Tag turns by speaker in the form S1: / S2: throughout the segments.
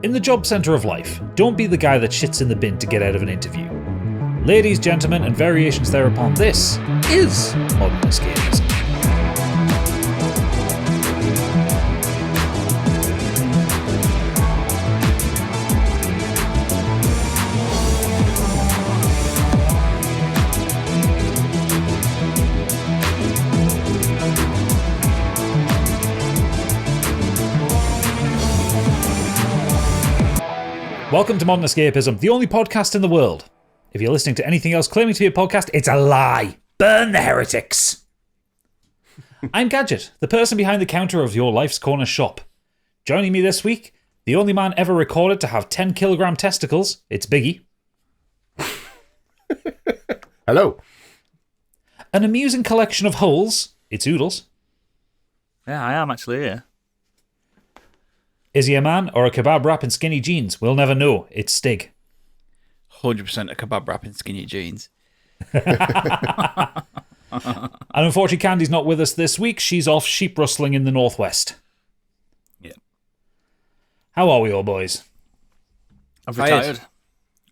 S1: In the job centre of life, don't be the guy that shits in the bin to get out of an interview. Ladies, gentlemen, and variations thereupon, this is Modern Escapism. Welcome to Modern Escapism, the only podcast in the world. If you're listening to anything else claiming to be a podcast, it's a lie. Burn the heretics. I'm Gadget, the person behind the counter of your Life's Corner shop. Joining me this week, the only man ever recorded to have 10 kilogram testicles, it's Biggie.
S2: Hello.
S1: An amusing collection of holes, it's Oodles.
S3: Yeah, I am actually here.
S1: Is he a man or a kebab wrap in skinny jeans? We'll never know. It's Stig.
S4: 100% a kebab wrap in skinny jeans.
S1: And unfortunately, Candy's not with us this week. She's off sheep rustling in the northwest.
S3: Yeah.
S1: How are we all, boys?
S3: I've retired.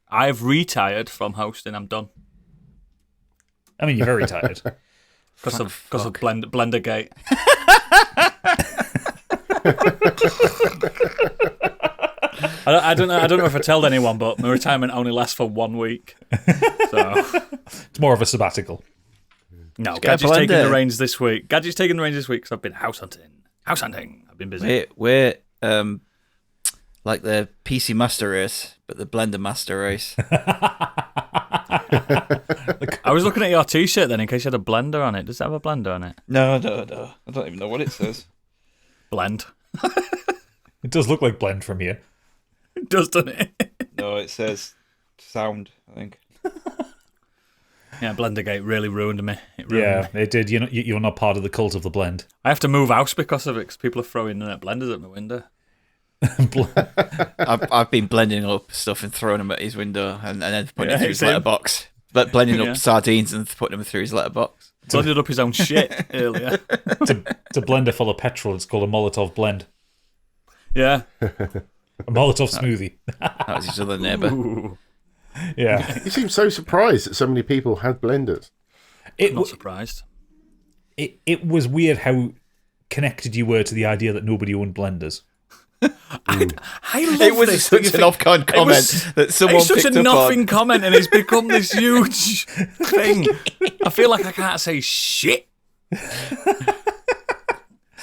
S3: I've retired from hosting. I'm done.
S1: I mean, you're very tired.
S3: Because of Blendergate. I don't know if I told anyone, but my retirement only lasts for 1 week. So
S1: it's more of a sabbatical.
S3: No, Gadget's taking the reins this week. Gadget's taking the reins this week because I've been house hunting. I've been busy.
S4: We're like the PC Master Race, but the Blender Master Race.
S3: I was looking at your T-shirt then in case you had a blender on it. Does it have a blender on it?
S4: No. I don't even know what it says.
S3: Blend.
S1: It does look like Blend from here.
S3: It does, doesn't it?
S4: No, it says sound, I think.
S3: Yeah, Blendergate really ruined me. It ruined me.
S1: It did. You're not part of the cult of the blend.
S3: I have to move house because of it, because people are throwing blenders at my window.
S4: I've been blending up stuff and throwing them at his window and then putting it through his letterbox. But blending up sardines and putting them through his letterbox.
S3: Blended up his own shit earlier.
S1: It's a blender full of petrol. It's called a Molotov blend.
S3: Yeah.
S1: A Molotov smoothie.
S4: That was his other neighbour.
S3: Ooh.
S1: Yeah.
S2: You seem so surprised that so many people had blenders.
S3: I'm not surprised.
S1: It was weird how connected you were to the idea that nobody owned blenders.
S3: I love
S4: it was
S3: this.
S4: such an off-con comment that someone picked up on.
S3: It's such a nothing comment and it's become this huge thing. I feel like I can't say shit.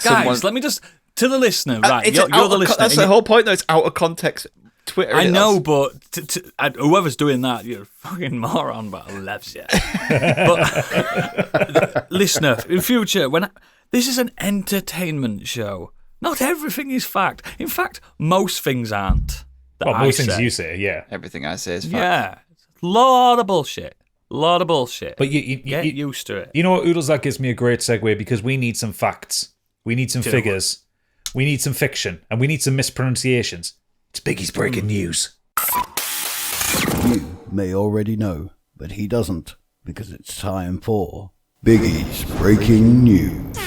S3: Guys, let me just... To the listener, right? You're the listener.
S4: That's the whole point, though. It's out of context. Twitter.
S3: I know, but whoever's doing that, you're a fucking moron, but I loves you. But listener, in future, this is an entertainment show. Not everything is fact. In fact, most things aren't.
S1: Most things you say, yeah.
S4: Everything I say is fact.
S3: Yeah, lot of bullshit. But
S1: you
S3: get used to it.
S1: You know what, Oodles? That gives me a great segue because we need some facts. We need some figures. We need some fiction, and we need some mispronunciations. It's Biggie's breaking news.
S5: You may already know, but he doesn't, because it's time for Biggie's breaking news.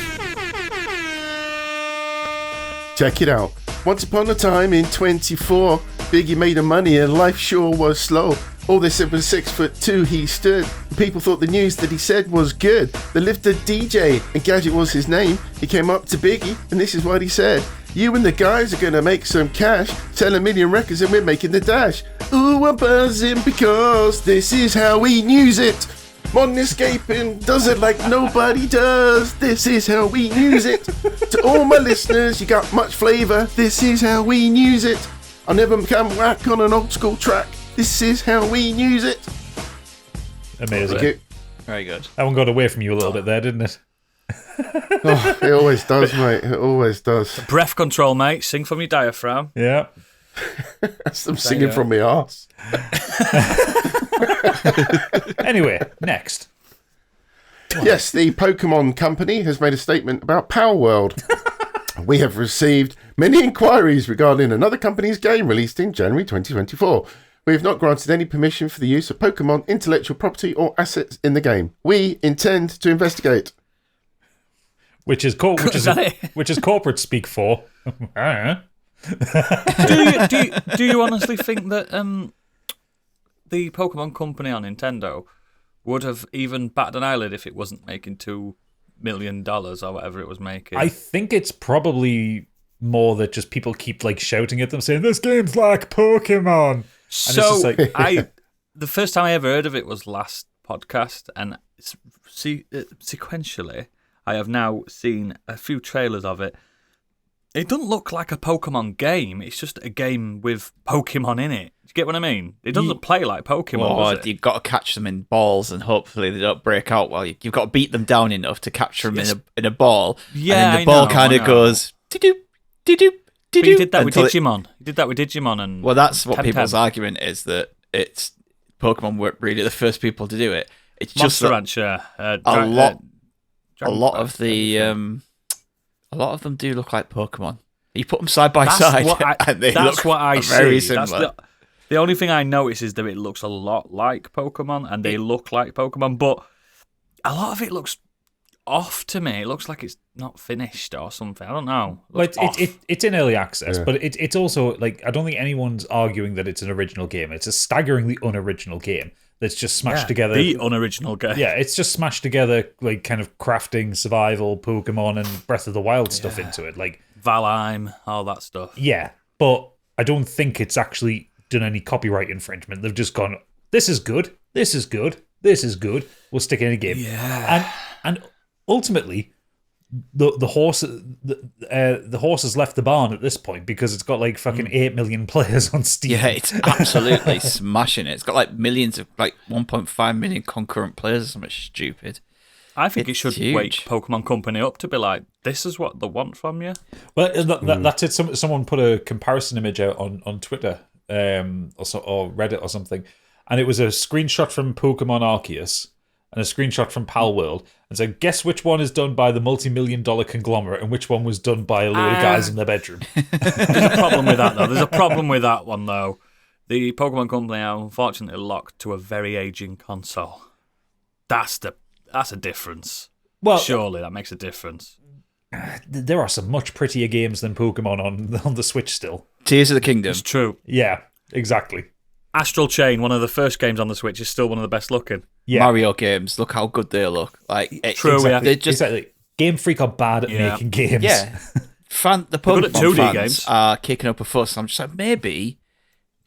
S2: Check it out. Once upon a time in 24, Biggie made a money and life sure was slow. All they said was 6'2" he stood. People thought the news that he said was good. They lifted DJ and Gadget was his name. He came up to Biggie and this is what he said. You and the guys are gonna make some cash. Sell 1 million records and we're making the dash. Ooh, I'm buzzing because this is how we news it. Modern Escaping does it like nobody does. This is how we news it. To all my listeners, you got much flavour. This is how we news it. I'll never come whack on an old school track. This is how we news it.
S1: Amazing.
S4: Very good.
S1: That one got away from you a little bit there, didn't it?
S2: Oh, it always does, mate. It always does.
S3: Breath control, mate. Sing from your diaphragm.
S1: Yeah.
S2: I'm singing from my arse.
S1: Anyway, next.
S2: Yes, the Pokemon Company has made a statement about Power World. We have received many inquiries regarding another company's game released in January 2024. We have not granted any permission for the use of Pokemon intellectual property or assets in the game. We intend to investigate.
S1: Which is corporate speak for.
S3: Do you honestly think that the Pokemon Company on Nintendo would have even batted an eyelid if it wasn't making $2 million or whatever it was making?
S1: I think it's probably more that just people keep like shouting at them saying this game's like Pokemon. And
S3: so
S1: it's just like...
S3: the first time I ever heard of it was last podcast, and sequentially I have now seen a few trailers of it. It doesn't look like a Pokemon game. It's just a game with Pokemon in it. Do you get what I mean? It doesn't play like Pokemon, does it?
S4: You've got to catch them in balls, and hopefully they don't break out. Well, you've got to beat them down enough to capture them in a ball.
S3: Yeah,
S4: and then the ball kind of goes doo-doo, doo-doo,
S3: But
S4: doo-doo.
S3: you did that with Digimon. You did that with Digimon and
S4: Well, that's what
S3: Temtem.
S4: people's argument is, that it's Pokemon weren't really the first people to do it. It's just
S3: Monster
S4: that
S3: Rancher.
S4: a lot
S3: Dragon
S4: of
S3: Quest,
S4: the
S3: everything.
S4: a lot of them do look like Pokemon. You put them side by
S3: That's
S4: side, and they
S3: that's
S4: look
S3: what I
S4: very
S3: see.
S4: similar.
S3: That's the only thing I notice is that it looks a lot like Pokemon, and they look like Pokemon, but a lot of it looks off to me. It looks like it's not finished or something. I don't know.
S1: Well, it's in early access, but it's also like I don't think anyone's arguing that it's an original game. It's a staggeringly unoriginal game that's just smashed together.
S3: The unoriginal game.
S1: Yeah, it's just smashed together like kind of crafting, survival, Pokemon, and Breath of the Wild stuff into it. Like
S3: Valheim, all that stuff.
S1: yeah, but I don't think it's actually done any copyright infringement. They've just gone, this is good, this is good, this is good. We'll stick it in a game.
S3: Yeah,
S1: and ultimately, the horse has left the barn at this point because it's got like fucking 8 million players on Steam.
S4: Yeah, it's absolutely smashing it. It's got like millions of 1.5 million concurrent players or something stupid.
S3: I think it should
S4: huge.
S3: wake Pokemon Company up to be like, this is what they want from you.
S1: Well, that's it. Someone put a comparison image out on Twitter or Reddit or something, and it was a screenshot from Pokemon Arceus and a screenshot from Palworld, and said, guess which one is done by the multi-million-dollar conglomerate and which one was done by a load of guys in their bedroom.
S3: There's a problem with that, though. There's a problem with that one, though. The Pokemon Company are unfortunately locked to a very aging console. That's a difference.
S1: Well,
S3: surely that makes a difference.
S1: there are some much prettier games than Pokemon on the Switch still.
S4: Tears of the Kingdom.
S3: It's true.
S1: Yeah, exactly.
S3: Astral Chain, one of the first games on the Switch, is still one of the best looking.
S1: Yeah.
S4: Mario games, look how good they look. Like
S3: True,
S1: exactly.
S3: yeah.
S4: They just,
S1: Exactly. Game Freak are bad at making games.
S4: yeah. The
S3: good at
S4: Pokemon
S3: 2D
S4: fans
S3: games.
S4: are kicking up a fuss. I'm just like, maybe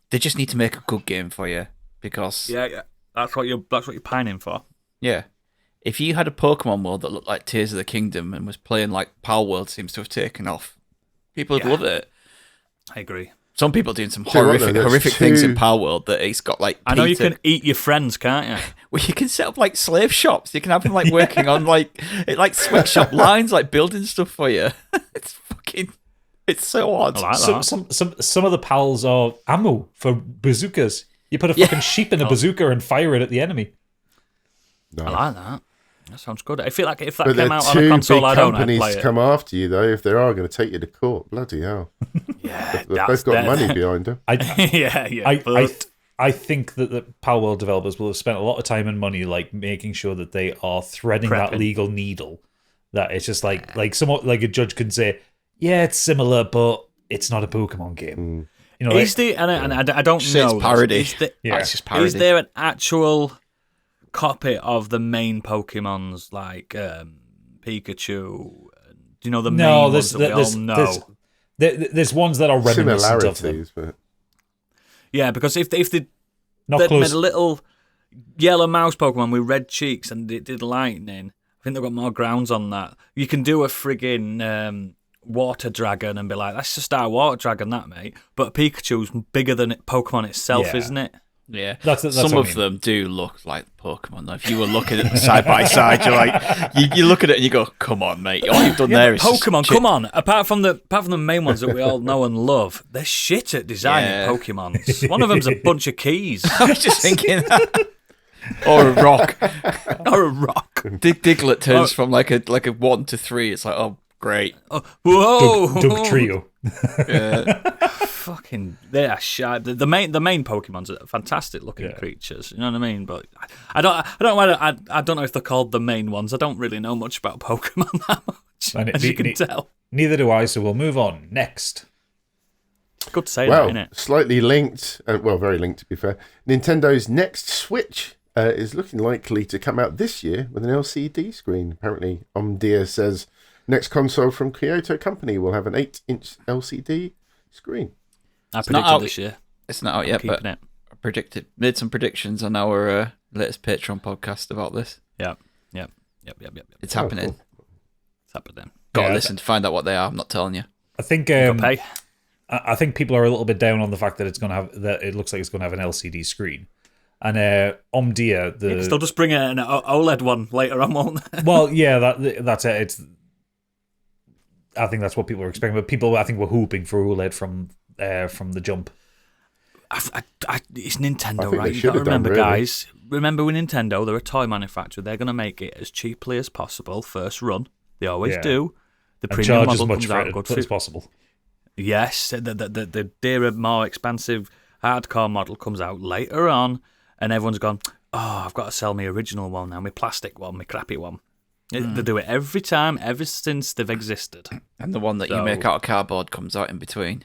S4: they just need to make a good game for you, because
S3: Yeah. That's what you're pining for.
S4: yeah, if you had a Pokemon world that looked like Tears of the Kingdom and was playing like Palworld seems to have taken off, people would love it.
S3: I agree.
S4: Some people doing some
S2: Tell you what, though, there's
S4: horrific things in Palworld that it's got like.
S3: I know you
S4: Peter-
S3: can eat your friends, can't you?
S4: Well, you can set up like slave shops. You can have them like working on like sweatshop lines, like building stuff for you. It's so odd.
S3: I like that.
S1: Some of the pals are ammo for bazookas. You put a fucking sheep in a bazooka and fire it at the enemy.
S2: No.
S3: I like that. That sounds good. I feel like if that
S2: But there
S3: came
S2: are
S3: out on a
S2: two
S3: console
S2: big
S3: I don't, I'd
S2: companies
S3: play it.
S2: come after you, though, if they are going to take you to court. Bloody hell.
S3: Yeah,
S2: They've both got money behind them.
S1: I think that the Palworld developers will have spent a lot of time and money like making sure that they are threading that
S3: Prepping.
S1: legal needle. That it's just like somewhat like a judge can say, yeah, it's similar, but it's not a Pokemon game. You know,
S3: Is there, and I don't
S4: Say it's
S3: know.
S4: parody.
S3: Is
S4: It's just parody.
S3: there an actual copy of the main Pokemons like Pikachu? Do you know the main ones that we all know?
S1: There's ones that are reminiscent of them.
S2: Similarities, but
S3: Yeah, because if they'd
S1: Not
S3: made
S1: close.
S3: a little yellow mouse Pokemon with red cheeks and it did lightning, I think they've got more grounds on that. You can do a friggin' water dragon and be like, that's just our water dragon, that, mate. But Pikachu's bigger than Pokemon itself,
S1: Yeah.
S3: isn't it?
S4: Yeah,
S1: That's
S4: some
S1: what I
S4: of
S1: mean.
S4: them do look like Pokemon. Though. If you were looking at them side by side, you're like, you look at it and you go, "Come on, mate! All you've done there is just
S3: Pokemon,
S4: chip-
S3: come on! Apart from the main ones that we all know and love, they're shit at designing
S4: Yeah.
S3: Pokemons. One of them's a bunch of keys
S4: I was just thinking, or a rock.
S3: or a rock.
S4: Diglett turns from like a 1 to 3. It's like, oh, great.
S3: Oh, whoa!
S1: Doug Trio.
S3: Fucking, they are shy. The main Pokemons are fantastic looking creatures. You know what I mean? But I don't know if they're called the main ones. I don't really know much about Pokemon that much,
S1: And
S3: as you can tell.
S1: Neither do I, so we'll move on. Next.
S3: Good to say
S2: Well,
S3: that, innit?
S2: slightly linked, very linked to be fair. Nintendo's next Switch is looking likely to come out this year with an LCD screen. Apparently, Omdia says next console from Kyoto Company will have an 8-inch LCD screen.
S3: I predicted this year.
S4: It's not out yet, but I made some predictions on our latest Patreon podcast about this.
S3: Yep.
S4: It's happening.
S2: Cool.
S3: It's happening.
S4: Got to listen to find out what they are. I'm not telling you.
S1: I think
S3: Pay.
S1: I think people are a little bit down on the fact that it looks like it's going to have an LCD screen. And Omdia,
S3: they'll just bring an OLED one later on, won't they?
S1: Well, yeah, that's it. I think that's what people are expecting, but people, I think, were hoping for OLED from the jump.
S3: It's Nintendo,
S2: they
S3: right? You
S2: should
S3: got to
S2: have done,
S3: remember,
S2: really.
S3: guys. Remember, with Nintendo, they're a toy manufacturer. They're going to make it as cheaply as possible first run. They always do. The
S1: And
S3: premium
S1: charge as
S3: model
S1: much
S3: comes
S1: for
S3: out
S1: it
S3: good
S1: as possible.
S3: Yes, the dearer, more expensive hardcore model comes out later on, and everyone's gone, oh, I've got to sell my original one now, my plastic one, my crappy one. They do it every time, ever since they've existed.
S4: And the one that you make out of cardboard comes out in between.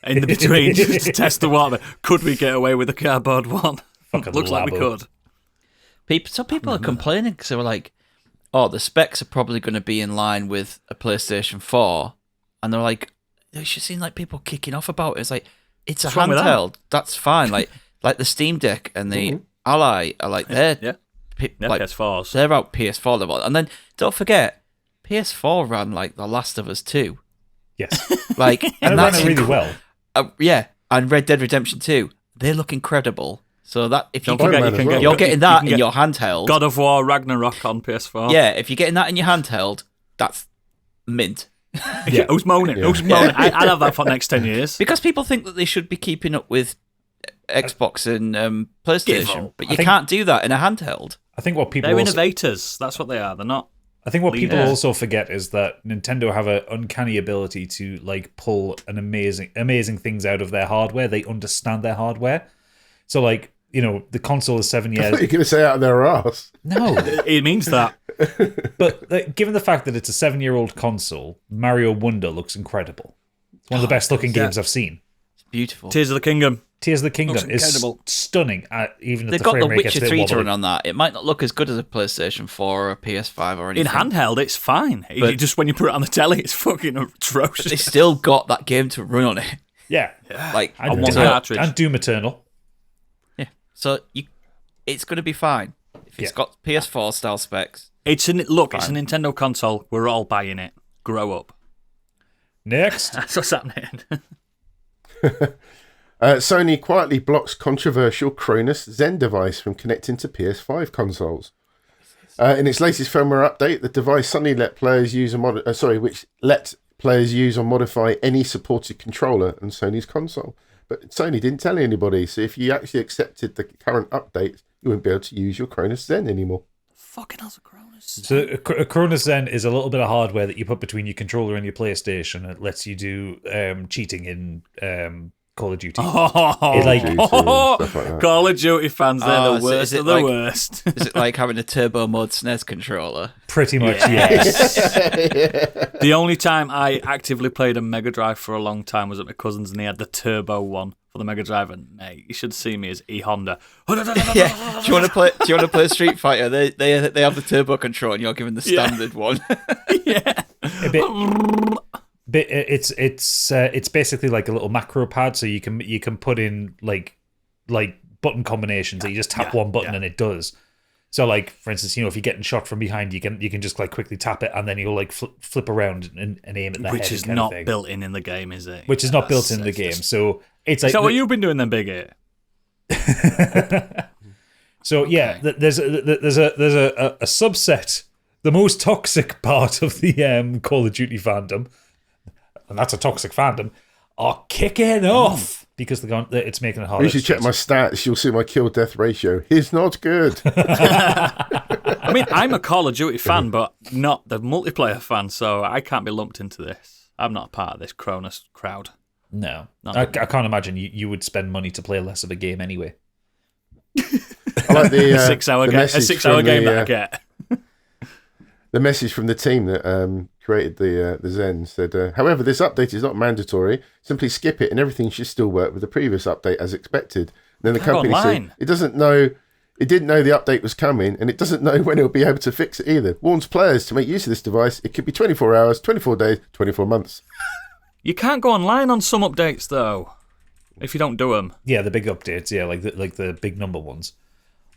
S3: In the between, just to test the water. Could we get away with a cardboard one?
S1: Fucking
S3: Looks like we
S1: labo.
S3: could.
S4: People are complaining because they were like, oh, the specs are probably going to be in line with a PlayStation 4. And they're like, you should see like people kicking off about it. It's like, it's a
S3: What's wrong with
S4: handheld. That's fine. Like the Steam Deck and the Ally are like, they're
S3: PS4s.
S4: They're out PS4 level. And then don't forget, PS4 ran like The Last of Us 2.
S1: Yes.
S4: Like,
S1: And it ran it really well.
S4: Yeah, and Red Dead Redemption 2. They look incredible. So that if you
S3: Don't forget, you can get,
S4: you're getting that
S3: you can
S4: in
S3: get
S4: your handheld.
S3: God of War Ragnarok on PS4.
S4: Yeah, if you're getting that in your handheld, that's mint.
S3: Yeah. Who's moaning? Who's moaning? I'd have that for the next 10 years.
S4: Because people think that they should be keeping up with Xbox and PlayStation, but you
S1: think-
S4: can't do that in a handheld.
S1: I think what people
S3: They're
S1: also,
S3: innovators. That's what they are. They're not.
S1: I think what people
S3: leaders.
S1: also forget is that Nintendo have an uncanny ability to like pull an amazing things out of their hardware. They understand their hardware. So like, you know, the console is 7
S2: I thought you
S1: years.
S2: were going to say out of their ass.
S1: No.
S3: It means that.
S1: But like, given the fact that it's a 7-year-old console, Mario Wonder looks incredible. It's one of the best looking games I've seen.
S4: It's beautiful.
S3: Tears of the Kingdom.
S1: Tears of the Kingdom
S3: Looks
S1: is
S3: incredible.
S1: stunning. Even if
S4: They've
S1: the
S4: got
S1: frame
S4: the
S1: rate gets
S4: Witcher
S1: a bit
S4: 3 to
S1: wobbly.
S4: run on that. It might not look as good as a PlayStation 4 or a PS5 or
S3: In
S4: anything.
S3: handheld, it's fine. Just when you put it on the telly, it's fucking
S4: They
S3: atrocious.
S4: still got that game to run on it.
S1: Yeah.
S4: Like
S1: And,
S4: on one
S3: Doom-
S4: hand.
S3: cartridge.
S1: and Doom Eternal.
S4: Yeah. So it's going to be fine. If it's got PS4 style specs.
S3: It's a Nintendo console. We're all buying it. Grow up.
S1: Next.
S3: That's what's happening.
S2: Sony quietly blocks controversial Cronus Zen device from connecting to PS5 consoles. In its latest firmware update, the device suddenly let players use or modify any supported controller on Sony's console. But Sony didn't tell anybody, so if you actually accepted the current update, you wouldn't be able to use your Cronus Zen anymore.
S3: Fucking hell's a Cronus.
S1: So a Cronus Zen is a little bit of hardware that you put between your controller and your PlayStation. It lets you do cheating in Call of Duty. It, like,
S2: Stuff like that.
S3: Call of Duty fans, they're
S4: Oh,
S3: the
S4: so
S3: worst
S4: is it
S3: of the
S4: like-
S3: worst.
S4: Is it like having a turbo mode SNES controller?
S1: Pretty much, yes.
S3: The only time I actively played a Mega Drive for a long time was at my cousin's, and he had the turbo one for the Mega Drive. And mate, you should see me as E Honda.
S4: Yeah. Do you want to play Street Fighter? They have the turbo control, and you're given the standard one.
S3: Yeah.
S1: A bit, it's basically like a little macro pad, so you can put in like button combinations that you just tap one button and it does. So like, for instance, you know, if you're getting shot from behind, you can just like quickly tap it, and then you'll like flip around and aim at the
S3: Which
S1: head.
S3: is
S1: kind
S3: not
S1: of thing.
S3: built in the game, is it?
S1: Which is not built in the game. So it's like
S3: Is that what you've been doing then, Big A?
S1: So yeah, there's a subset, the most toxic part of the Call of Duty fandom, and that's a toxic fandom, are kicking off because it's making it harder.
S2: You should check my stats. You'll see my kill-death ratio. It's not good.
S3: I mean, I'm a Call of Duty fan, but not the multiplayer fan, so I can't be lumped into this. I'm not a part of this Cronus crowd.
S1: No, I can't imagine you would spend money to play less of a game anyway.
S2: I like the
S3: A 6 hour game that I get.
S2: the message from the team that created the Zen, said, however, this update is not mandatory. Simply skip it and everything should still work with the previous update as expected. And then the company said it didn't know the update was coming, and it doesn't know when it'll be able to fix it either. Warns players to make use of this device. It could be 24 hours, 24 days, 24 months.
S3: You can't go online on some updates, though, if you don't do them.
S1: Yeah, the big updates, like the big number ones.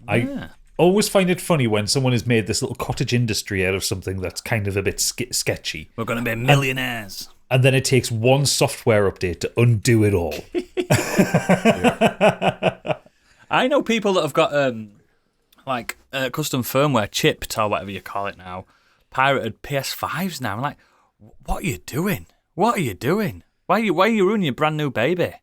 S1: I always find it funny when someone has made this little cottage industry out of something that's kind of a bit sketchy.
S3: We're going to be millionaires.
S1: And then it takes one software update to undo it all.
S3: I know people that have got custom firmware chipped or whatever you call it now, pirated PS5s now. I'm like, what are you doing? What are you doing? Why are you ruining your brand new baby?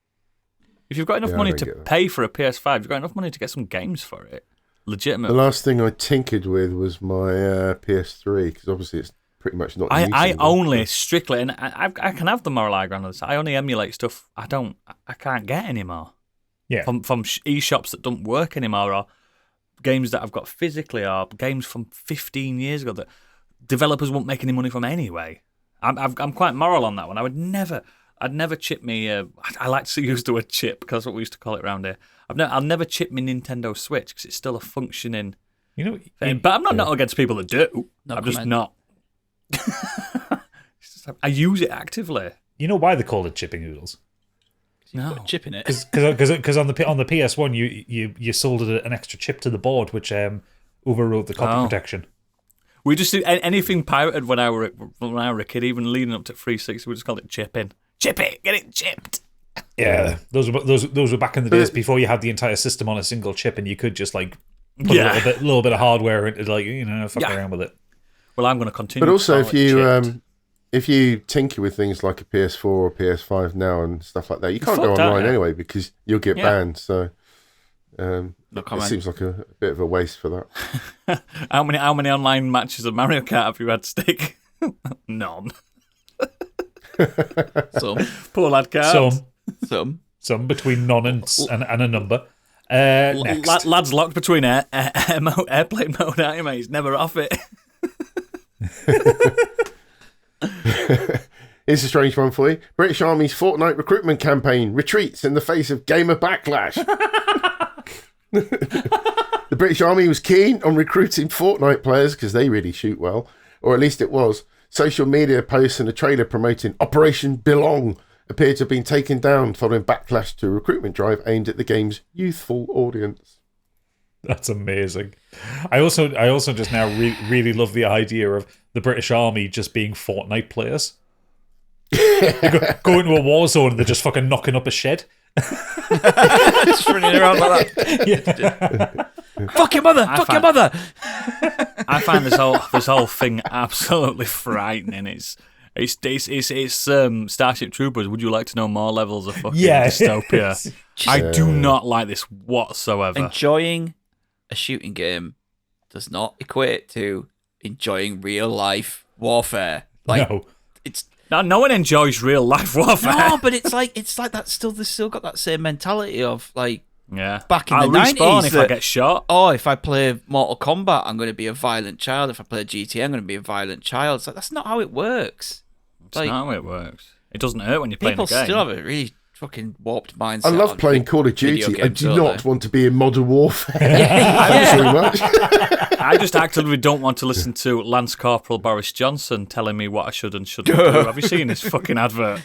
S3: If you've got enough money to pay for a PS5, you've got enough money to get some games for it. Legitimately.
S2: The last thing I tinkered with was my PS3, because obviously it's pretty much not.
S3: I only strictly, and I can have the moral high ground on this. I only emulate stuff I can't get anymore.
S1: Yeah.
S3: From eShops that don't work anymore, or games that I've got physically, or games from 15 years ago that developers won't make any money from anyway. I'm quite moral on that one. I'd never chip me. I like to use the word chip because that's what we used to call it around here. I'll never chip my Nintendo Switch because it's still a functioning thing. But I'm not against people that do. I'm just not. I use it actively.
S1: You know why they call it chipping Oodles?
S3: No,
S4: put a chip in it.
S1: Because on the PS1 you soldered an extra chip to the board, which overrode the copy protection.
S3: We just do anything pirated when I were a kid, even leading up to 360. We just called it chipping. Chip it, get it chipped.
S1: Yeah, those were back in the days before you had the entire system on a single chip, and you could just put a little bit of hardware into fuck around with it.
S3: Well, I'm going to continue.
S2: But also, if you tinker with things like a PS4 or PS5 now and stuff like that, you can't go online anyway because you'll get banned. So it seems like a bit of a waste for that.
S3: How many online matches of Mario Kart have you had to stick? None.
S4: Some.
S3: Poor lad can't.
S1: Some between none and a number. Next.
S3: Lad's locked between airplane mode, aren't you, mate? He's never off it.
S2: Here's a strange one for you. British Army's Fortnite recruitment campaign retreats in the face of gamer backlash. The British Army was keen on recruiting Fortnite players because they really shoot well, or at least it was. Social media posts and a trailer promoting Operation Belong appeared to have been taken down following backlash to a recruitment drive aimed at the game's youthful audience.
S1: That's amazing. I also just now really love the idea of the British Army just being Fortnite players. They go into a war zone and they're just fucking knocking up a shed.
S4: Just running around like that. Fuck your mother! Fuck your mother!
S3: I find this whole thing absolutely frightening. It's Starship Troopers. Would you like to know more levels of fucking dystopia? I do not like this whatsoever.
S4: Enjoying a shooting game does not equate to enjoying real life warfare.
S3: No one enjoys real life warfare.
S4: No, but it's like that. They still got that same mentality of back in
S3: I'll
S4: the 90s.
S3: Respawn if I get shot.
S4: Oh, if I play Mortal Kombat, I'm going to be a violent child. If I play GTA, I'm going to be a violent child. It's like, that's not how it works.
S3: It's not how it works. It doesn't hurt when you're playing a game.
S4: People still have a really fucking warped mindset.
S2: I love playing Call of Duty. I do not want to be in Modern Warfare.
S3: I just actively don't want to listen to Lance Corporal Boris Johnson telling me what I should and shouldn't do. Have you seen this fucking advert?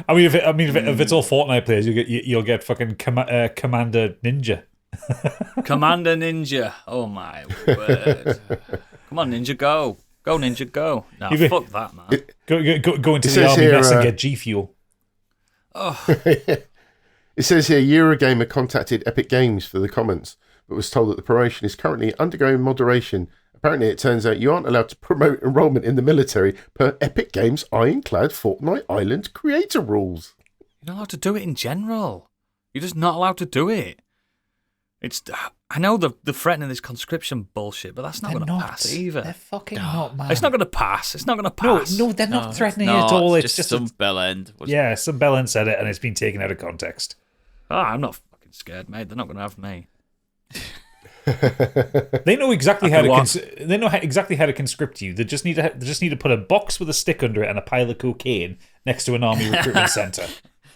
S1: I mean, if it's all Fortnite players, you'll get fucking Commander Ninja.
S3: Commander Ninja. Oh my word! Come on, Ninja, go! Go, Ninja, go! No, fuck that, man.
S1: Go into the army mess and get G Fuel.
S3: Oh.
S2: It says here, Eurogamer contacted Epic Games for the comments, but was told that the promotion is currently undergoing moderation. Apparently, it turns out you aren't allowed to promote enrollment in the military per Epic Games' ironclad Fortnite Island creator rules.
S3: You're not allowed to do it in general. You're just not allowed to do it. I know they're threatening this conscription bullshit, but that's not going to pass either.
S1: They're fucking not, man.
S3: It's not going to pass. It's not going to pass.
S1: No, they're not threatening it at all.
S4: It's just some bellend.
S1: Yeah, some bellend said it, and it's been taken out of context.
S3: Oh, I'm not fucking scared, mate. They're not going to have me.
S1: They know exactly how
S3: After
S1: to exactly how to conscript you. They just need to put a box with a stick under it and a pile of cocaine next to an army recruitment center.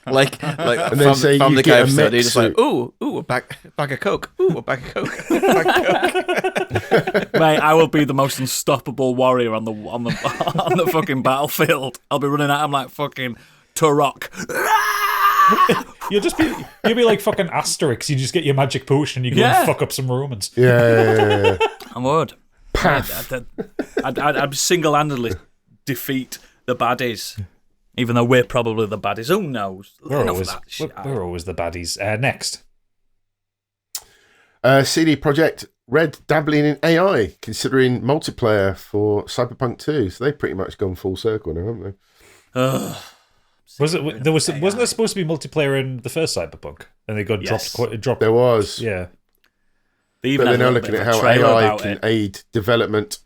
S4: Like
S2: And then say
S4: from
S2: you
S4: the
S2: get
S4: guy
S2: a
S4: episode, he's
S2: mech
S4: just like,
S2: suit.
S4: ooh, a bag of coke, ooh, a bag of coke, bag of coke.
S3: Mate, I will be the most unstoppable warrior on the on the fucking battlefield. I'll be running at him like fucking Turok.
S1: You'll be like fucking Asterix. You just get your magic potion and you go and fuck up some Romans.
S2: Yeah.
S3: I would.
S2: Path.
S3: I'd single-handedly defeat the baddies, even though we're probably the baddies. Who knows? Enough of that shit.
S1: We're always the baddies. Next.
S2: CD Projekt Red dabbling in AI, considering multiplayer for Cyberpunk 2. So they've pretty much gone full circle now, haven't they?
S1: Wasn't there supposed to be multiplayer in the first Cyberpunk, and they got dropped?
S2: There was.
S1: Yeah.
S3: They
S2: But they're
S3: had a
S2: now
S3: little
S2: looking
S3: bit
S2: at
S3: of a
S2: how
S3: trailer
S2: AI
S3: about
S2: can
S3: it.
S2: aid development.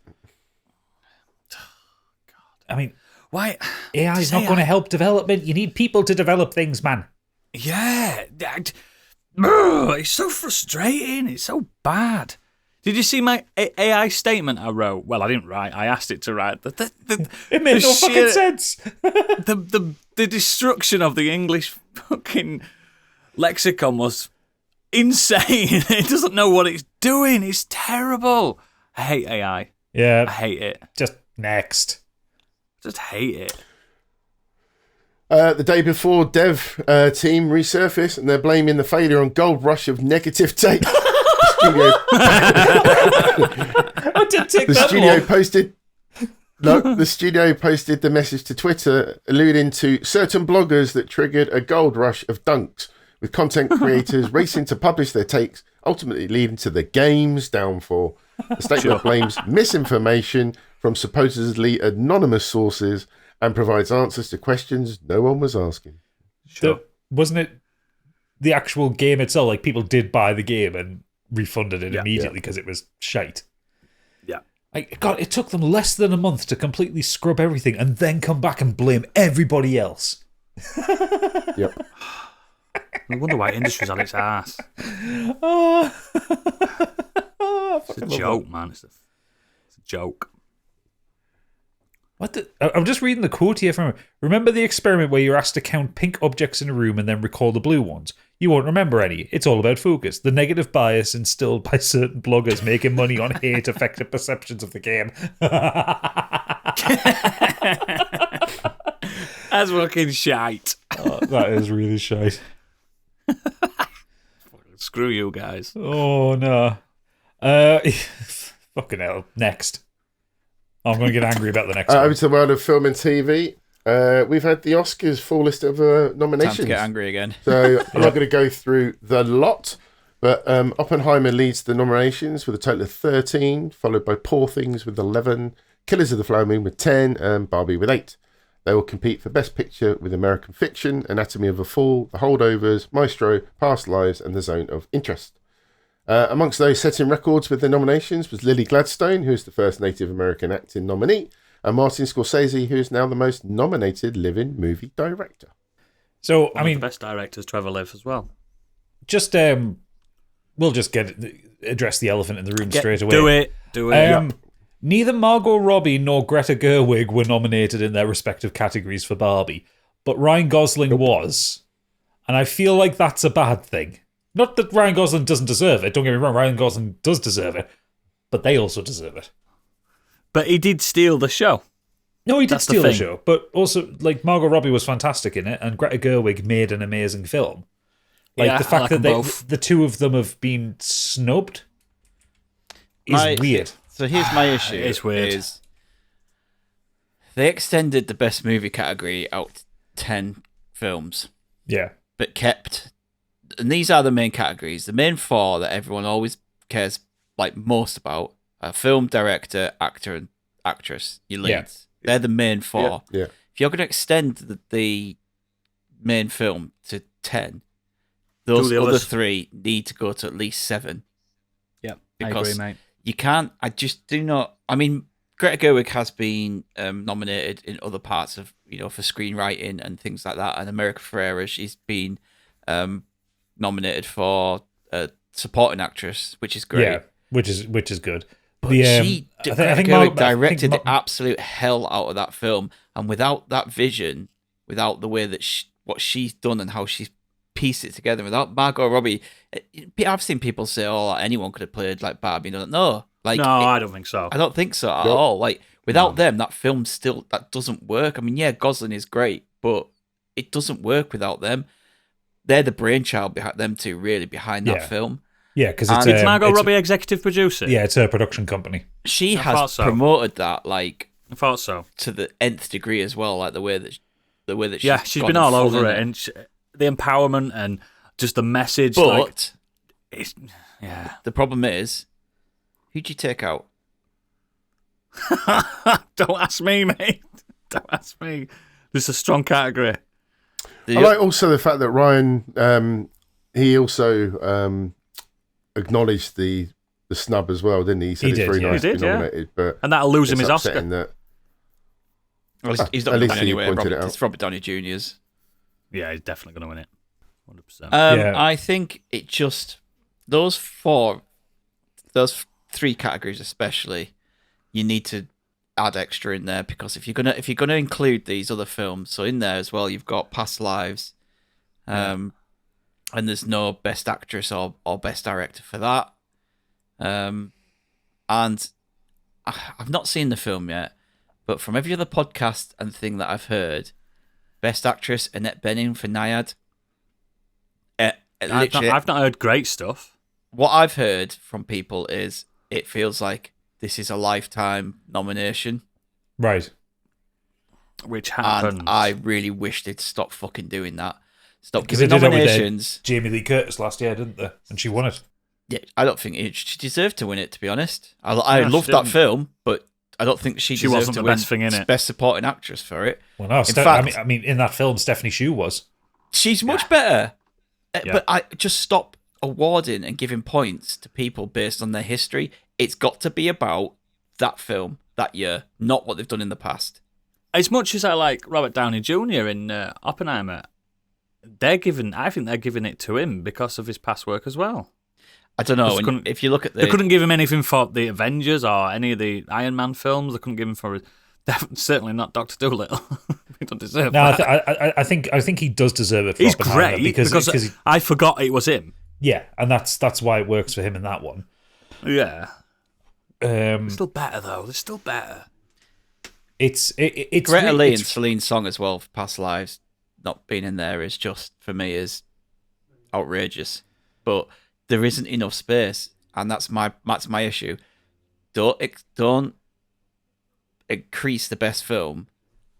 S1: I mean,
S3: Why?
S1: AI is not going to help development. You need people to develop things, man.
S3: Yeah. It's so frustrating. It's so bad. Did you see my AI statement I wrote? Well, I didn't write. I asked it to write.
S1: It made no fucking sense.
S3: The destruction of the English fucking lexicon was insane. It doesn't know what it's doing. It's terrible. I hate AI. I
S1: Yeah.
S3: hate it.
S1: Just next.
S3: Just hate it.
S2: The day before, dev team resurfaced and they're blaming the failure on Gold Rush of negative take.
S1: I did take
S2: The
S1: that
S2: studio
S1: long.
S2: posted. No, the studio posted the message to Twitter, alluding to certain bloggers that triggered a gold rush of dunks, with content creators racing to publish their takes, ultimately leading to the game's downfall. The statement blames misinformation from supposedly anonymous sources and provides answers to questions no one was asking.
S1: Wasn't it the actual game itself? Like, people did buy the game and refunded it immediately because it was shite.
S3: Yeah.
S1: God, it took them less than a month to completely scrub everything and then come back and blame everybody else.
S2: Yep.
S3: I wonder why industry's on its ass. It's a joke, man. It's a joke.
S1: I'm just reading the quote here from. Remember the experiment where you're asked to count pink objects in a room and then recall the blue ones? You won't remember any. It's all about focus. The negative bias instilled by certain bloggers making money on hate affected perceptions of the game.
S3: That's fucking shite.
S1: That is really shite.
S3: Screw you guys.
S1: Oh no. Fucking hell. Next. I'm going to get angry about the next
S2: Over
S1: one.
S2: to the world of film and TV. We've had the Oscars full list of nominations.
S4: Time to get angry again.
S2: So I'm not going to go through the lot, but Oppenheimer leads the nominations with a total of 13, followed by Poor Things with 11, Killers of the Flower Moon with 10, and Barbie with 8. They will compete for Best Picture with American Fiction, Anatomy of a Fall, The Holdovers, Maestro, Past Lives, and The Zone of Interest. Amongst those setting records with their nominations was Lily Gladstone, who is the first Native American acting nominee, and Martin Scorsese, who is now the most nominated living movie director.
S1: So,
S3: One
S1: I
S3: of
S1: mean,
S3: the best directors to ever live as well.
S1: just we'll just address the elephant in the room straight away.
S3: Do it.
S1: Neither Margot Robbie nor Greta Gerwig were nominated in their respective categories for Barbie, but Ryan Gosling was, and I feel like that's a bad thing. Not that Ryan Gosling doesn't deserve it. Don't get me wrong, Ryan Gosling does deserve it, but they also deserve it.
S3: But he did steal the show.
S1: No, he did
S3: That's the
S1: steal the
S3: thing.
S1: show, but also, like, Margot Robbie was fantastic in it, and Greta Gerwig made an amazing film. Like,
S3: Yeah,
S1: the
S3: I
S1: fact
S3: like
S1: that
S3: them both.
S1: the two of them have been snubbed is weird.
S4: So here's my issue.
S3: It's weird.
S4: Is they extended the best movie category out to 10 films,
S1: Yeah.
S4: but kept, and these are the main categories. The main four that everyone always cares like most about are film, director, actor, and actress. Your leads. They're the main four.
S2: Yeah.
S4: If you're going to extend the main film to 10, those
S3: the
S4: other
S3: others.
S4: three need to go to at least 7.
S3: Yeah,
S4: Because
S3: I agree, mate.
S4: you can't. I just do not. I mean, Greta Gerwig has been nominated in other parts of, for screenwriting and things like that. And America Ferrera, she's been nominated for supporting actress, which is great.
S1: Yeah. which is good.
S4: But
S1: I think Mark
S4: directed the absolute hell out of that film, and without that vision, without the way that what she's done and how she's pieced it together, without Margot Robbie, I've seen people say, "Oh, anyone could have played like Barbie." No,
S3: I don't think so.
S4: I don't think so at all. Like without them, that film still doesn't work. I mean, yeah, Gosling is great, but it doesn't work without them. They're the brainchild behind them two, really, behind that film.
S1: Yeah, because
S3: it's Margot Robbie executive producer.
S1: Yeah, it's her production company.
S4: She has promoted that
S3: I thought so
S4: to the nth degree as well, like the way that
S3: she's been all over it, and the empowerment and just the message.
S4: But
S3: the
S4: problem is, who'd you take out?
S3: Don't ask me, mate. Don't ask me. This is a strong category.
S2: I like also the fact that Ryan, he also acknowledged the snub as well, didn't he? He said it's very nice to be nominated, but
S3: and that'll lose him his Oscar.
S4: He's not going to win anyway. It's Robert Downey Jr.'s.
S3: Yeah, he's definitely going to win it. 100%.
S4: I think it just those three categories especially, you need to add extra in there, because if you're gonna include these other films, so in there as well, you've got Past Lives, and there's no Best Actress or Best Director for that, and I've not seen the film yet, but from every other podcast and thing that I've heard, Best Actress Annette Bening for Nyad.
S3: I've not heard great stuff.
S4: What I've heard from people is it feels like this is a lifetime nomination.
S1: Right.
S3: Which happens.
S4: And I really wish they'd stop fucking doing that. Stop giving nominations.
S1: Jamie Lee Curtis last year, didn't they? And she won it.
S4: Yeah, I don't think she deserved to win it, to be honest. I loved that film, but I don't think she deserved
S3: wasn't
S4: to
S3: the
S4: win
S3: best thing in it.
S4: Best Supporting Actress for it.
S1: Well, no, I mean, in that film, Stephanie Hsu was.
S4: She's much better. But I just stop awarding and giving points to people based on their history. It's got to be about that film that year, not what they've done in the past.
S3: As much as I like Robert Downey Jr. in Oppenheimer, I think they're giving it to him because of his past work as well.
S4: I don't know. If you look at
S3: they couldn't give him anything for the Avengers or any of the Iron Man films. They couldn't give him for certainly not Dr. Dolittle. He don't deserve that.
S1: I think he does deserve it. For
S3: He's
S1: Oppenheimer
S3: great because I forgot it was him.
S1: Yeah, and that's why it works for him in that one.
S3: Yeah. Still better though. They're still better.
S1: It's
S4: Greta Lee and Celine Song as well for Past Lives not being in there is just, for me, is outrageous. But there isn't enough space, and that's my issue. Don't increase the best film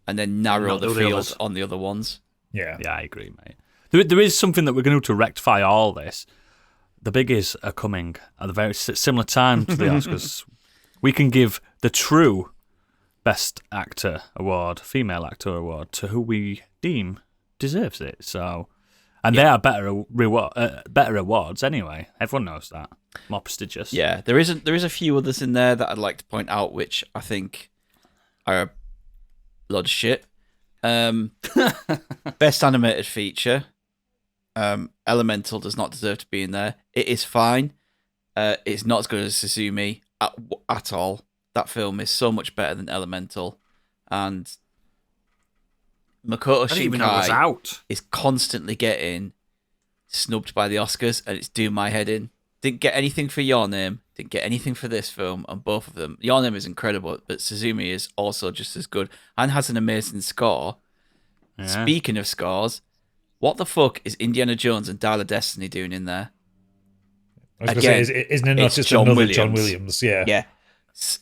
S4: and then narrow the field on the other ones.
S1: Yeah,
S3: I agree, mate. There is something that we're going to rectify all this. The biggies are coming at a very similar time to the Oscars. We can give the true Best Actor award, Female Actor award, to who we deem deserves it. So, and they are better awards anyway. Everyone knows that. More prestigious.
S4: Yeah, there is a few others in there that I'd like to point out, which I think are a lot of shit. Best Animated Feature. Elemental does not deserve to be in there. It is fine. It's not as good as Suzumi at all. That film is so much better than Elemental, and Makoto Shinkai is constantly getting snubbed by the Oscars, and it's doing my head in. Didn't get anything for Your Name, didn't get anything for this film, and both of them. Your Name is incredible, but Suzumi is also just as good and has an amazing score. Yeah. Speaking of scores, what the fuck is Indiana Jones and Dial of Destiny doing in there?
S1: Again, isn't it not just another John Williams? Yeah.
S4: Yeah.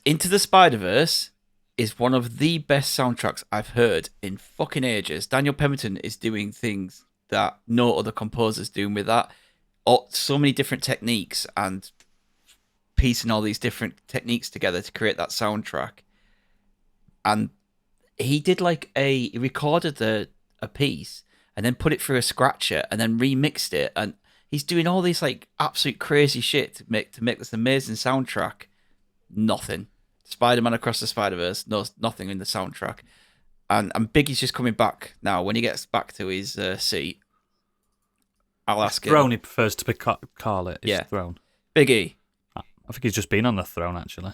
S4: Into the Spider-Verse is one of the best soundtracks I've heard in fucking ages. Daniel Pemberton is doing things that no other composer's doing with that. So many different techniques and piecing all these different techniques together to create that soundtrack. And he did he recorded a piece and then put it through a scratcher and then remixed it. And he's doing all these absolute crazy shit to make this amazing soundtrack. Nothing. Spider-Man Across the Spider-Verse, nothing in the soundtrack. And Biggie's just coming back now. When he gets back to his seat, I'll ask him.
S3: Throne, he prefers to call it. Throne.
S4: Biggie,
S3: I think he's just been on the throne, actually.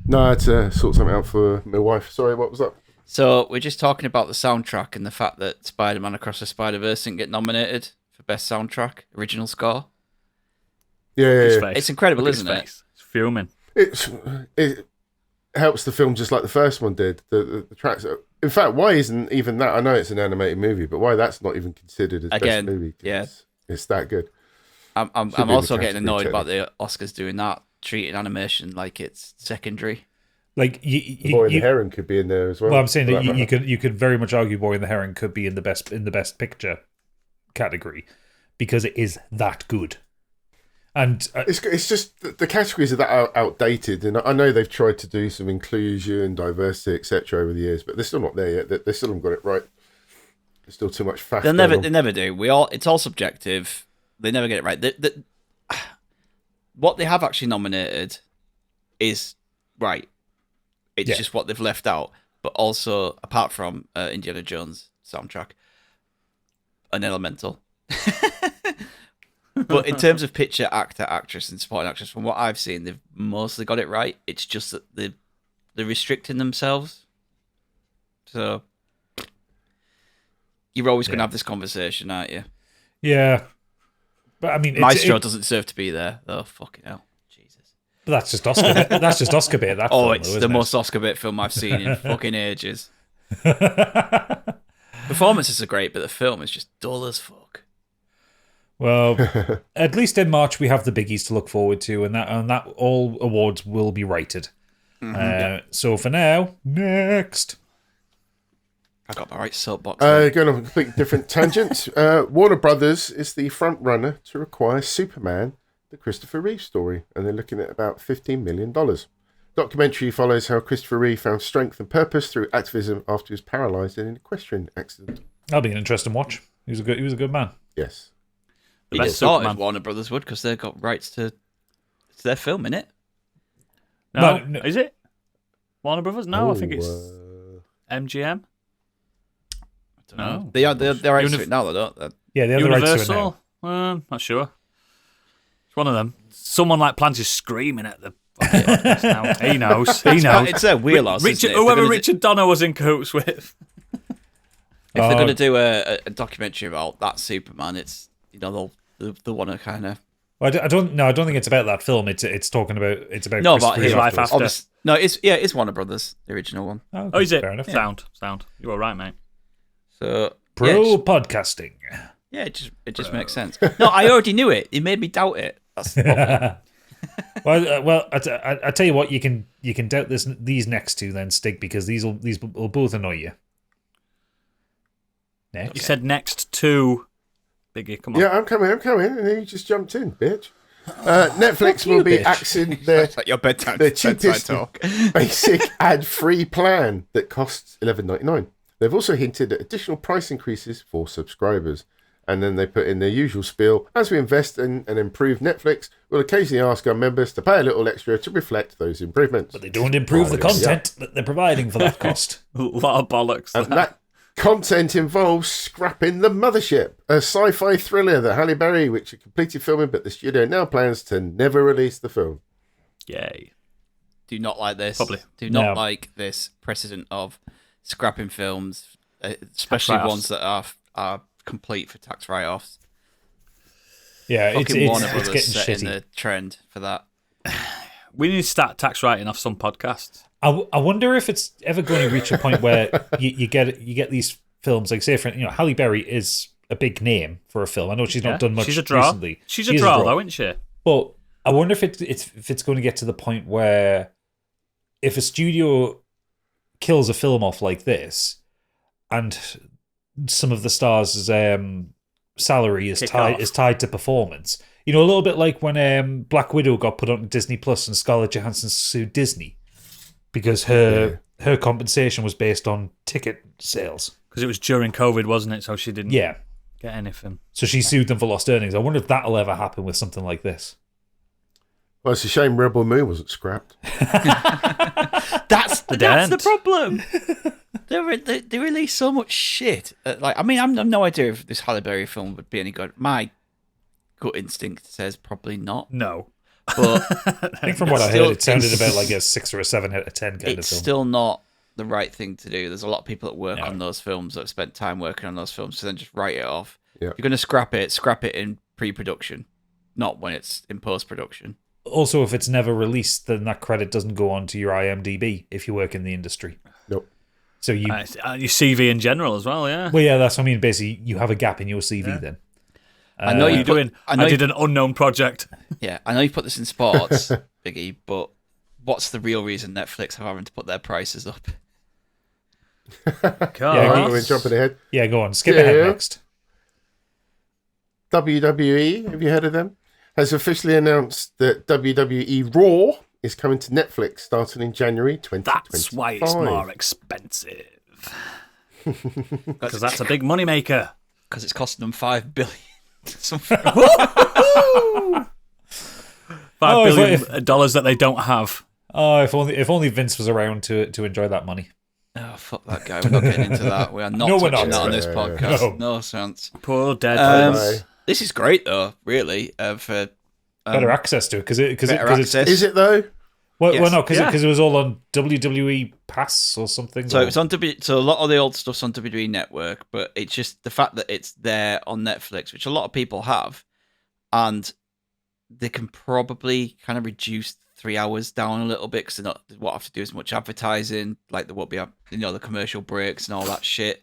S2: No, I had to sort something out for my wife. Sorry, what was that?
S4: So we're just talking about the soundtrack and the fact that Spider-Man Across the Spider-Verse didn't get nominated for Best Soundtrack, Original Score.
S2: Yeah.
S3: Face.
S4: It's incredible,
S3: Look at
S4: isn't
S3: his
S4: it?
S3: face. It's fuming.
S2: It helps the film just like the first one did. The tracks. In fact, why isn't even that? I know it's an animated movie, but why that's not even considered as
S4: Again,
S2: best movie? 'Cause
S4: yeah.
S2: it's that good.
S4: I'm
S2: Should be in
S4: also
S2: the
S4: getting annoyed
S2: category
S4: about the Oscars doing that, treating animation like it's secondary.
S1: Like
S2: The Boy and the Heron could be in there as well.
S1: Well, I'm saying
S2: for
S1: that
S2: matter.
S1: you could very much argue Boy and the Heron could be in the best picture category because it is that good. And
S2: It's just the categories are that outdated, and I know they've tried to do some inclusion, diversity, etc. over the years, but they're still not there yet. They still haven't got it right. There's still too much faff.
S4: They
S2: going on.
S4: never do. It's all subjective. They never get it right. What they have actually nominated is right. It's just what they've left out. But also, apart from Indiana Jones soundtrack, an Elemental. But in terms of picture, actor, actress, and supporting actress, from what I've seen, they've mostly got it right. It's just that they're restricting themselves. So you're always going to have this conversation, aren't you?
S1: yeah, but I mean,
S4: Maestro doesn't deserve to be there. Oh, fucking hell. Jesus.
S1: but that's just Oscar. That's just Oscar bait. That
S4: Oh,
S1: film,
S4: it's
S1: though,
S4: the
S1: isn't
S4: most Oscar bait film I've seen in fucking ages. Performances are great, but the film is just dull as fuck.
S1: Well, at least in March we have the biggies to look forward to, and that all awards will be rated. So for now, next.
S4: I got my right soapbox.
S2: Going on a completely different tangent. Warner Brothers is the front runner to acquire Superman, the Christopher Reeve story, and they're looking at about $15 million. Documentary follows how Christopher Reeve found strength and purpose through activism after he was paralysed in an equestrian accident.
S1: That'll be an interesting watch. He was a good man.
S2: Yes.
S3: The
S4: you
S3: best
S4: just thought
S3: Superman.
S4: Warner Brothers would because they've got rights to their film, innit?
S3: No, is it? Warner Brothers? No, I think it's MGM.
S4: I don't know.
S3: Oh.
S4: They're rights to it now, though, don't they?
S1: Yeah, they have the rights to it now.
S3: Universal? Not sure. It's one of them. Someone like Plant is screaming at the fucking podcast now. He knows. He knows.
S4: It's their wheelhouse.
S3: Richard,
S4: isn't it?
S3: whoever Richard Donner was in cahoots with.
S4: If they're going to do a documentary about that Superman, it's they'll want to kind of
S1: I don't think it's about that film. It's talking about
S4: no,
S1: Christopher
S4: about his
S1: Reeve
S3: life
S1: afterwards.
S3: after.
S4: No, it's Warner Brothers, the original one.
S1: Okay,
S3: Oh, is it?
S1: Fair enough.
S3: Sound. You were right, mate.
S4: So
S1: Pro podcasting.
S4: it just makes sense. No, I already knew it. It made me doubt it. That's the problem.
S1: Well, I tell you what, you can doubt these next two then, Stig, because these will both annoy you. Next.
S3: You said next to Biggie. Come on.
S2: Yeah, I'm coming, and then you just jumped in, bitch. Netflix will be
S1: bitch.
S2: axing their
S4: It's like your bedtime
S2: cheapest
S4: talk.
S2: basic ad-free plan that costs $11.99. They've also hinted at additional price increases for subscribers. And then they put in their usual spiel: as we invest in and improve Netflix, we'll occasionally ask our members to pay a little extra to reflect those improvements.
S1: But they don't improve the content that they're providing for that cost.
S3: A lot of bollocks.
S2: And that content involves Scrapping the Mothership, a sci-fi thriller that Halle Berry, which had completed filming, but the studio now plans to never release the film.
S3: Yay.
S4: Do not like this.
S3: Probably.
S4: Do not
S1: No.
S4: like this precedent of scrapping films, especially
S3: write-offs.
S4: ones that are complete for tax write-offs.
S1: Yeah,
S4: Fucking Warner
S1: it's
S4: Brothers
S1: getting
S4: setting
S1: shitty.
S4: the trend for that.
S3: We need to start tax writing off some podcasts.
S1: I wonder if it's ever going to reach a point where you get these films, like say, for Halle Berry is a big name for a film. I know she's not done much
S3: She's a draw.
S1: recently.
S3: She's a draw, though, isn't she?
S1: But I wonder if it's going to get to the point where if a studio kills a film off like this, and some of the stars' salary is tied to performance. A little bit like when Black Widow got put on Disney Plus and Scarlett Johansson sued Disney because her compensation was based on ticket sales.
S3: Because it was during COVID, wasn't it? So she didn't
S1: Yeah.
S3: get anything.
S1: So she sued them for lost earnings. I wonder if that'll ever happen with something like this.
S2: Well, it's a shame Rebel Moon wasn't scrapped.
S4: That's the
S3: dent.
S4: problem. They release so much shit. I have no idea if this Halle Berry film would be any good. My gut instinct says probably not.
S3: No.
S4: But
S1: I think from what I heard, it sounded about like a 6 or a 7 out of 10 kind of
S4: it's
S1: film.
S4: still not the right thing to do. There's a lot of people that work
S1: No.
S4: on those films that have spent time working on those films, so then just write it off.
S2: Yeah.
S4: If you're going to scrap it in pre-production, not when it's in post-production.
S1: Also, if it's never released, then that credit doesn't go on to your IMDb if you work in the industry.
S2: Nope.
S1: So you,
S3: Your CV in general as well, yeah.
S1: well, yeah, that's what I mean. Basically, you have a gap in your CV then.
S4: I know
S3: What are
S4: you
S3: you doing? I did an unknown project.
S4: Yeah, I know you put this in sports, Biggie, but what's the real reason Netflix are having to put their prices up?
S1: Yeah,
S2: We're jumping ahead.
S1: Yeah, go on. Skip ahead
S2: Yeah.
S1: next.
S2: WWE, have you heard of them? Has officially announced that WWE Raw is coming to Netflix starting in January 2025.
S3: That's why it's more expensive. Because that's a big moneymaker.
S4: Because it's costing them $5 billion.
S3: $5 billion
S1: if-
S3: dollars that they don't have.
S1: Oh, if only Vince was around to enjoy that money.
S4: Oh, fuck that guy. We're not getting into that. We are not
S1: No, we're
S4: touching
S1: not.
S4: that on this
S2: Yeah,
S4: podcast.
S1: no.
S4: No chance.
S3: Poor dead.
S2: Bye.
S4: This is great, though, really, for
S1: Better access to it because
S4: better
S1: it's
S4: access.
S2: Is it though?
S1: well,
S4: Yes.
S1: no, because
S3: Yeah.
S1: it was all on WWE Pass or something.
S4: So
S1: or-
S4: it's on so a lot of the old stuff's on WWE Network, but it's just the fact that it's there on Netflix, which a lot of people have, and they can probably kind of reduce 3 hours down a little bit because they won't have to do as much advertising, like there won't be the commercial breaks and all that shit.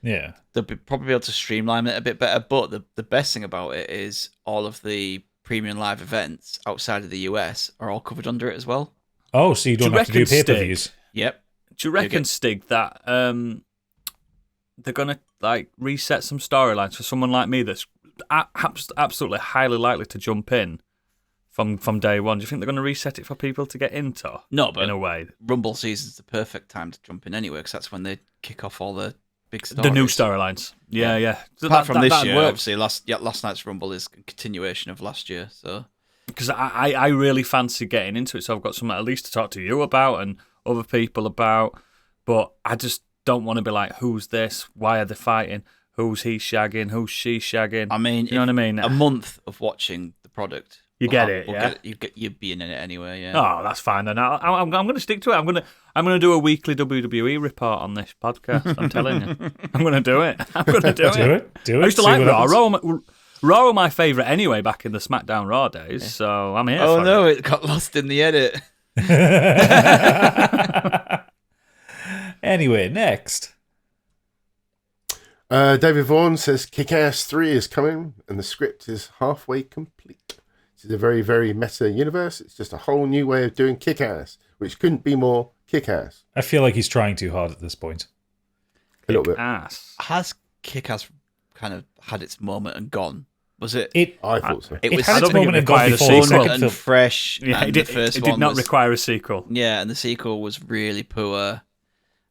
S1: yeah.
S4: They'll probably be able to streamline it a bit better. But the best thing about it is all of the premium live events outside of the US are all covered under it as well.
S1: Oh, so you don't
S3: Do you
S1: have to do
S3: reckon,
S1: pay-per-views.
S4: Yep.
S3: Do you reckon, Stig, that they're gonna like reset some storylines for someone like me that's absolutely highly likely to jump in from day one? Do you think they're going to reset it for people to get into?
S4: No, but
S3: in a way,
S4: Rumble season's the perfect time to jump in anyway, because that's when they kick off all the big stories.
S3: the new storylines. Yeah. So
S4: Apart from this
S3: that'd
S4: year,
S3: work.
S4: obviously, last night's Rumble is a continuation of last year. So
S3: Because I really fancy getting into it, so I've got something at least to talk to you about and other people about. But I just don't want to be like, who's this? Why are they fighting? Who's he shagging? Who's she shagging?
S4: I mean,
S3: you know what I mean?
S4: A month of watching the product,
S3: You get it, yeah?
S4: You'd be in it anyway, yeah.
S3: Oh, that's fine then. I'm going to stick to it. I'm going to do a weekly WWE report on this podcast. I'm telling you, I'm going to do it. I'm going to do it.
S1: Do it.
S3: I used to
S1: See
S3: like
S1: what
S3: Raw.
S1: happens.
S3: Raw were my favourite anyway back in the SmackDown Raw days. So I'm here.
S4: Oh
S3: for
S4: no,
S3: it.
S4: it got lost in the edit.
S1: Anyway, next.
S2: David Vaughan says Kick-Ass 3 is coming and the script is halfway complete. This is a very, very meta universe. It's just a whole new way of doing Kick-Ass, which couldn't be more Kick-Ass.
S1: I feel like he's trying too hard at this point.
S2: A little bit.
S3: Ass.
S4: Has Kick-Ass kind of had its moment and gone? Was it?
S2: I thought so.
S4: It
S1: It
S4: was
S1: had
S3: I don't
S1: its
S3: think
S1: moment
S3: it
S1: and gone
S3: required a
S1: before the
S3: sequel.
S1: second
S4: and
S1: film.
S4: fresh.
S3: Yeah,
S4: and
S3: it did,
S4: the first
S3: it did
S4: one
S3: not
S4: was,
S3: require a sequel.
S4: Yeah, and the sequel was really poor.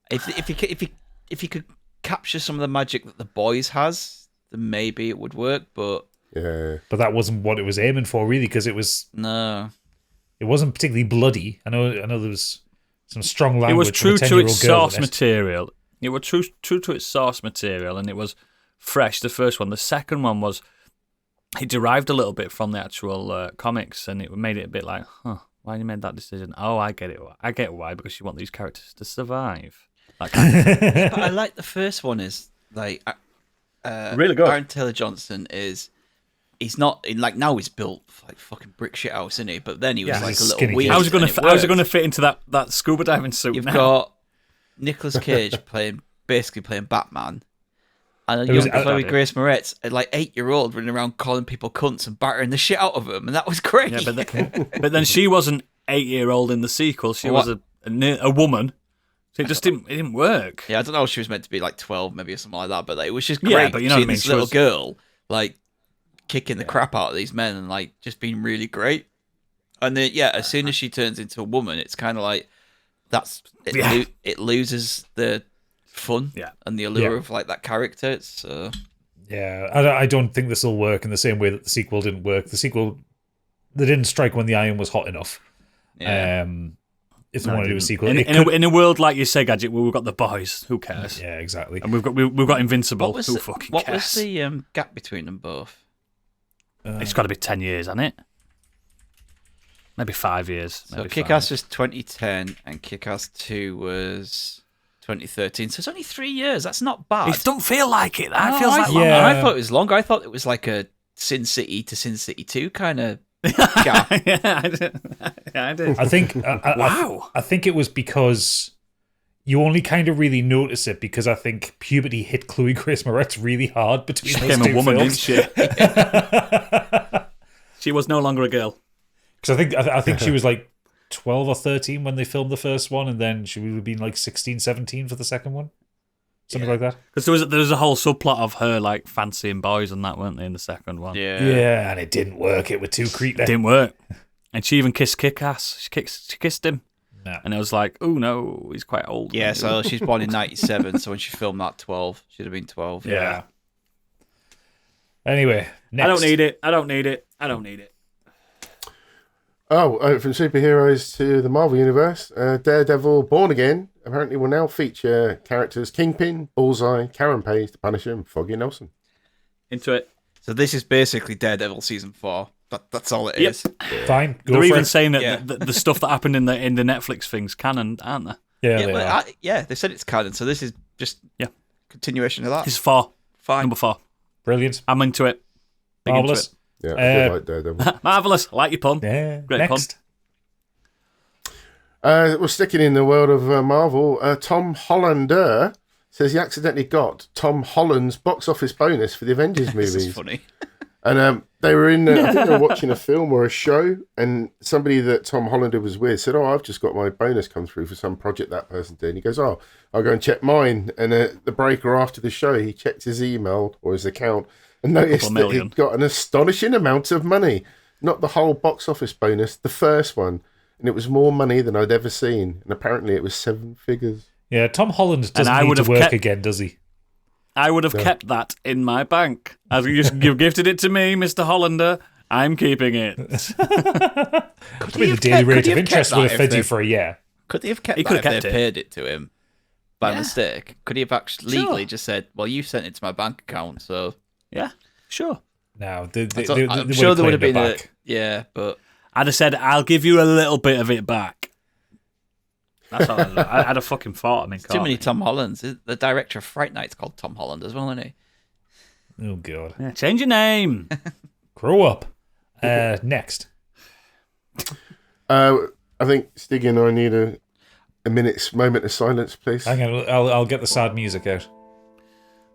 S4: If you could capture some of the magic that the boys has, then maybe it would work. But
S2: Yeah.
S1: But that wasn't what it was aiming for, really, because it
S4: no,
S1: wasn't particularly bloody. I know there was some strong language.
S3: It was
S1: from a
S3: true to
S1: 10-year-old
S3: its
S1: girl
S3: source
S1: in it.
S3: material. It was true to its source material, and it was fresh. The first one. The second one was it derived a little bit from the actual comics, and it made it a bit like, why you made that decision? Oh, I get it. I get why, because you want these characters to survive. That kind of thing.
S4: but I like the first one. Is like
S3: Really good.
S4: Aaron Taylor Johnson is. He's not like now. He's built like fucking brick shit house, isn't he? But then he was
S1: Yeah,
S4: like
S1: he's
S4: a
S1: a
S4: little
S1: skinny
S4: weed.
S1: kid.
S3: How's it going
S4: and
S3: to how's it
S4: worked.
S3: going to fit into that scuba diving suit?
S4: You've
S3: now?
S4: got Nicolas Cage basically playing Batman, and a
S1: was-
S4: young Chloe
S3: I-
S4: Grace Moretz, a like 8-year-old, running around calling people cunts and battering the shit out of them, and that was great.
S3: Yeah, but then she wasn't 8-year-old in the sequel. She
S4: What?
S3: was a woman. So it just didn't work.
S4: Yeah, I don't know if she was meant to be like 12 maybe or something like that, but like, it was just great.
S3: Yeah, but you know what I
S4: seeing
S3: mean,
S4: this
S3: she
S4: little
S3: was-
S4: girl like kicking the crap out of these men and like just being really great. And then as soon as she turns into a woman, it's kind of like
S3: Yeah.
S4: it loses the fun
S3: Yeah.
S4: and the allure
S1: Yeah.
S4: of like that character. It's
S1: Yeah, I don't think this will work in the same way that the sequel didn't work. The sequel, they didn't strike when the iron was hot enough.
S4: yeah.
S1: If they want to do a sequel,
S3: In,
S1: it
S3: in,
S1: could-
S3: a, in a world like you say, Gadget, where we've got the boys, who cares?
S1: yeah, exactly.
S3: And we've got Invincible,
S4: What was
S3: who
S4: the,
S3: fucking
S4: what
S3: cares?
S4: was the gap between them both?
S3: It's got to be 10 years, hasn't it? Maybe 5 years.
S4: So
S3: Maybe
S4: Kick-Ass
S3: 5.
S4: was 2010 and Kick-Ass 2 was 2013. So it's only 3 years. That's not bad.
S3: It don't feel like it. That
S4: No,
S3: feels
S4: I
S3: like
S4: thought-
S3: longer.
S1: Yeah.
S4: I thought it was longer. I thought it was like a Sin City to Sin City 2 kind of gap.
S3: Yeah, I did. Yeah, I did.
S1: I think.
S3: Wow.
S1: I think it was because you only kind of really notice it because I think puberty hit Chloe Grace Moretz really hard between
S3: She
S1: those
S3: became
S1: two
S3: a woman,
S1: films.
S3: didn't she? She was no longer a girl.
S1: Because I think she was like 12 or 13 when they filmed the first one, and then she would have been like 16, 17 for the second one. Something like that.
S3: Because there was a whole subplot of her like fancying boys and that, weren't they, in the second one?
S1: Yeah, and it didn't work. It was too creepy.
S3: It didn't work. And she even kissed Kick-Ass. She kissed him.
S1: Nah.
S3: And I was like, oh no, he's quite old.
S4: Yeah, so she's born in 97, so when she filmed that, 12. She'd have been 12.
S1: Yeah. Anyway, next.
S3: I don't need it. I don't need it. I don't need it.
S2: From superheroes to the Marvel Universe, Daredevil Born Again apparently will now feature characters Kingpin, Bullseye, Karen Page, The Punisher, and Foggy Nelson.
S3: Into it.
S4: So this is basically Daredevil season 4. That's all it
S3: Yep.
S4: is.
S1: Fine. Go
S3: They're
S1: for
S3: even
S1: it.
S3: saying that
S4: Yeah.
S3: the stuff that happened in the Netflix things canon, aren't they?
S1: Yeah,
S4: Yeah,
S1: they
S4: well,
S1: are.
S4: they said it's canon, so this is just continuation of that.
S3: This is 4.
S4: Fine.
S3: Number 4.
S1: Brilliant.
S3: I'm into it. Big into
S1: Marvellous.
S2: Yeah, I did like Daredevil.
S3: it. Marvellous. I like your pun.
S1: Yeah.
S3: Great
S1: Next.
S2: We're sticking in the world of Marvel. Tom Hollander says he accidentally got Tom Holland's box office bonus for the Avengers
S4: This
S2: movies.
S4: is funny.
S2: And they were in, I think they were watching a film or a show, and somebody that Tom Hollander was with said, I've just got my bonus come through for some project that person did. And he goes, I'll go and check mine. And the break or after the show, he checked his email or his account and noticed that
S3: million.
S2: he'd got an astonishing amount of money. Not the whole box office bonus, the first one. And it was more money than I'd ever seen. And apparently it was 7 figures.
S1: Yeah, Tom Holland doesn't
S3: I
S1: need
S3: would
S1: to
S3: have
S1: work
S3: kept-
S1: again, does he?
S3: I would have kept that in my bank. As you've gifted it to me, Mr. Hollander. I'm keeping it.
S1: I mean, the daily rate of interest would have fed you for a year.
S4: Could they have kept
S3: He
S4: that
S3: could
S4: if
S3: have
S4: they
S3: kept it.
S4: paid it to him by mistake? Could he have actually legally
S3: Sure.
S4: just said, well, you sent it to my bank account, so...
S3: Yeah, sure.
S1: No, they
S4: I'm sure there would have been a...
S1: back.
S4: Yeah, but...
S3: I'd have said, I'll give you a little bit of it back. That's all I'd have fucking fought him in court.
S4: Too many Tom Hollands. The director of Fright Night's called Tom Holland as well, isn't he?
S1: Oh, God.
S3: Yeah, change your name.
S1: Grow up. Next.
S2: I think Stiggy and I need a moment of silence, please.
S1: Hang on, I'll get the sad music out.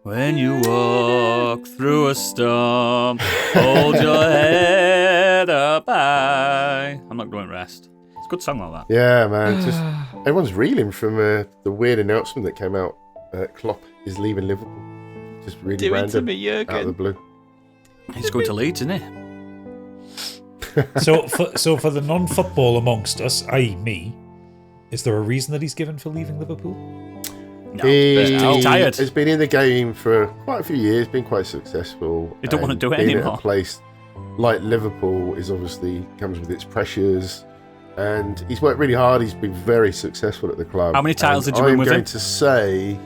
S3: When you walk through a storm, hold your head up high. I'm not going to rest. It's a good song like that.
S2: Yeah, man. Just everyone's reeling from the weird announcement that came out. Klopp is leaving Liverpool. Just really
S4: Do it to
S2: random,
S4: me,
S2: out of the
S4: Jurgen.
S2: blue.
S3: He's going to Leeds, isn't he?
S1: So for the non-football amongst us, i.e. me, is there a reason that he's given for leaving Liverpool?
S3: No,
S2: He
S3: he's tired.
S2: has been in the game for quite a few years, been quite successful.
S3: He don't want to
S2: and
S3: do it
S2: being
S3: anymore.
S2: At a place like Liverpool is obviously comes with its pressures, and he's worked really hard. He's been very successful at the club.
S3: How many titles
S2: And
S3: did you win
S2: I'm
S3: with
S2: going
S3: him?
S2: to say,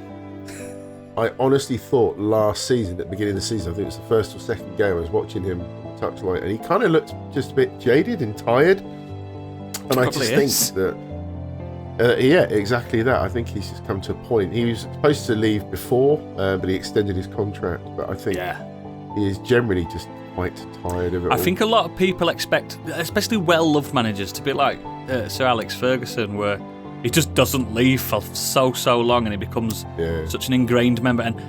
S2: I honestly thought last season, at the beginning of the season, I think it was the first or second game, I was watching him on the touchline, and he kind of looked just a bit jaded and tired. And I
S3: Probably
S2: just
S3: is.
S2: think that. Yeah, exactly that. I think he's just come to a point. He was supposed to leave before, but he extended his contract. But I think
S3: Yeah.
S2: he is generally just quite tired of it
S3: I
S2: all.
S3: think a lot of people expect, especially well-loved managers, to be like Sir Alex Ferguson, where he just doesn't leave for so long, and he becomes
S2: Yeah.
S3: such an ingrained member. And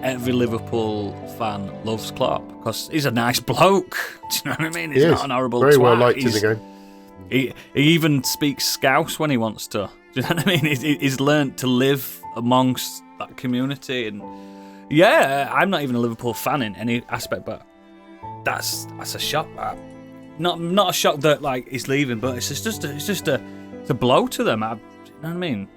S3: every Liverpool fan loves Klopp because he's a nice bloke. Do you know what I mean? He's
S2: He
S3: not
S2: is.
S3: an horrible
S2: Very
S3: twat.
S2: well liked in
S3: He's-
S2: the game.
S3: He even speaks Scouse when he wants to. Do you know what I mean? He's learnt to live amongst that community, and yeah, I'm not even a Liverpool fan in any aspect, but that's a shock. Not a shock that like he's leaving, but it's just a blow to them. You know what I mean?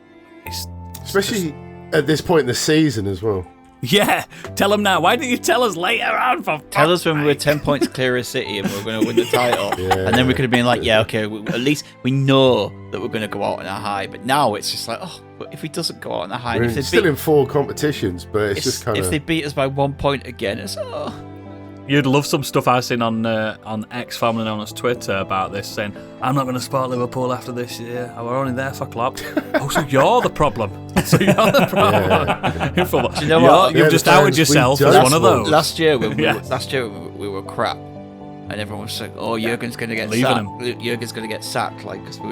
S3: It's
S2: Especially at this point in the season as well.
S3: yeah. Tell them now. Why didn't you tell us later on?
S4: Tell us when we were 10 points clear of City and we were going to win the title.
S2: Yeah.
S4: And then we could have been like, yeah, okay, at least we know that we're going to go out on a high. But now it's just like, oh, but if he doesn't go out on a high, and
S2: We're
S4: if they
S2: still
S4: beat,
S2: in 4 competitions, but it's just kind
S4: if
S2: of.
S4: they beat us by 1 point again, it's
S3: Yeah, You'd love some stuff I've seen on X, formerly known as Twitter, about this, saying, I'm not going to support Liverpool after this year. We're only there for Klopp. Oh, so you're the problem. So you're the problem. In football.
S4: Do you know what?
S3: You've just outed yourself as one of those.
S4: Last year, we were crap. And everyone was like, "Oh, Jurgen's going to get sacked. Jurgen's going to get sacked." Like, because we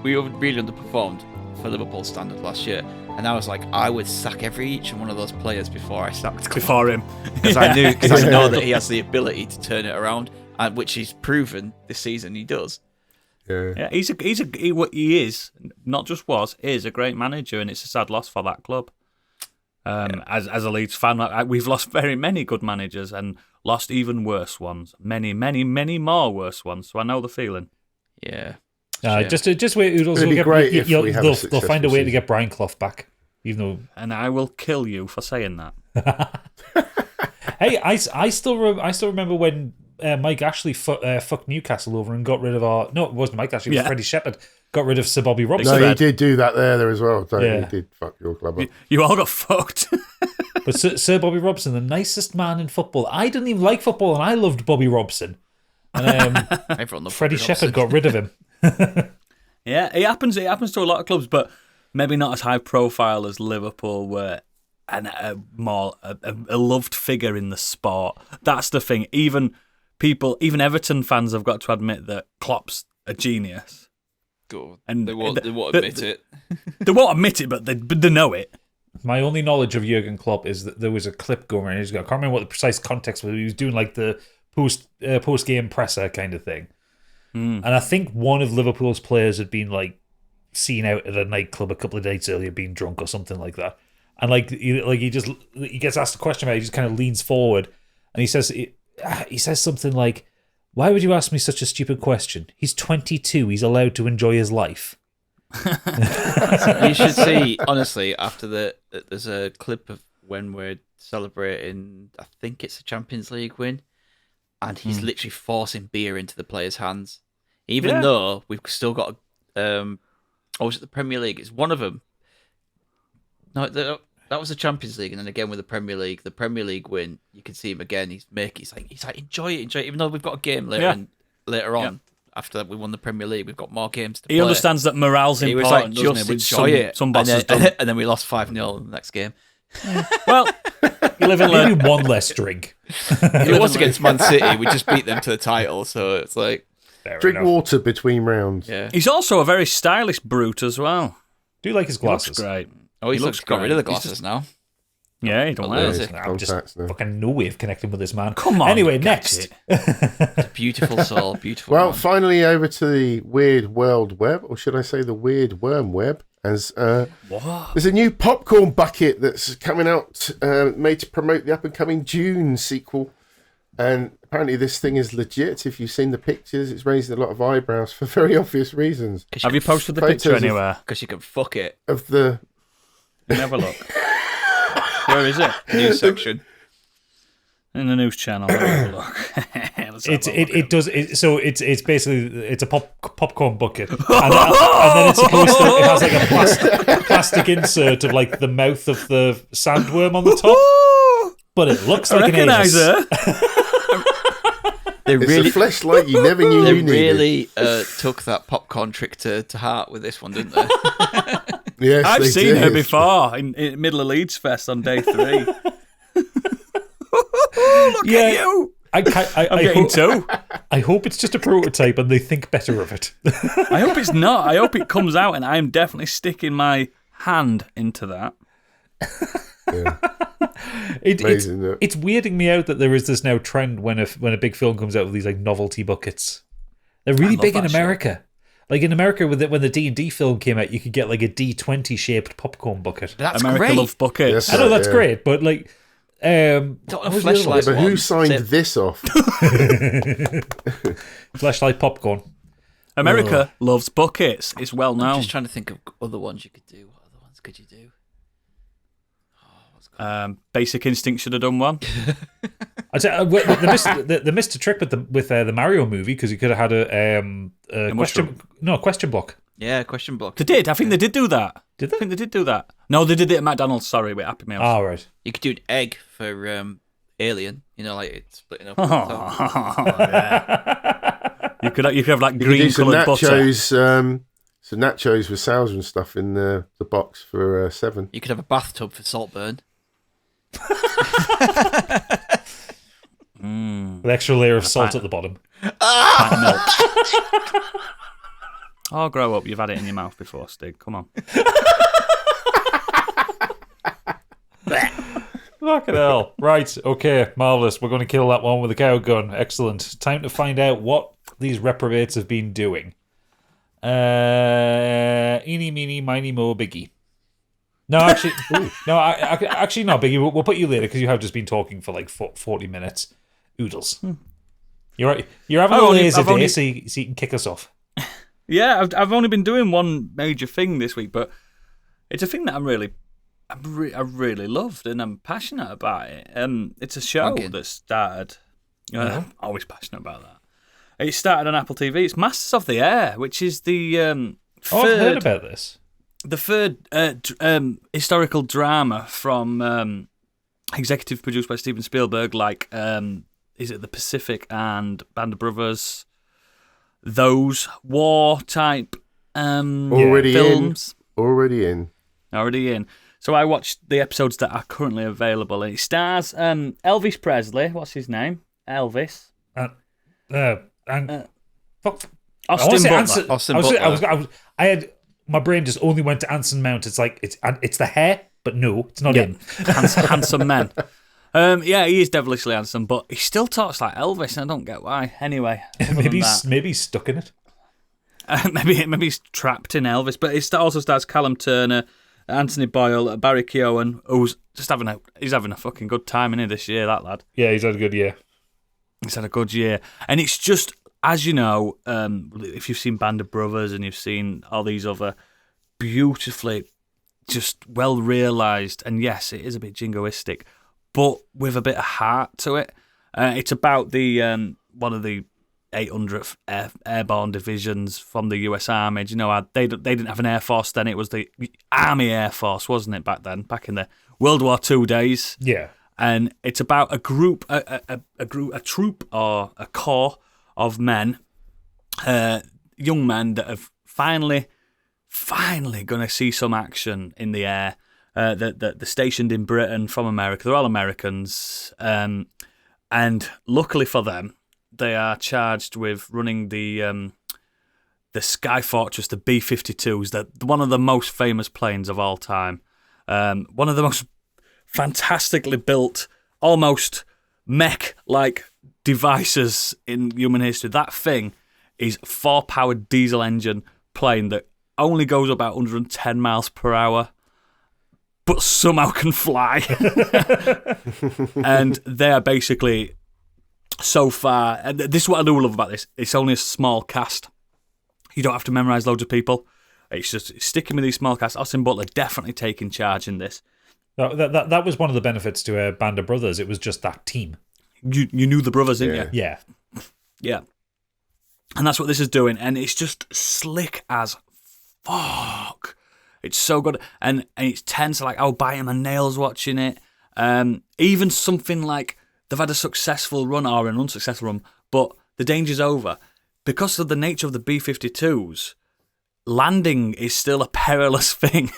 S4: really underperformed for Liverpool standard last year. And I was like, I would sack each one of those players before I sacked
S3: before him,
S4: because I know that he has the ability to turn it around, and which he's proven this season he does.
S3: Yeah, he is not just was, is a great manager, and it's a sad loss for that club. As a Leeds fan, we've lost very many good managers and lost even worse ones. Many more worse ones. So I know the feeling.
S4: Yeah.
S1: Just wait, Oodles. They'll find a way to get Brian Clough back, even though.
S3: And I will kill you for saying that.
S1: Hey, I still remember when Mike Ashley fucked Newcastle over and got rid of our. No, it wasn't Mike Ashley. It was Freddie Shepherd. Got rid of Sir Bobby Robson.
S2: No, he did do that there as well. He did fuck your club up.
S3: You all got fucked.
S1: But Sir Bobby Robson, the nicest man in football. I didn't even like football, and I loved Bobby Robson. And Freddie Shepherd got rid of him.
S3: Yeah, it happens to a lot of clubs, but maybe not as high profile as Liverpool were, and a loved figure in the sport. That's the thing. Even Everton fans have got to admit that Klopp's a genius.
S4: Good.
S3: And
S4: they won't admit it.
S3: They won't admit it, but they know it.
S1: My only knowledge of Jurgen Klopp is that there was a clip going around years ago. I can't remember what the precise context was. He was doing like the post game presser kind of thing. And I think one of Liverpool's players had been like seen out at a nightclub a couple of days earlier being drunk or something like that. And he gets asked a question about it, he just kind of leans forward and he says something like, "Why would you ask me such a stupid question? He's 22, he's allowed to enjoy his life."
S4: You should see, honestly, after there's a clip of when we're celebrating, I think it's a Champions League win, and he's literally forcing beer into the players' hands. Even though we've still got, was it the Premier League? It's one of them. No, that was the Champions League, and then again with the Premier League win, you can see him again. He's like enjoy it, even though we've got a game later on. After we won the Premier League, we've got more games to play.
S3: He understands that morale's important,
S4: he was like, just
S3: doesn't he?
S4: enjoy it.
S3: Some bosses don't.
S4: And then we lost 5-0 in the next game.
S3: Well, you live and learn.
S1: Maybe one less drink.
S4: It was against Man City. We just beat them to the title, so it's like...
S2: Drink water between rounds.
S4: Yeah.
S3: He's also a very stylish brute as well.
S1: Do you like his glasses?
S3: He looks great.
S4: Oh, he looks got rid of the glasses now.
S3: Yeah, he don't wear it.
S1: I'm just fucking no way of connecting with this man.
S3: Come on.
S1: Anyway, next.
S4: Beautiful soul, beautiful.
S2: Well,
S4: man.
S2: finally over to the weird world web, or should I say the weird worm web? As there's a new popcorn bucket that's coming out, made to promote the up-and-coming Dune sequel. And apparently this thing is legit. If you've seen the pictures, it's raised a lot of eyebrows for very obvious reasons.
S3: Have you posted the picture anywhere?
S4: Because you can fuck it.
S2: Of the...
S3: Never look. Where is it?
S4: News section.
S3: In the news channel. Have a look.
S1: It's basically it's a popcorn bucket, and then it's supposed to it has like a plastic insert of like the mouth of the sandworm on the top, but it looks like an anus.
S2: It's a fleshlight you never knew you needed.
S4: They really took that popcorn trick to heart with this one, didn't they?
S2: Yes,
S3: I've seen her before in middle of Leeds Fest on day 3. Look at you! I'm getting two.
S1: I hope it's just a prototype and they think better of it.
S3: I hope it's not. I hope it comes out and I'm definitely sticking my hand into that.
S2: Yeah.
S1: It's weirding me out that there is this now trend when a big film comes out with these like novelty buckets. They're really big in America. Like in America, when the D&D film came out, you could get like a D20 shaped popcorn bucket.
S4: That's
S3: America
S4: great.
S3: love buckets.
S2: Yes,
S1: I know that's great, but like,
S4: fleshlight.
S2: But who signed this off?
S1: Fleshlight popcorn.
S3: America loves buckets. It's well known.
S4: I'm just trying to think of other ones you could do. What other ones could you do?
S3: Basic Instinct should have done one.
S1: I'd say they missed a trick with the Mario movie because you could have had a question block.
S4: Yeah, question block.
S3: They did. I think they did do that.
S1: Did they?
S3: I think they did do that. No, they did it at McDonald's. Sorry, with Happy Meals.
S1: Oh, right.
S4: You could do an egg for Alien. You know, like it's splitting up.
S3: Yeah. You could have like
S2: You could do
S3: green
S2: some
S3: coloured butter.
S2: nachos, some nachos with salsa and stuff in the box for $7.
S4: You could have a bathtub for Saltburn.
S1: With extra layer of salt at the bottom.
S3: Pint of milk. Oh, grow up. You've had it in your mouth before, Stig. Come on.
S1: Fucking hell. Right, okay, marvellous. We're going to kill that one with a cow gun. Excellent. Time to find out what these reprobates have been doing. Eeny, meeny, miny, mo, biggie. No, actually, actually not biggie. We'll put you later because you have just been talking for like 40 minutes. Oodles. You're having a lazy day, so you can kick us off.
S3: Yeah, I've only been doing one major thing this week, but it's a thing that I really loved and I'm passionate about it. It's a show that started. I'm always passionate about that. It started on Apple TV. It's Masters of the Air, which is the third.
S1: I've heard about this.
S3: The third historical drama from executive produced by Steven Spielberg, like is it The Pacific and Band of Brothers? Those war type films.
S2: Already in.
S3: So I watched the episodes that are currently available. It stars Elvis Presley. What's his name? Elvis. Austin Butler.
S1: I had my brain just only went to Anson Mount. It's like it's the hair, but no, it's not him.
S3: Handsome man. Yeah, he is devilishly handsome, but he still talks like Elvis, and I don't get why. Anyway,
S1: maybe he's stuck in it.
S3: Maybe he's trapped in Elvis. But it also stars Callum Turner, Anthony Boyle, Barry Keoghan, who's just having a fucking good time in this year. That lad.
S1: Yeah, he's had a good year.
S3: And it's just, as you know, if you've seen Band of Brothers and you've seen all these other beautifully, just well realised, and yes, it is a bit jingoistic, but with a bit of heart to it. It's about the one of the 800th Airborne Divisions from the US Army. Do you know, they didn't have an Air Force then. It was the Army Air Force, wasn't it, back then, back in the World War II days?
S1: Yeah.
S3: And it's about a troop or a corps of men, young men that have finally going to see some action in the air. That they're stationed in Britain from America. They're all Americans, and luckily for them, they are charged with running the Sky Fortress, the B-52s, one of the most famous planes of all time. One of the most fantastically built, almost mech-like devices in human history. That thing is a 4-powered diesel engine plane that only goes about 110 miles per hour, but somehow can fly. And they're basically so far, and this is what I do love about this, it's only a small cast. You don't have to memorise loads of people. It's just sticking with these small casts. Austin Butler definitely taking charge in this.
S1: That was one of the benefits to Band of Brothers. It was just that team.
S3: You knew the brothers, didn't you?
S1: Yeah.
S3: And that's what this is doing, and it's just slick as fuck. It's so good, and it's tense. Like, I'll bite my nails watching it. Even something like they've had a successful run or an unsuccessful run, but the danger's over. Because of the nature of the B-52s, landing is still a perilous thing.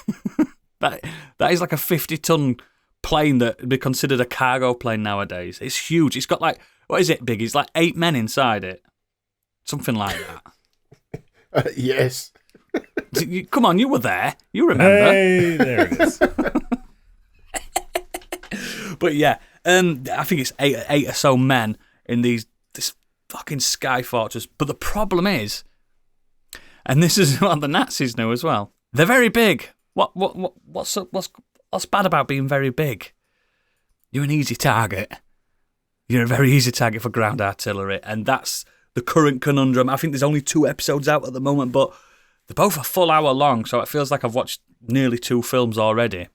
S3: That is like a 50-ton plane that would be considered a cargo plane nowadays. It's huge. It's got like, what is it, Big? It's like 8 men inside it. Something like that.
S2: Yes.
S3: Come on, you were there. You remember.
S1: Hey, there it is.
S3: But yeah, I think it's eight or so men in this fucking Sky Fortress. But the problem is, and this is what the Nazis knew as well, they're very big. What's bad about being very big? You're an easy target. You're a very easy target for ground artillery, and that's the current conundrum. I think there's only 2 episodes out at the moment, but they're both a full hour long, so it feels like I've watched nearly 2 films already.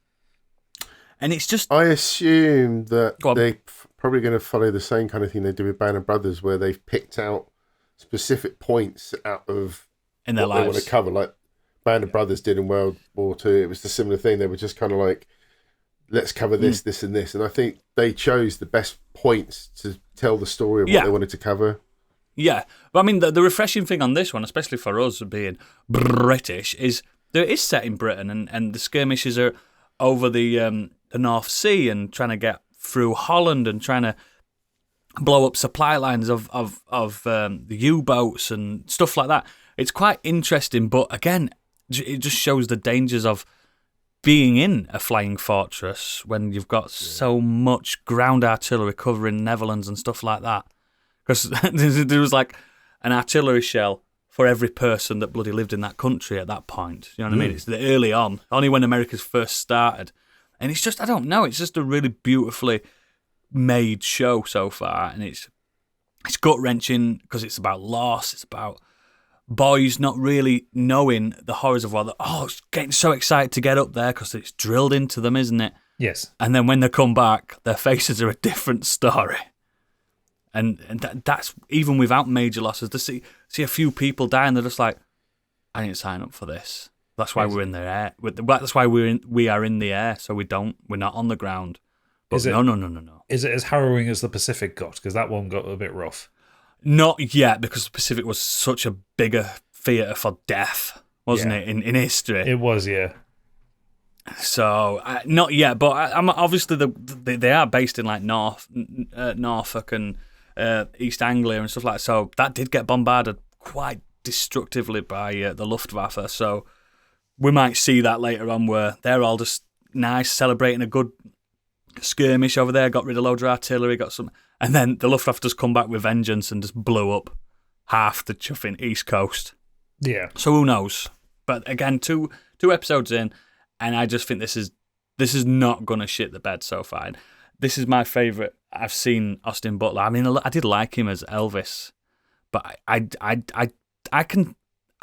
S3: And it's just...
S2: I assume that they're probably going to follow the same kind of thing they do with Band of Brothers, where they've picked out specific points out of
S3: in their
S2: what
S3: lives
S2: they want to cover, like Band of Brothers did in World War II. It was the similar thing. They were just kind of like let's cover this, this, and this. And I think they chose the best points to tell the story of what they wanted to cover.
S3: Yeah, but I mean, the refreshing thing on this one, especially for us being British, is that it is set in Britain, and the skirmishes are over the North Sea and trying to get through Holland and trying to blow up supply lines of the U-boats and stuff like that. It's quite interesting, but again, it just shows the dangers of being in a flying fortress when you've got so much ground artillery covering Netherlands and stuff like that. Because there was like an artillery shell for every person that bloody lived in that country at that point. You know what I mean? It's the early on, only when America's first started. And it's just, I don't know, it's just a really beautifully made show so far. And it's gut-wrenching because it's about loss, it's about boys not really knowing the horrors of war. It's getting so excited to get up there because it's drilled into them, isn't it?
S1: Yes.
S3: And then when they come back, their faces are a different story. And that's even without major losses. To see a few people die, and they're just like, I didn't sign up for this. That's why we're in the air. That's why we are in the air. So we're not on the ground. But no.
S1: Is it as harrowing as the Pacific got? Because that one got a bit rough.
S3: Not yet, because the Pacific was such a bigger theatre for death, wasn't it? In history,
S1: it was. Yeah.
S3: So not yet, but I'm obviously they are based in like Norfolk and East Anglia and stuff like that. So that did get bombarded quite destructively by the Luftwaffe. So we might see that later on where they're all just nice, celebrating a good skirmish over there, got rid of loads of artillery, got some, and then the Luftwaffe just come back with vengeance and just blew up half the chuffing East Coast.
S1: Yeah.
S3: So who knows? But again, two episodes in, and I just think this is not gonna shit the bed so far. This is my favourite I've seen Austin Butler. I mean, I did like him as Elvis, but I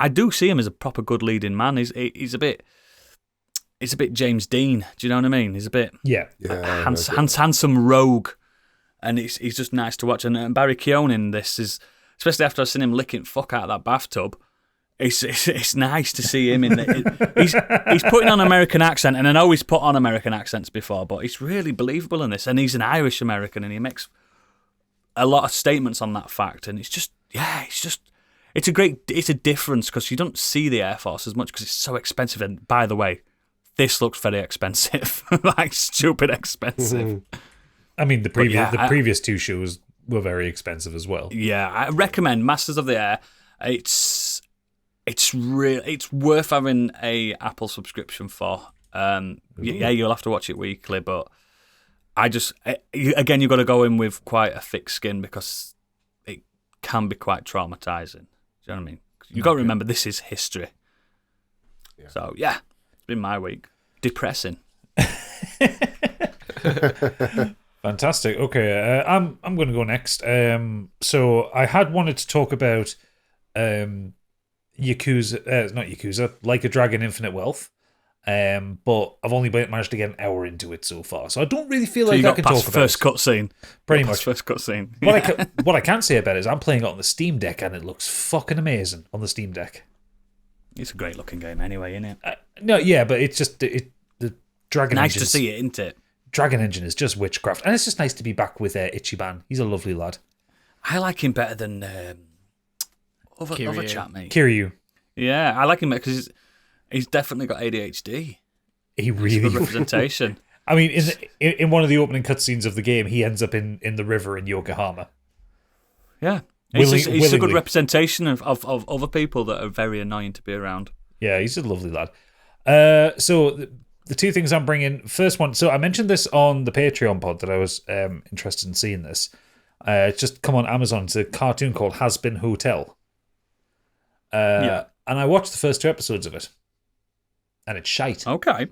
S3: do see him as a proper good leading man. He's a bit James Dean. Do you know what I mean? He's a bit handsome rogue, and he's just nice to watch. And Barry Keoghan in this is, especially after I've seen him licking fuck out of that bathtub. It's nice to see him in the. He's putting on an American accent, and I know he's put on American accents before, but he's really believable in this. And he's an Irish American, and he makes a lot of statements on that fact. And it's a difference because you don't see the Air Force as much because it's so expensive. And by the way, this looks very expensive, like stupid expensive.
S1: I mean, the previous two shows were very expensive as well.
S3: Yeah, I recommend Masters of the Air. It's worth having a Apple subscription for. You'll have to watch it weekly, but you've got to go in with quite a thick skin because it can be quite traumatizing. Do you know what I mean? You've got to remember this is history. Yeah. So it's been my week. Depressing.
S1: Fantastic. Okay, I'm going to go next. So I had wanted to talk about Yakuza, not Yakuza, Like a Dragon Infinite Wealth. But I've only managed to get an hour into it so far, so I don't really feel like I can talk about
S3: first cutscene.
S1: Pretty much
S3: First cutscene.
S1: What I can say about it is I'm playing it on the Steam Deck, and it looks fucking amazing on the Steam Deck.
S3: It's a great looking game anyway, isn't it?
S1: No, yeah, but it's just the Dragon
S3: nice
S1: Engine.
S3: to see it, isn't it?
S1: Dragon Engine is just witchcraft, and it's just nice to be back with Ichiban. He's a lovely lad.
S3: I like him better than other chap, mate.
S1: Kiryu.
S3: Yeah, I like him because he's definitely got ADHD.
S1: He really
S3: good representation.
S1: I mean, in one of the opening cutscenes of the game, he ends up in the river in Yokohama.
S3: Yeah. He's a good representation of other people that are very annoying to be around.
S1: Yeah, he's a lovely lad. So the two things I'm bringing, first one, so I mentioned this on the Patreon pod that I was interested in seeing this. It's just come on Amazon. It's a cartoon called Hazbin Hotel. And I watched the first 2 episodes of it. And it's shite.
S3: Okay.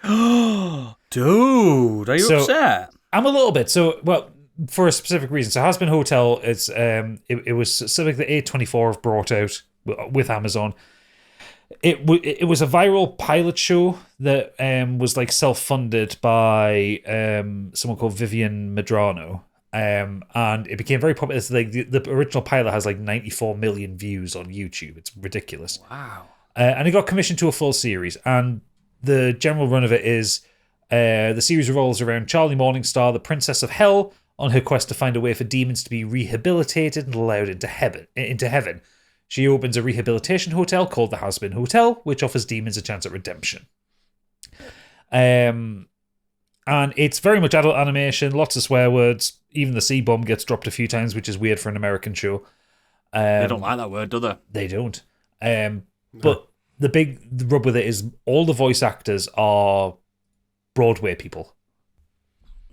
S3: Dude, are you upset?
S1: I'm a little bit. So, well, for a specific reason. So Hazbin Hotel, it's it was something that A24 have brought out with Amazon. It was a viral pilot show that was like self-funded by someone called Vivian Medrano. And it became very popular. It's like the original pilot has like 94 million views on YouTube. It's ridiculous.
S3: Wow.
S1: And it got commissioned to a full series. And the general run of it is The series revolves around Charlie Morningstar, the Princess of Hell, on her quest to find a way for demons to be rehabilitated and allowed into heaven. She opens a rehabilitation hotel called the Hazbin Hotel, which offers demons a chance at redemption. And it's very much adult animation, lots of swear words. Even the C-bomb gets dropped a few times, which is weird for an American show.
S3: They don't like that word, do they?
S1: They don't. But the big rub with it is all the voice actors are Broadway people.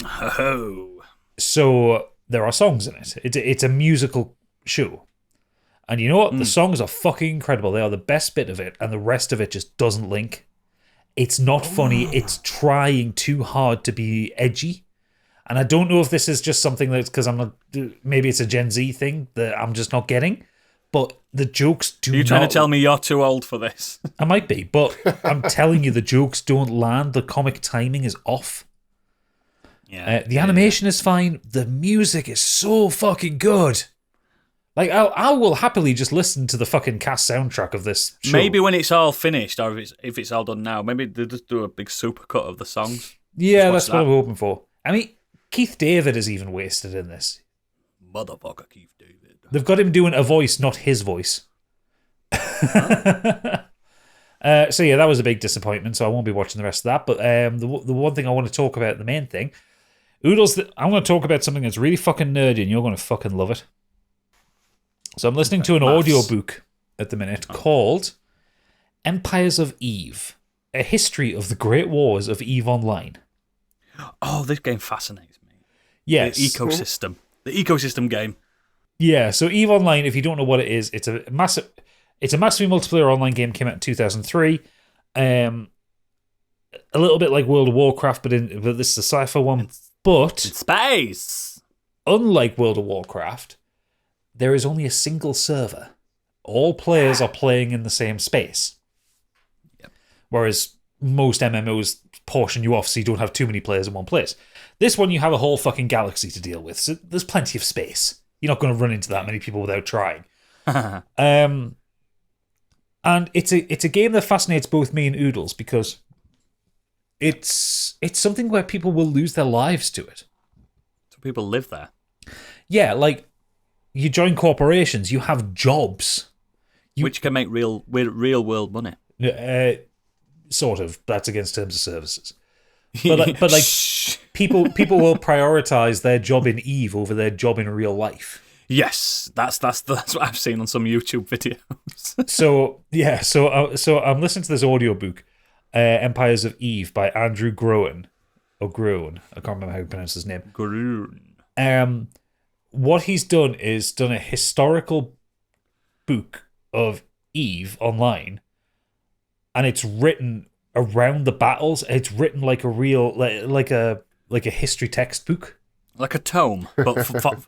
S3: Oh.
S1: So there are songs in it. It's a musical show. And you know what? The songs are fucking incredible. They are the best bit of it, and the rest of it just doesn't link. It's not funny. It's trying too hard to be edgy. And I don't know if this is just something that's because I'm not. Maybe it's a Gen Z thing that I'm just not getting. But the jokes do.
S3: Are you trying to tell me you're too old for this?
S1: I might be, but I'm telling you, the jokes don't land. The comic timing is off.
S3: Yeah.
S1: The animation is fine. The music is so fucking good. Like, I will happily just listen to the fucking cast soundtrack of this show.
S3: Maybe when it's all finished, or if it's all done now, maybe they just do a big supercut of the songs.
S1: Yeah, that's what I'm hoping for. I mean, Keith David is even wasted in this.
S3: Motherfucker Keith David.
S1: They've got him doing a voice, not his voice. So yeah, that was a big disappointment, so I won't be watching the rest of that. But the one thing I want to talk about, the main thing, Oodles, I want to talk about something that's really fucking nerdy and you're going to fucking love it. So I'm listening to an audiobook at the minute called Empires of Eve, a history of the great wars of EVE Online.
S3: Oh, this game fascinates me.
S1: Yes.
S3: The ecosystem. The ecosystem game.
S1: Yeah, so EVE Online, if you don't know what it is, it's a massively multiplayer online game, came out in 2003. A little bit like World of Warcraft, but this is a sci-fi one. But
S3: Space.
S1: Unlike World of Warcraft, there is only a single server. All players are playing in the same space.
S3: Yep.
S1: Whereas most MMOs portion you off so you don't have too many players in one place. This one, you have a whole fucking galaxy to deal with, so there's plenty of space. You're not going to run into that many people without trying. And it's a game that fascinates both me and Oodles because it's something where people will lose their lives to it.
S3: So people live there.
S1: Yeah, like you join corporations, you have jobs,
S3: which can make real world money.
S1: Sort of. That's against terms of services. But like people will prioritize their job in EVE over their job in real life.
S3: Yes, that's what I've seen on some YouTube videos.
S1: So I'm listening to this audiobook, Empires of Eve by Andrew Groen. Or Groen. I can't remember how you pronounce his name.
S3: Groen.
S1: What he's done is done a historical book of EVE Online, and it's written around the battles. It's written like a real, like a history textbook,
S3: like a tome, but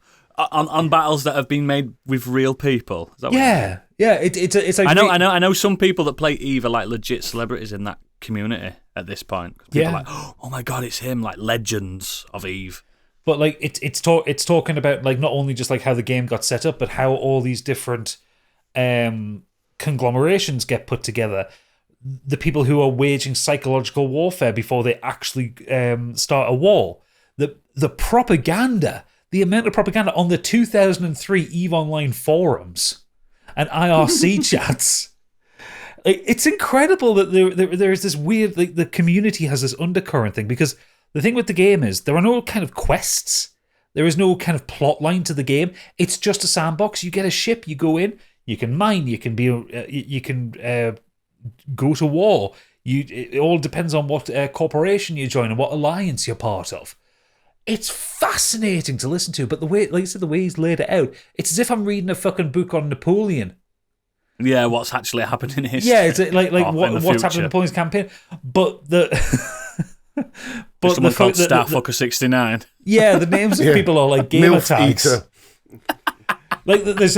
S3: on battles that have been made with real people. Is that what
S1: yeah. It's like
S3: I know some people that play EVE are like legit celebrities in that community at this point. People are like, oh my god, it's him, like legends of EVE.
S1: But like it's talking about like not only just like how the game got set up, but how all these different conglomerations get put together. The people who are waging psychological warfare before they actually start a war. The propaganda, the amount of propaganda on the 2003 EVE Online forums and IRC chats. It's incredible that there is this weird, like the community has this undercurrent thing, because the thing with the game is there are no kind of quests. There is no kind of plot line to the game. It's just a sandbox. You get a ship, you go in, you can mine, you can go to war. It all depends on what corporation you join and what alliance you're part of. It's fascinating to listen to, but the way, like I said, the way he's laid it out, it's as if I'm reading a fucking book on Napoleon.
S3: Yeah, what's actually happened in history.
S1: Yeah, it's like what's happened in Napoleon's campaign, but
S3: But someone called Starfucker 69.
S1: Yeah, the names of people are like gamer tags. Like there's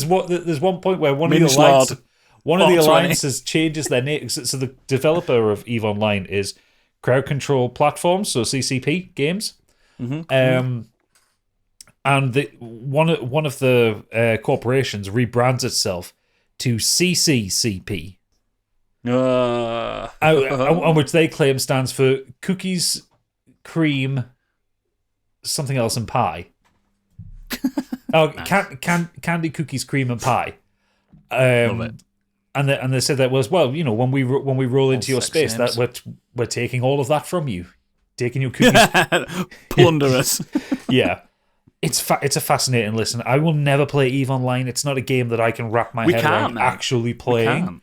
S1: one point where one of the alliances changes their name. So the developer of EVE Online is Crowd Control Platforms, so CCP games. Mm-hmm. And one of the corporations rebrands itself to CCCP. On which they claim stands for cookies, cream, something else, and pie.
S3: Nice.
S1: Candy, cookies, cream, and pie.
S3: Love it.
S1: And they said that was, well, when we roll into your
S4: sex
S1: space,
S4: names.
S1: that we're taking all of that from you, taking your cookies.
S3: Plunder us.
S1: Yeah. It's a fascinating listen. I will never play EVE Online. It's not a game that I can wrap my head around
S3: mate.
S1: actually
S3: We
S1: playing.
S3: can't.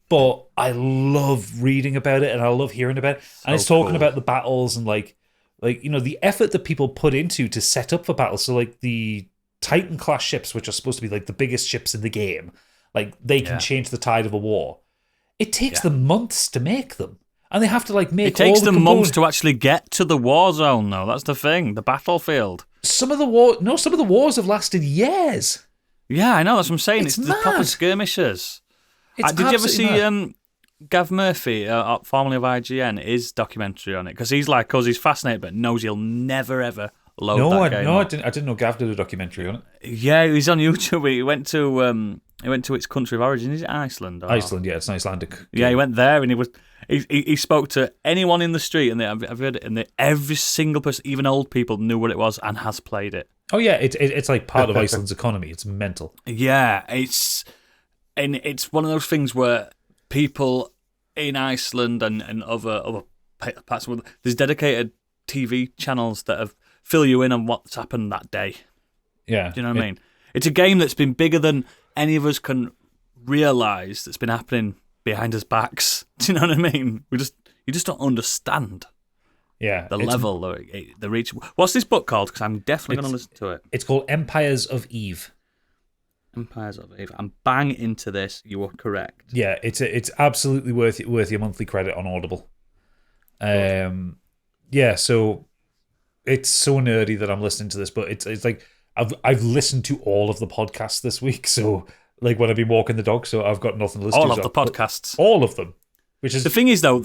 S1: But I love reading about it and I love hearing about it. And it's talking
S3: cool.
S1: about the battles and like the effort that people put into to set up for battles. So like the Titan class ships, which are supposed to be like the biggest ships in the game, like they can change the tide of a war. It takes them months to make them. And they have to like make
S3: It takes
S1: all the
S3: them months
S1: components.
S3: to actually get to the war zone, though. That's the thing. The battlefield.
S1: Some of the wars have lasted years.
S3: Yeah, I know. That's what I'm saying.
S1: It's
S3: It's the proper
S1: mad.
S3: skirmishes.
S1: It's
S3: Did you ever
S1: absolutely
S3: see
S1: mad.
S3: Gav Murphy, formerly of IGN, his documentary on it? Because he's like us. He's fascinated, but knows he'll never ever load that game.
S1: I didn't know Gav did a documentary on it.
S3: Yeah, he's on YouTube. He went to its country of origin. Is it Iceland? Or?
S1: Iceland, yeah, it's an Icelandic.
S3: Yeah, he went there and he spoke to anyone in the street, and I've heard it, and every single person, even old people, knew what it was and has played it.
S1: Oh yeah, it's like part of Iceland's economy. It's mental.
S3: Yeah, it's one of those things where people in Iceland and other parts of the world, there's dedicated TV channels that fill you in on what's happened that day.
S1: Yeah,
S3: Do you know what I mean? It's a game that's been bigger than any of us can realise that's been happening behind us backs. Do you know what I mean? You just don't understand
S1: Yeah,
S3: the
S1: it's-
S3: level, the reach. What's this book called? Because I'm definitely going to listen to it.
S1: It's called Empires of Eve.
S3: Empires of Eve. I'm bang into this. You are correct.
S1: Yeah, it's absolutely worth your monthly credit on Audible. Yeah, so it's so nerdy that I'm listening to this, but it's like I've listened to all of the podcasts this week. So like when I've been walking the dog, so I've got nothing to listen
S3: All
S1: to.
S3: of
S1: so
S3: the podcasts.
S1: all of them, which is
S3: The thing is, though,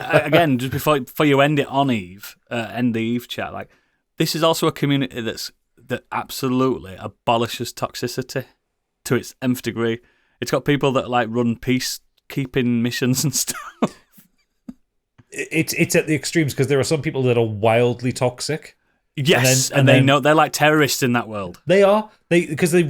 S3: again, just before you end it on Eve, end the Eve chat, like this is also a community that absolutely abolishes toxicity to its nth degree. It's got people that like run peacekeeping missions and stuff.
S1: it's at the extremes because there are some people that are wildly toxic.
S3: Yes,
S1: And
S3: and
S1: then-
S3: they know they're like terrorists in that world.
S1: They are because they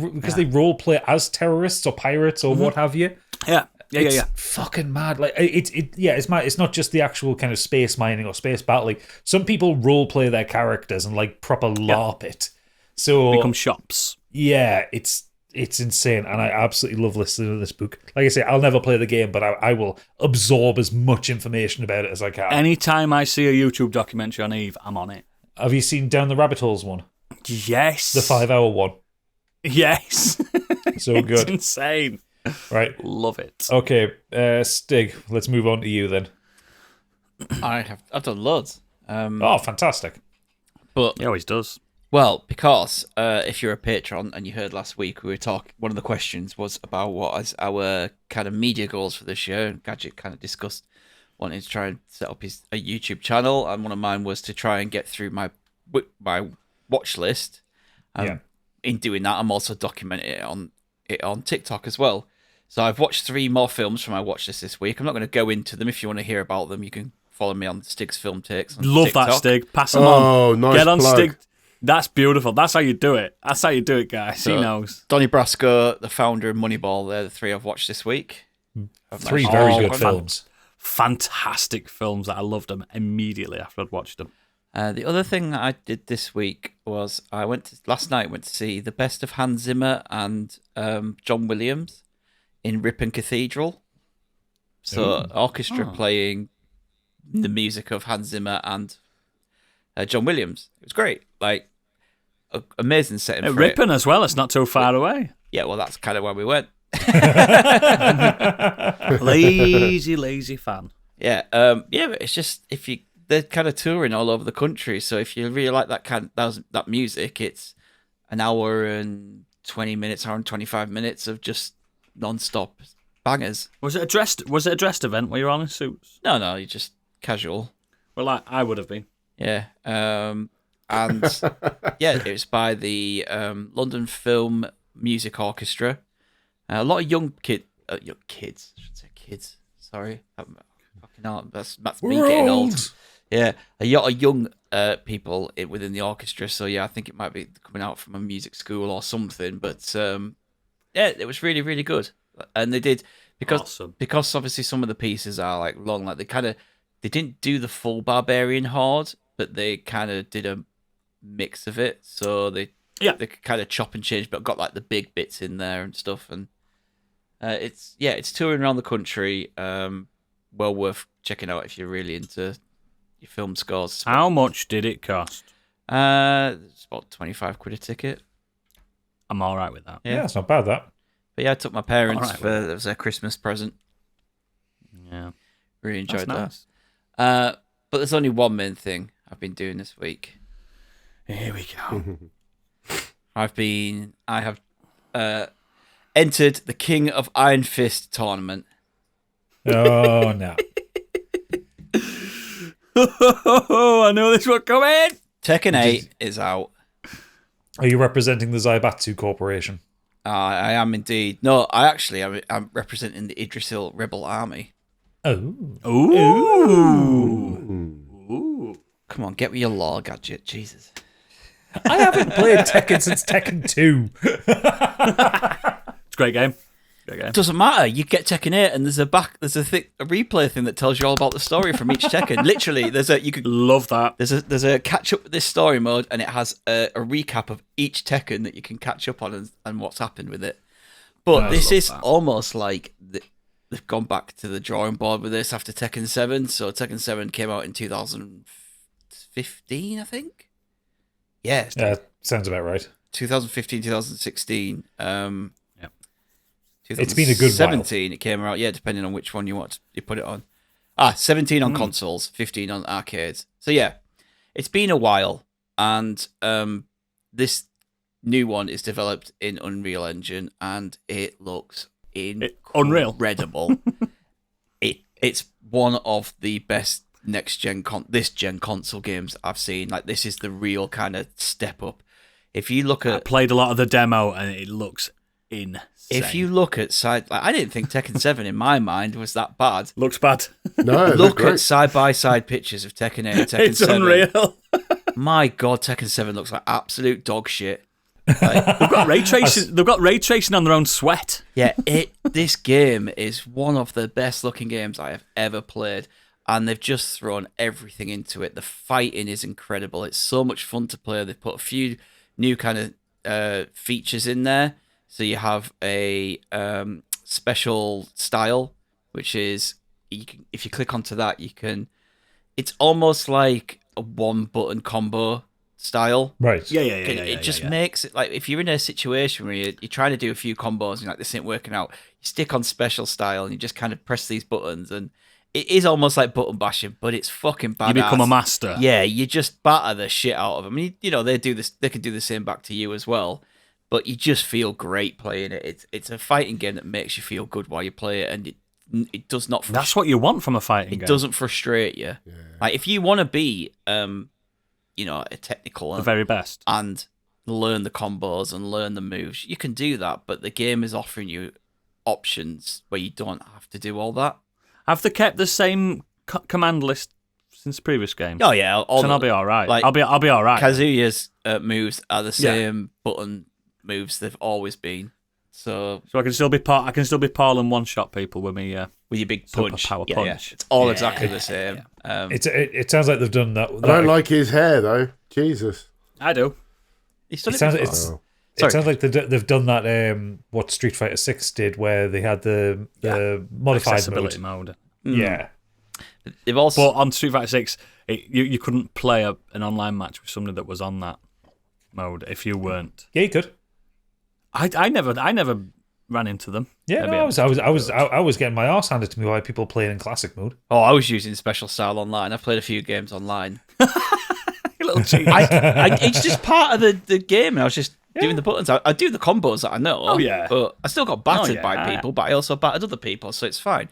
S1: role play as terrorists or pirates or what have you.
S3: Yeah,
S1: It's fucking mad. Like it's mad. It's not just the actual kind of space mining or space battling. Some people role play their characters and like proper LARP it. So
S3: Become shops.
S1: yeah, it's insane, and I absolutely love listening to this book. Like I say, I'll never play the game, but I will absorb as much information about it as I can.
S3: Anytime I see a YouTube documentary on Eve, I'm on it.
S1: Have you seen Down the Rabbit Holes one?
S3: Yes.
S1: The 5-hour one.
S3: Yes.
S1: So
S3: It's
S1: good.
S3: insane.
S1: Right.
S3: Love it.
S1: Okay, Stig, let's move on to you then.
S4: I've done loads.
S1: Oh, fantastic.
S4: But
S3: He always does.
S4: well, because if you're a patron and you heard last week, we were talking. One of the questions was about what is our kind of media goals for this year. And Gadget kind of discussed wanting to try and set up a YouTube channel, and one of mine was to try and get through my watch list.
S1: Yeah.
S4: In doing that, I'm also documenting it on TikTok as well. So I've watched 3 more films from my watch list this week. I'm not going to go into them. If you want to hear about them, you can follow me on Stig's Film Takes. On
S3: Love
S4: TikTok.
S3: that, Stig. Pass them on.
S2: Oh, nice
S3: Get on
S2: plug.
S3: Stig. That's beautiful. That's how you do it. That's how you do it, guys. He
S4: So,
S3: knows.
S4: Donnie Brasco, the founder of Moneyball, they're the 3 I've watched this week.
S1: 3 very
S3: Oh,
S1: good
S3: fan-
S1: films.
S3: Fantastic films that I loved them immediately after I'd watched them.
S4: The other thing that I did this week was last night went to see the best of Hans Zimmer and John Williams in Ripon Cathedral. So orchestra playing the music of Hans Zimmer and John Williams. It was great. Like amazing setting.
S3: At
S4: for it.
S3: Ripon as well. It's not too far away.
S4: Yeah, well, that's kind of where we went.
S3: Lazy fan.
S4: Yeah, but it's just they're kind of touring all over the country. So if you really like that music, it's an hour and 20 minutes, hour and 25 minutes of just non-stop bangers.
S3: Was it a dressed event where you're all in suits?
S4: No, you're just casual.
S3: Well, I would have been.
S4: Yeah, and yeah, it was by the London Film Music Orchestra. A lot of young kids. I shouldn't say kids. Sorry, fucking hell, that's me getting old.
S1: World!
S4: Yeah, a lot of young people within the orchestra. So yeah, I think it might be coming out from a music school or something. But yeah, it was really, really good. And they did because obviously some of the pieces are like long. Like they didn't do the full Barbarian Horde, but they kind of did a mix of it. So they kind of chop and change, but got like the big bits in there and stuff. And it's touring around the country. Well worth checking out if you're really into your film scores.
S3: How much did it cost?
S4: It's about £25 a ticket.
S3: I'm all right with that.
S1: Yeah, it's not bad, that.
S4: But yeah, I took my parents for it was their Christmas present.
S3: Yeah,
S4: Really enjoyed
S3: That's
S4: that. But there's only one main thing I've been doing this week.
S3: Here we go.
S4: I have entered the King of Iron Fist tournament.
S1: Oh, no.
S3: I know this one coming.
S4: Tekken 8 is out.
S1: Are you representing the Zaibatsu Corporation?
S4: I am indeed. No, I'm representing the Idrisil Rebel Army.
S1: Oh.
S3: Ooh.
S4: Come on, get with your law, Gadget. Jesus.
S1: I haven't played Tekken since Tekken 2.
S3: It's a great game.
S4: It doesn't matter. You get Tekken 8, and there's a replay thing that tells you all about the story from each Tekken. Literally, you could
S3: love that.
S4: There's a catch up with this story mode, and it has a recap of each Tekken that you can catch up on and what's happened with it. But this is almost like they've gone back to the drawing board with this after Tekken 7. So Tekken 7 came out in 2015, I think. Yeah,
S1: sounds about right.
S4: 2015, 2016.
S1: It's been a good
S4: 17 it came out, yeah, depending on which one you put it on. 17 on consoles, 15 on arcades. So yeah, it's been a while, and this new one is developed in Unreal Engine, and it looks incredible. It's one of the best next gen console games I've seen. Like, this is the real kind of step up. If you look at,
S3: I played a lot of the demo, and it looks insane.
S4: If you look at I didn't think Tekken 7 in my mind was that bad.
S3: Looks bad.
S2: No,
S4: Look at side-by-side pictures of Tekken 8 and Tekken
S3: It's
S4: 7.
S3: unreal.
S4: My God, Tekken 7 looks like absolute dog shit.
S3: They've got ray tracing. They've got ray tracing on their own sweat.
S4: Yeah, this game is one of the best looking games I have ever played, and they've just thrown everything into it. The fighting is incredible. It's so much fun to play. They've put a few new kind of features in there. So you have a special style, which is if you click onto that, it's almost like a one button combo style.
S1: Right.
S3: Yeah.
S4: It just makes it like, if you're in a situation where you're trying to do a few combos and you're like, this ain't working out, you stick on special style and you just kind of press these buttons, and it is almost like button bashing, but it's fucking badass.
S3: You become a master.
S4: Yeah, you just batter the shit out of them. You know, they can do the same back to you as well. But you just feel great playing it. It's a fighting game that makes you feel good while you play it, and it does not.
S3: That's what you want from a fighting game.
S4: It doesn't frustrate you. Yeah. Like, if you want to be, a technical,
S3: the very best,
S4: and learn the combos and learn the moves, you can do that. But the game is offering you options where you don't have to do all that.
S3: Have they kept the same command list since the previous game?
S4: Oh yeah,
S3: I'll be all right. Like, I'll be all right.
S4: Kazuya's moves are the same button moves they've always been. So
S3: I can still be Paul and one shot people with me
S4: with your big punch.
S3: Power
S4: punch.
S3: Yeah.
S4: It's all exactly the same.
S3: Yeah.
S1: It sounds like they've done that.
S2: I don't like his hair though. Jesus.
S3: I do.
S1: It sounds like they've done that. What Street Fighter 6 did, where they had the modified
S3: accessibility mode.
S1: Yeah.
S4: They've also,
S3: but on Street Fighter 6, you couldn't play an online match with somebody that was on that mode if you weren't.
S1: Yeah, you could.
S3: I never ran into them.
S1: Yeah, no, I was getting my arse handed to me by people playing in classic mode.
S4: Oh, I was using special style online. I've played a few games online.
S3: You little cheat.
S4: It's just part of the game, and I was just doing the buttons. I do the combos that I know.
S3: Oh yeah,
S4: but I still got battered by people, but I also battered other people, so it's fine.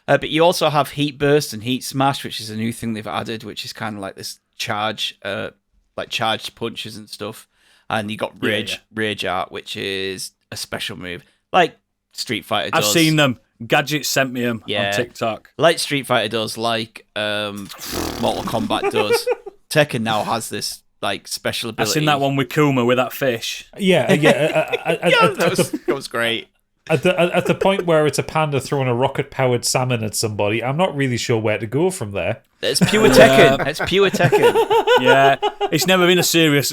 S4: But you also have Heat Burst and Heat Smash, which is a new thing they've added, which is kind of like this charge, like charged punches and stuff. And you got Rage Art, which is a special move, like Street Fighter does.
S3: I've seen them. Gadget sent me them on TikTok.
S4: Like Street Fighter does, like Mortal Kombat does. Tekken now has this like special ability.
S3: I've seen that one with Kuma with that fish.
S1: Yeah.
S4: That was great.
S1: At the point where it's a panda throwing a rocket-powered salmon at somebody, I'm not really sure where to go from there.
S4: It's pure Tekken. It's pure Tekken.
S3: Yeah, it's never been a serious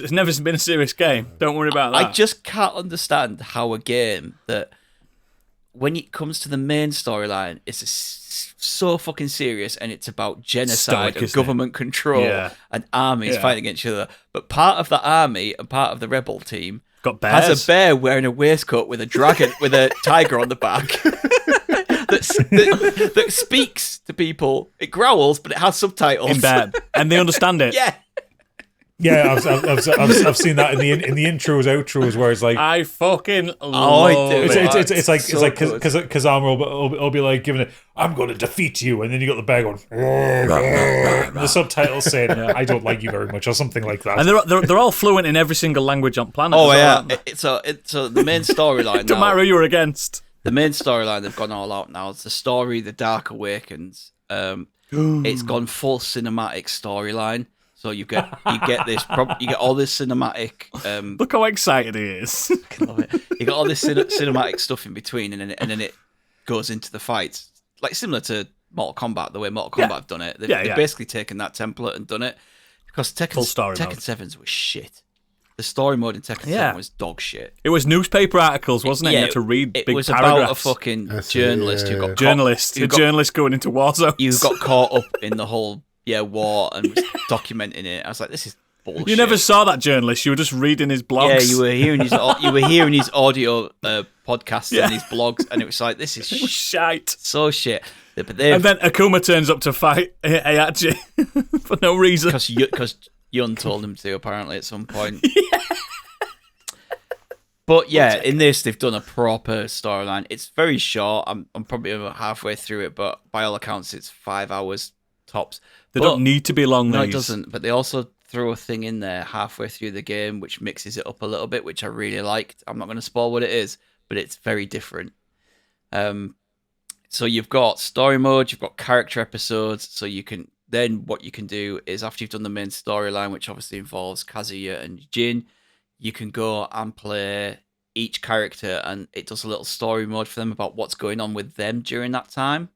S3: game. Don't worry about that.
S4: I just can't understand how a game that, when it comes to the main storyline, it's so fucking serious and it's about genocide and government control and armies fighting against each other. But part of the army and part of the rebel team has a bear wearing a waistcoat with a dragon with a tiger on the back that speaks to people. It growls, but it has subtitles
S3: in bed, and they understand it.
S4: Yeah.
S1: Yeah, I've seen that in the intros, outros, where it's like
S3: I fucking love it.
S1: It's like Kazama will be like giving it, I'm going to defeat you, and then you got the bear going, the subtitles saying, I don't like you very much, or something like that.
S3: And they're all fluent in every single language on planet.
S4: Oh yeah, so the main storyline.
S3: Don't matter who you're against.
S4: The main storyline they've gone all out now. It's the story, The Dark Awakens. It's gone full cinematic storyline. So you get this, you get all this cinematic.
S3: Look how excited he is!
S4: I love it. You got all this cinematic stuff in between, and then it goes into the fights, like similar to Mortal Kombat, the way Mortal Kombat have done it. They've basically taken that template and done it, because Tekken 7's was shit. The story mode in Tekken 7 was dog shit.
S3: It was newspaper articles, wasn't it? You had to read big paragraphs.
S4: It was about a fucking journalist who got
S3: journalist going into war zones.
S4: You got caught up in the whole war and was documenting it. I was like, this is bullshit.
S3: You never saw that journalist. You were just reading his blogs.
S4: Yeah, you were hearing his audio podcasts and his blogs, and it was like, this is
S3: shite.
S4: So shit. But
S3: and then Akuma turns up to fight Heihachi for no reason.
S4: Because Yun told him to, apparently, at some point. But yeah, in this, they've done a proper storyline. It's very short. I'm probably about halfway through it, but by all accounts, it's 5 hours tops.
S3: They don't need to be long.
S4: No, it doesn't. But they also throw a thing in there halfway through the game which mixes it up a little bit, which I really liked. I'm not going to spoil what it is, but it's very different. So you've got story mode, you've got character episodes. So you can then, what you can do is, after you've done the main storyline, which obviously involves Kazuya and Jin, you can go and play each character, and it does a little story mode for them about what's going on with them during that time.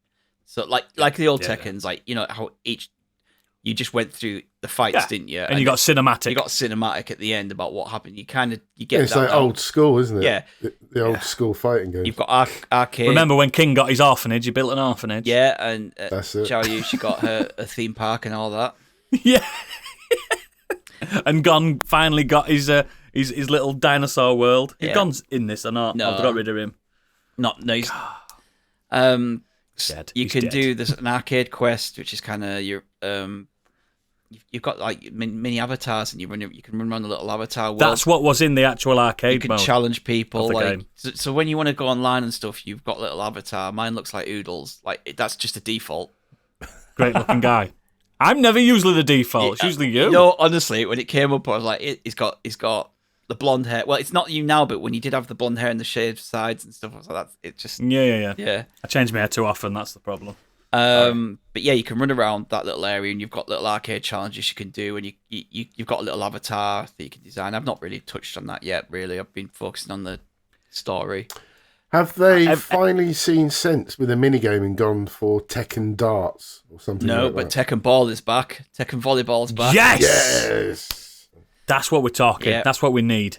S4: So like the old Tekkens, like, you know, how you just went through the fights, didn't you?
S3: And you got cinematic.
S4: You got cinematic at the end about what happened. You get
S2: it's
S4: that
S2: like
S4: now.
S2: old school, isn't it?
S4: Yeah.
S2: The old school fighting game.
S4: You've got arcade.
S3: Remember when King got his orphanage? He built an orphanage.
S4: Yeah, and
S2: That's it.
S4: She got her a theme park and all that.
S3: Yeah. And Gon finally got his little dinosaur world.
S4: Yeah.
S3: Gon's in this or not?
S4: No.
S3: I've got rid of him.
S4: No, he's
S3: Dead.
S4: You
S3: He's
S4: can
S3: dead.
S4: do this an arcade quest, which is kind of your you've got like mini avatars, and you can run around the little avatar world.
S3: That's what was in the actual arcade
S4: You can
S3: mode.
S4: challenge people,
S3: of the
S4: like
S3: game.
S4: so when you want to go online and stuff, you've got a little avatar. Mine looks like Oodles, like that's just a default.
S3: Great looking guy. I'm never usually the default. It's usually you.
S4: No, honestly, when it came up, I was like, he's got the blonde hair. Well, it's not you now, but when you did have the blonde hair and the shaved sides and stuff, I was like, that's it. Just
S3: Yeah. I change my hair too often. That's the problem.
S4: But yeah, you can run around that little area, and you've got little arcade challenges you can do, and you've got a little avatar that you can design. I've not really touched on that yet, really. I've been focusing on the story.
S2: Have they finally seen sense with a minigame and gone for Tekken darts or something
S4: No,
S2: like
S4: but
S2: that?
S4: Tekken Ball is back. Tekken Volleyball's back.
S2: Yes!
S3: That's what we're talking.
S4: Yeah.
S3: That's what we need.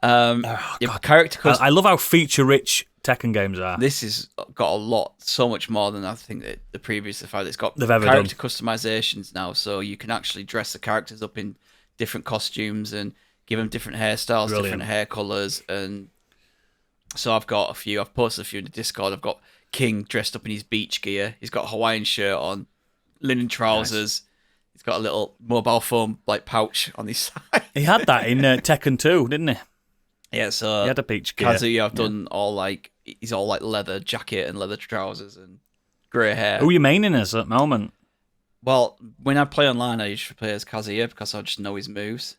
S4: Your character
S3: I love how feature-rich Tekken games are.
S4: This has got so much more than I think that the previous fight. It's got
S3: They've ever
S4: character customizations now, so you can actually dress the characters up in different costumes and give them different hairstyles,
S3: Brilliant.
S4: different hair colors, and so I've got a few. I've posted a few in the Discord. I've got King dressed up in his beach gear. He's got a Hawaiian shirt on, linen trousers. Nice. He's got a little mobile phone like pouch on his side.
S3: He had that in Tekken 2, didn't he?
S4: Yeah, so
S3: He had a beach gear.
S4: Kazuya, I've done all like he's all like leather jacket and leather trousers and grey hair.
S3: Who are you maining as at the moment?
S4: Well, when I play online, I usually play as Kazuya because I just know his moves.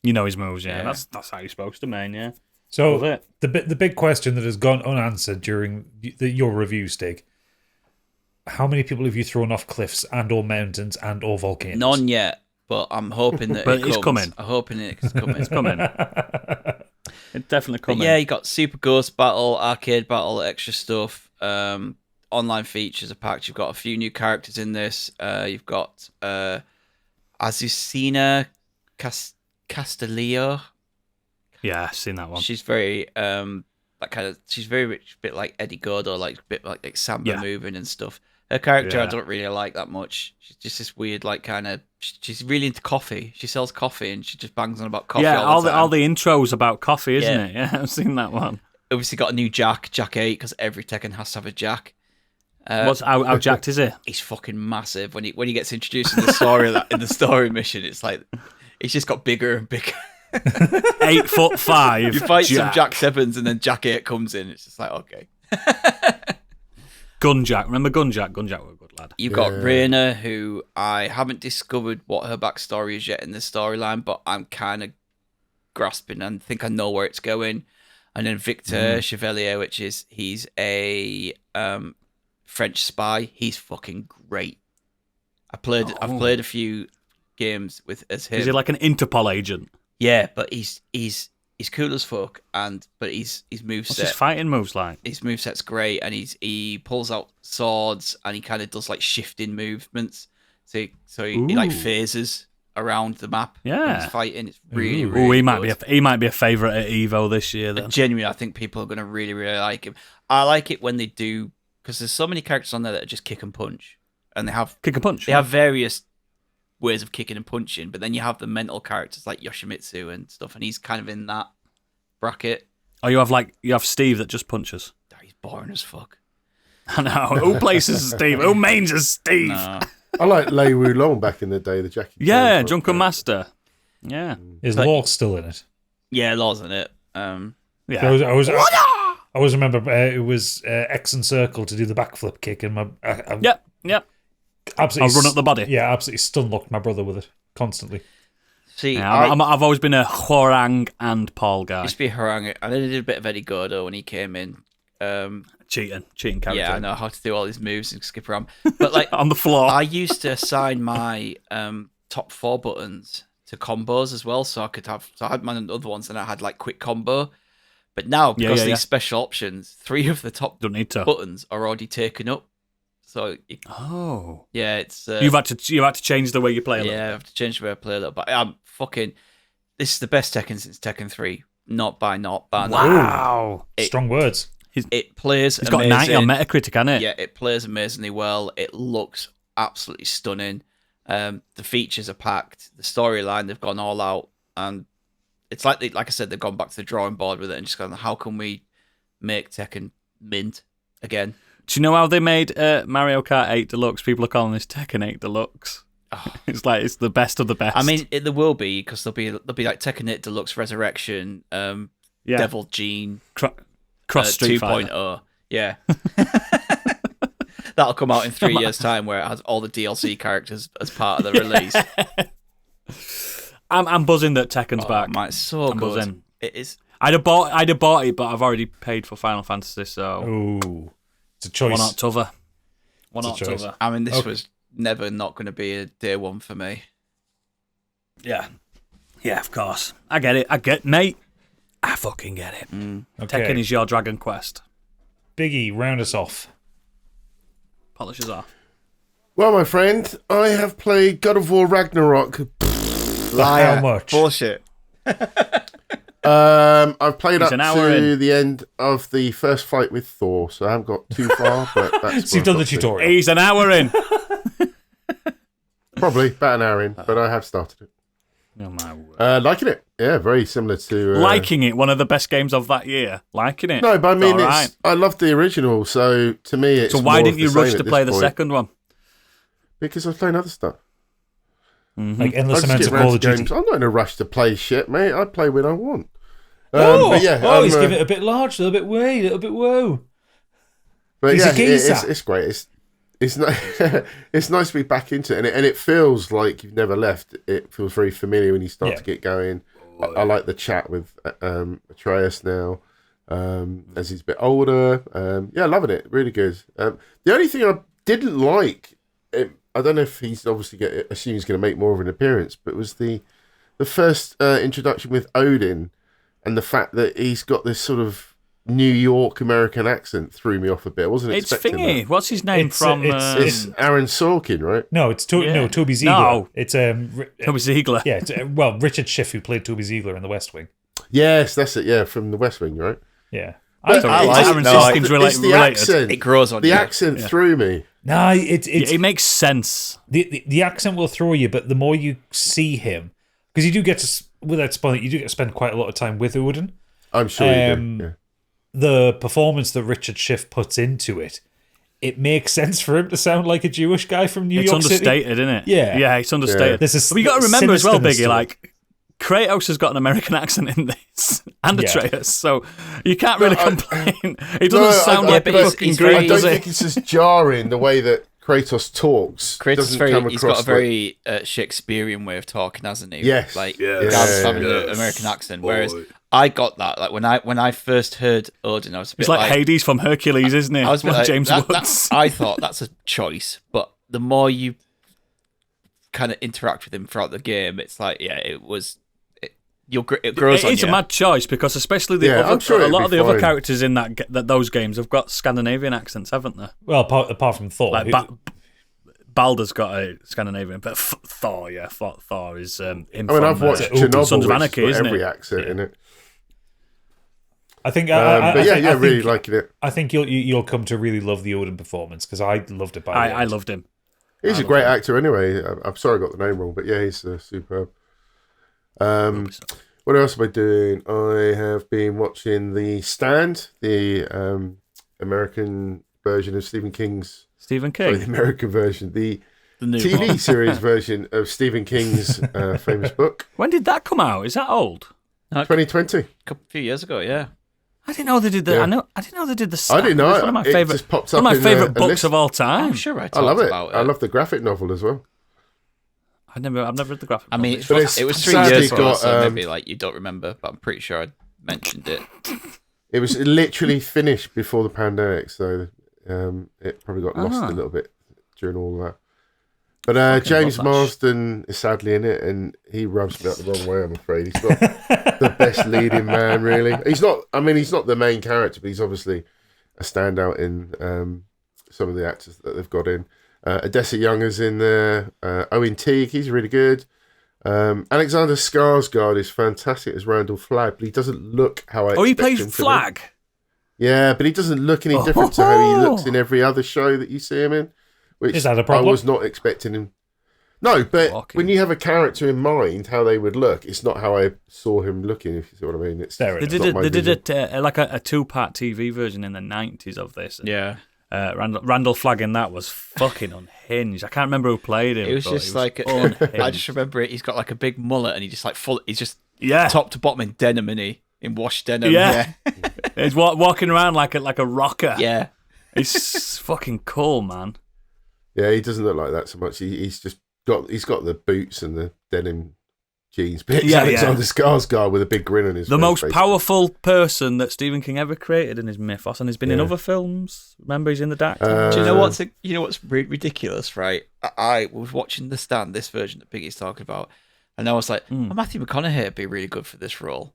S3: You know his moves, yeah.
S4: Yeah.
S3: That's how you're supposed to main, yeah.
S1: So
S3: Love it.
S1: the big question that has gone unanswered during your review, Stig. How many people have you thrown off cliffs and or mountains and or volcanoes?
S4: None yet, but I'm hoping that
S3: But
S4: it
S3: it's
S4: comes.
S3: coming.
S4: I'm hoping it's coming.
S3: It's coming. It's definitely
S4: But
S3: coming.
S4: yeah, you got Super Ghost Battle, Arcade Battle, extra stuff. Online features are packed. You've got a few new characters in this. You've got Azucena Castillo.
S3: Yeah, I've seen that one.
S4: She's very she's very rich, bit like Eddie Gordo, like a bit like samba
S3: Yeah.
S4: moving and stuff. Her character I
S3: Yeah.
S4: don't really like that much. She's just this weird, like kind of. She's really into coffee. She sells coffee and she just bangs on about coffee.
S3: Yeah,
S4: all the time.
S3: all the intros about coffee, isn't
S4: Yeah.
S3: it? Yeah, I've seen that one.
S4: Obviously got a new Jack 8, because every Tekken has to have a Jack.
S3: How jacked is it?
S4: He's fucking massive when he gets introduced in the story in the story mission. It's like he's just got bigger and bigger.
S3: 8'5".
S4: You fight some
S3: Jack.
S4: Jack 7s and then Jack 8 comes in. It's just like okay.
S3: Gunjack. Remember Gunjack? Gunjack were a good lad.
S4: You've got Reina, who I haven't discovered what her backstory is yet in this storyline, but I'm kind of grasping and think I know where it's going. And then Victor Chevalier, he's a French spy. He's fucking great. I've played a few games as him.
S3: Is he like an Interpol agent?
S4: Yeah, but he's cool as fuck, but his
S3: What's
S4: moveset.
S3: his fighting moves like?
S4: His moveset's great, and he pulls out swords, and he kind of does like shifting movements. So he like phases around the map. When
S3: Yeah.
S4: he's fighting. It's really,
S3: Ooh,
S4: really.
S3: he might be a favourite at Evo this year then.
S4: Genuinely, I think people are gonna really, really like him. I like it when they do, because there's so many characters on there that are just kick and punch, and they have
S3: Kick a punch.
S4: they have various ways of kicking and punching, but then you have the mental characters like Yoshimitsu and stuff, and he's kind of in that bracket.
S3: Or you have Steve that just punches.
S4: Oh, he's boring as fuck.
S3: I know. Who places Steve? Who mains as Steve?
S4: No.
S2: I like Lei Wulong back in the day, the Jackie.
S3: Yeah,
S2: Chan
S3: Drunken Master. Yeah.
S1: Is
S4: But-
S1: Law still in it?
S4: Yeah, Law's in it.
S3: Yeah.
S1: I always remember it was X and circle to do the backflip kick, and
S3: Yep.
S1: absolutely
S3: I'll run up the body.
S1: Yeah, absolutely stun locked my brother with it constantly.
S4: See,
S3: Yeah,
S4: I
S3: I've always been a Hwarang and Paul guy.
S4: used to be Harang. I did a bit of Eddie Gordo when he came in.
S3: Cheating character.
S4: Yeah, I know how to do all these moves and skip around. But like,
S3: On the floor.
S4: I used to assign my top 4 buttons to combos as well, so I had my other ones, and I had like quick combo. But now, because of these special options, 3 of the top
S3: Don't need to.
S4: buttons are already taken up. So
S3: Oh.
S4: yeah, it's
S3: You've had to change the way you play a little.
S4: yeah, I have to change the way I play a little. But I'm fucking. This is the best Tekken since Tekken 3. Not by not.
S3: Wow.
S1: Strong words.
S4: It plays
S3: It's got
S4: amazing.
S3: 90 on Metacritic, hasn't it?
S4: Yeah, it plays amazingly well. It looks absolutely stunning. The features are packed. The storyline, they've gone all out, and it's like I said, they've gone back to the drawing board with it and just gone, how can we make Tekken mint again?
S3: Do you know how they made Mario Kart 8 Deluxe? People are calling this Tekken 8 Deluxe.
S4: Oh.
S3: It's like it's the best of the best.
S4: I mean, there will be, because there'll be like Tekken 8 Deluxe Resurrection,
S3: yeah.
S4: Devil Gene,
S3: Cross Street
S4: 2.0.
S3: Fighter.
S4: Yeah. That'll come out in 3 years' time, where it has all the DLC characters as part of the release.
S3: I'm buzzing that Tekken's back.
S4: Man, it's so
S3: I'm
S4: good.
S3: buzzing.
S4: It is.
S3: I'd have bought it, but I've already paid for Final Fantasy, so
S1: Ooh, it's a choice.
S3: one October. One
S1: It's a choice.
S3: October.
S4: I mean, this
S1: Okay.
S4: was never not going to be a day one for me.
S3: Yeah. Yeah, of course. I get it. Mate. I fucking get it.
S1: Okay.
S3: Tekken is your Dragon Quest.
S1: Biggie, round us off.
S3: Polishes off.
S2: Well, my friend, I have played God of War Ragnarok.
S1: How much?
S4: Bullshit.
S2: I've played
S3: He's
S2: up
S3: an hour
S2: to
S3: in.
S2: the end of the first fight with Thor, so I haven't got too far, but that's
S1: So you've done the tutorial.
S3: He's an hour in.
S2: Probably about an hour in, but I have started it.
S3: Oh my word.
S2: Liking it. Yeah, very similar to...
S3: Liking it, one of the best games of that year. Liking it.
S2: No, but I mean,
S3: All right.
S2: I love the original, so to me it's
S3: So why
S2: more
S3: didn't
S2: of
S3: you
S2: the
S3: rush
S2: same
S3: to
S2: at
S3: play
S2: this
S3: the
S2: point.
S3: second one?
S2: Because I was playing other stuff.
S1: Like
S2: I
S1: endless
S2: just
S1: amounts
S2: get
S1: of
S2: round
S1: Call
S2: to
S1: of Duty.
S2: games. I'm not in a rush to play shit, mate. I play when I want.
S1: He's
S2: I'm,
S1: giving it a bit large, a little bit way, a little bit whoa.
S2: But
S1: He's
S2: yeah,
S1: a geezer.
S2: it's great. It's it's nice to be back into it, and it feels like you've never left. It feels very familiar when you start
S1: Yeah.
S2: to get going. I like the chat with Atreus now, as he's a bit older. Loving it. Really good. The only thing I didn't like, I don't know if he's obviously assume he's going to make more of an appearance, but it was the first introduction with Odin, and the fact that he's got this sort of New York American accent threw me off a bit. I wasn't expecting
S3: Thingy.
S2: that.
S3: What's his name from?
S2: It's Aaron Sorkin, right?
S1: No, it's Toby Ziegler.
S3: No.
S1: It's
S3: Toby Ziegler.
S1: Yeah, it's, Richard Schiff, who played Toby Ziegler in The West Wing.
S2: Yes, that's it. Yeah, from The West Wing, right?
S1: Yeah.
S2: But
S3: I like Aaron Sorkin's
S2: it's the
S3: related.
S2: accent.
S4: It grows on
S2: the
S4: you.
S2: accent threw me.
S1: No, it
S3: makes sense.
S1: The accent will throw you, but the more you see him, because you do get to, without spoiling, you do get to spend quite a lot of time with Odin.
S2: I'm sure you do. Yeah.
S1: The performance that Richard Schiff puts into it makes sense for him to sound like a Jewish guy from New York City.
S3: It's understated, isn't it?
S1: Yeah.
S3: It's understated.
S1: There's
S3: But you got to remember as well,
S1: sinisterness
S3: Biggie,
S1: to it.
S3: like, Kratos has got an American accent in this, and
S1: Yeah.
S3: Atreus, so you can't really complain. He doesn't sound like a fucking
S4: he's
S3: Greek,
S2: I don't
S3: does
S2: think
S3: he?
S2: it's as jarring the way that Kratos talks.
S4: Kratos
S2: doesn't
S4: is
S2: come
S4: he's
S2: across
S4: got a very Shakespearean way of talking, hasn't he?
S2: Yes.
S4: Like,
S2: Yes.
S4: regardless of having
S2: Yes.
S4: an American accent. Whereas I got that. Like, when I first heard Odin, I was a bit
S3: He's like Hades from Hercules, isn't he?
S4: I was a bit like,
S3: James
S4: that-
S3: Woods.
S4: I thought that's a choice, but the more you kind of interact with him throughout the game, it's like, it grows on
S3: It's
S4: you.
S3: a mad choice because especially
S2: Yeah, I'm sure
S3: a
S2: it'd
S3: lot
S2: be
S3: of the other
S2: fine.
S3: characters in those games have got Scandinavian accents, haven't they?
S1: Well, apart from Thor.
S3: Like Baldur's got a Scandinavian, but Thor is him.
S2: I mean, I've watched Chernobyl,
S3: Sons of
S2: which
S3: Anarchy,
S2: has
S3: isn't
S2: got every
S3: it?
S2: accent in it.
S1: I think,
S2: But
S1: I
S2: really
S1: think,
S2: liking it.
S1: I think you'll come to really love the Odin performance, because I loved it.
S3: I loved him.
S2: He's a great actor anyway. I'm sorry I got the name wrong, but yeah, he's superb. What else am I doing? I have been watching The Stand, the American version of Stephen King's...
S3: Stephen
S2: Sorry,
S3: King.
S2: the American version. The
S3: new
S2: TV
S3: one.
S2: series version of Stephen King's famous book.
S3: When did that come out? Is that old?
S2: 2020.
S4: A few years ago, yeah.
S3: I didn't know they did that.
S2: Yeah.
S3: I didn't know they did the.
S2: I didn't know
S3: It's
S2: it.
S3: one of my
S2: It
S3: favorite.
S2: just popped
S3: One
S2: up
S3: of
S2: in
S3: my favorite
S2: a
S3: books
S2: list.
S3: of all time.
S4: I'm sure I
S2: I
S4: talked
S2: love it.
S4: about it.
S2: I love the graphic novel as well.
S3: I've never read the graphic.
S4: I mean,
S3: novel.
S4: it was 3
S2: sadly
S4: years ago,
S2: got,
S4: so maybe like you don't remember, but I'm pretty sure I mentioned it.
S2: It was literally finished before the pandemic, so it probably got lost a little bit during all of that. But James
S3: love that
S2: Marsden is sadly in it, and he rubs me up the wrong way, I'm afraid. He's not the best leading man, really. He's not the main character, but he's obviously a standout in some of the actors that they've got in. Odessa Young is in there. Owen Teague, he's really good. Alexander Skarsgård is fantastic as Randall Flagg, but he doesn't look how I
S3: he
S2: expect
S3: plays
S2: him to
S3: Flag.
S2: look. Yeah, but he doesn't look any different to how he looks in every other show that you see him in. Which
S1: Is that a problem?
S2: I was not expecting him. No, but
S3: Walking.
S2: when you have a character in mind, how they would look, it's not how I saw him looking, if you see what I mean. It's
S1: Fair
S3: They
S1: enough.
S3: did a 2-part TV version in the 90s of this.
S4: Yeah.
S3: Randall Flagg in that was fucking unhinged. I can't remember who played him.
S4: It was
S3: but
S4: just like
S3: unhinged.
S4: I just remember it. He's got like a big mullet, and he just like he's just
S3: yeah,
S4: top to bottom in denim, in washed denim.
S3: Yeah. He's walking around like a rocker.
S4: yeah.
S3: He's fucking cool, man.
S2: Yeah, he doesn't look like that so much. He's got the boots and the denim jeans. But it's Alexander Skarsgård with a big grin on his
S3: The
S2: face,
S3: most
S2: basically.
S3: powerful person that Stephen King ever created in his mythos, and he's been in
S2: Yeah.
S3: other films. Remember, he's in The Dark
S4: Do
S3: Tower.
S4: you know what's ridiculous, right? I was watching The Stand, this version that Biggie's talking about, and I was like, Matthew McConaughey would be really good for this role.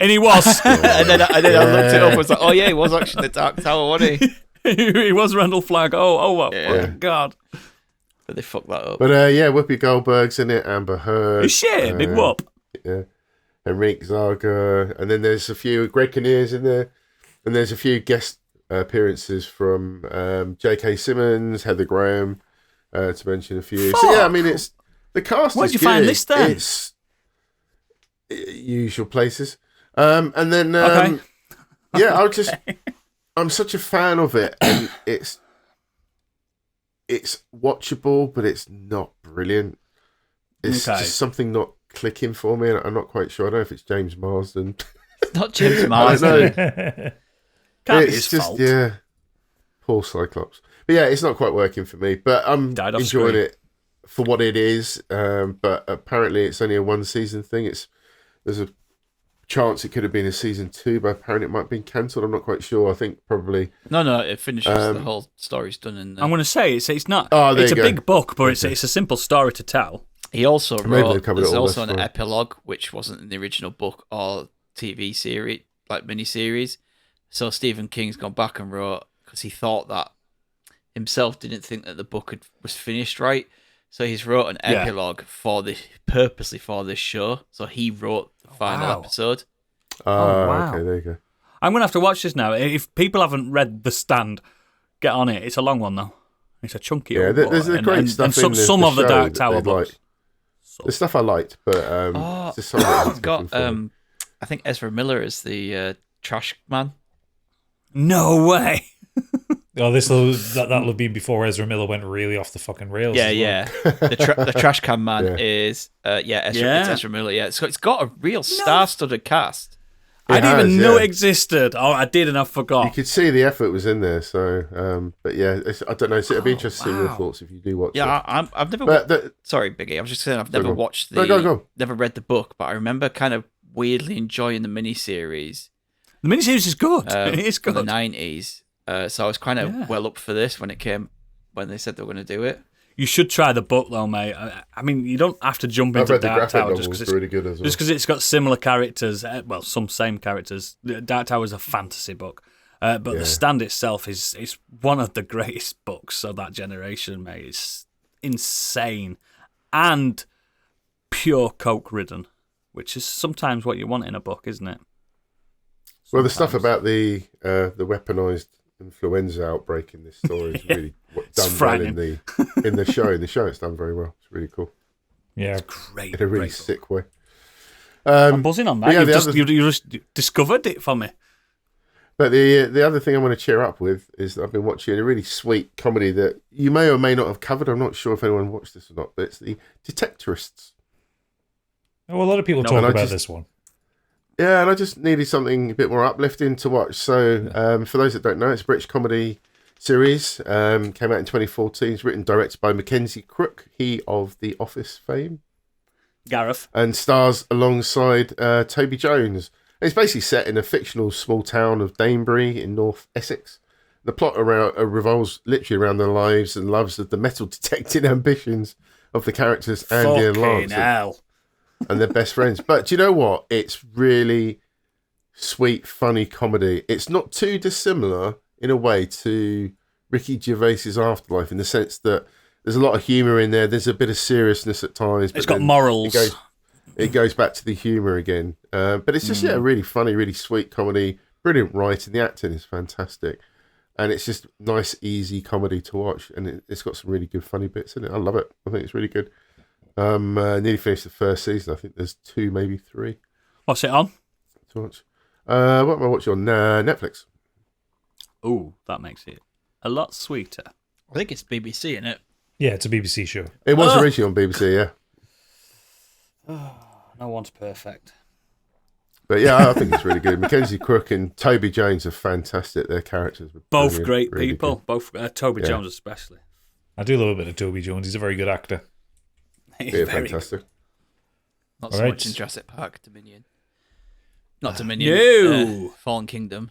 S3: And he was.
S4: and then I looked it up. I was like, oh yeah, he was actually the Dark Tower, wasn't he?
S3: He was Randall Flagg. Oh,
S2: Yeah.
S3: God.
S4: But they fucked that up.
S2: But Whoopi Goldberg's in it, Amber Heard.
S3: He's shit. Big whoop.
S2: Yeah. Enrique Zaga. And then there's a few, Greg Kinnear's in there. And there's a few guest appearances from J.K. Simmons, Heather Graham, to mention a few. So yeah, I mean, it's the cast
S3: Where'd
S2: is
S3: you
S2: good.
S3: find this then?
S2: It's usual places. And then,
S3: Okay.
S2: yeah, I'm such a fan of it. And it's watchable, but it's not brilliant. It's just something not clicking for me. I'm not quite sure. I don't know if it's James Marsden.
S4: Not James
S2: I don't
S4: Marsden.
S2: know.
S3: Can't be
S2: It's
S3: his fault.
S2: yeah, poor Cyclops. But yeah, it's not quite working for me. But I'm
S3: Died off
S2: enjoying
S3: screen.
S2: it for what it is. But apparently, it's only a 1-season thing. It's there's a chance it could have been a season 2, but apparently it might have been cancelled. I'm not quite sure. I think probably.
S4: No, it finishes. The whole story's done. In
S3: I'm going to say it's not.
S2: Oh, there
S3: it's a
S2: you go.
S3: big book, but it's a simple story to tell.
S4: He also
S2: Maybe they
S4: wrote.
S2: covered it
S4: There's
S2: all,
S4: also
S2: that's
S4: an
S2: fine.
S4: epilogue, which wasn't in the original book or TV series, like miniseries. So Stephen King's gone back and wrote, because he thought that himself didn't think that the book was finished right. So he's wrote an epilogue purposely for this show. So he wrote the final episode.
S3: wow.
S2: Okay, there you go.
S3: I'm going to have to watch this now. If people haven't read The Stand, get on it. It's a long one, though. It's a chunky
S2: Yeah,
S3: old
S2: there's
S3: book.
S2: great stuff
S3: some,
S2: in
S3: some
S2: the
S3: of the
S2: show
S3: Dark
S2: that
S3: Tower
S2: they'd
S3: books.
S2: like. The stuff I liked, but it's just something
S4: It's got, I think Ezra Miller is the trash man.
S3: No way.
S1: Oh, that'll have been before Ezra Miller went really off the fucking rails.
S4: Yeah. The trash can man is Ezra,
S3: Yeah.
S4: it's Ezra Miller. Yeah, so it's got a real star-studded cast.
S3: I didn't even
S2: has,
S3: know
S2: yeah.
S3: it existed. Oh, I did and I
S2: You
S3: forgot.
S2: could see the effort was in there. So, but yeah, I don't know. So it'd be interesting to see your thoughts if you do watch it.
S4: Yeah, I've never.
S2: But
S4: Sorry, Biggie. I was just saying I've never
S2: Go on.
S4: watched
S2: No, go.
S4: never read the book, but I remember kind of weirdly enjoying the miniseries.
S3: The miniseries is good. It is
S4: from
S3: good.
S4: the 90s. So I was kind of well up for this when they said they were going to do it.
S3: You should try the book, though, mate. I mean, you don't have to jump
S2: I've
S3: into
S2: read the
S3: Dark
S2: graphic
S3: Tower
S2: novel.
S3: just because
S2: It's really good as well.
S3: it's got similar characters. Well, some same characters. Dark Tower is a fantasy book, but The Stand itself is one of the greatest books of that generation, mate. It's insane and pure coke ridden, which is sometimes what you want in a book, isn't it?
S2: Well, the stuff about the weaponized influenza outbreak in this story is really done well in the show. In the show, it's done very well. It's really cool.
S1: Yeah.
S3: Great.
S2: In a really
S3: great book.
S2: sick way.
S3: I'm buzzing on that.
S2: yeah,
S3: You just discovered it for me.
S2: But the other thing I want to cheer up with is that I've been watching a really sweet comedy that you may or may not have covered. I'm not sure if anyone watched this or not, but it's the Detectorists.
S1: Oh, a lot of people talk about this one.
S2: Yeah, and I just needed something a bit more uplifting to watch. So, for those that don't know, it's a British comedy series. Came out in 2014. It's written and directed by Mackenzie Crook, he of The Office fame,
S3: Gareth.
S2: and stars alongside Toby Jones. It's basically set in a fictional small town of Danebury in North Essex. The plot revolves literally around the lives and loves of the metal detecting ambitions of the characters Andy and
S3: Fucking
S2: Lance.
S3: hell.
S2: And they're best friends. But do you know what? It's really sweet, funny comedy. It's not too dissimilar in a way to Ricky Gervais's Afterlife in the sense that there's a lot of humour in there. There's a bit of seriousness at times. But
S3: It's got
S2: then
S3: morals.
S2: It goes back to the humour again. But it's just, really funny, really sweet comedy. Brilliant writing. The acting is fantastic. And it's just nice, easy comedy to watch. And it's got some really good, funny bits in it. I love it. I think it's really good. Nearly finished the first season. I think there's 2, maybe 3
S3: What's it on?
S2: to watch. What am I watching on Netflix?
S3: Ooh, that makes it a lot sweeter.
S4: I think it's BBC, isn't it?
S1: Yeah, it's a BBC show.
S2: It was originally on BBC, yeah.
S3: No one's perfect.
S2: But yeah, I think it's really good. Mackenzie Crook and Toby Jones are fantastic. Their characters were
S3: Both
S2: brilliant,
S3: great
S2: really
S3: people.
S2: good.
S3: Both Toby
S2: Yeah.
S3: Jones especially.
S1: I do love a bit of Toby Jones. He's a very good actor.
S3: He's
S2: Yeah,
S3: very
S2: fantastic.
S4: Not
S1: All
S4: so
S1: right.
S4: much in Jurassic Park, Dominion. Not Dominion.
S3: No.
S4: Fallen Kingdom.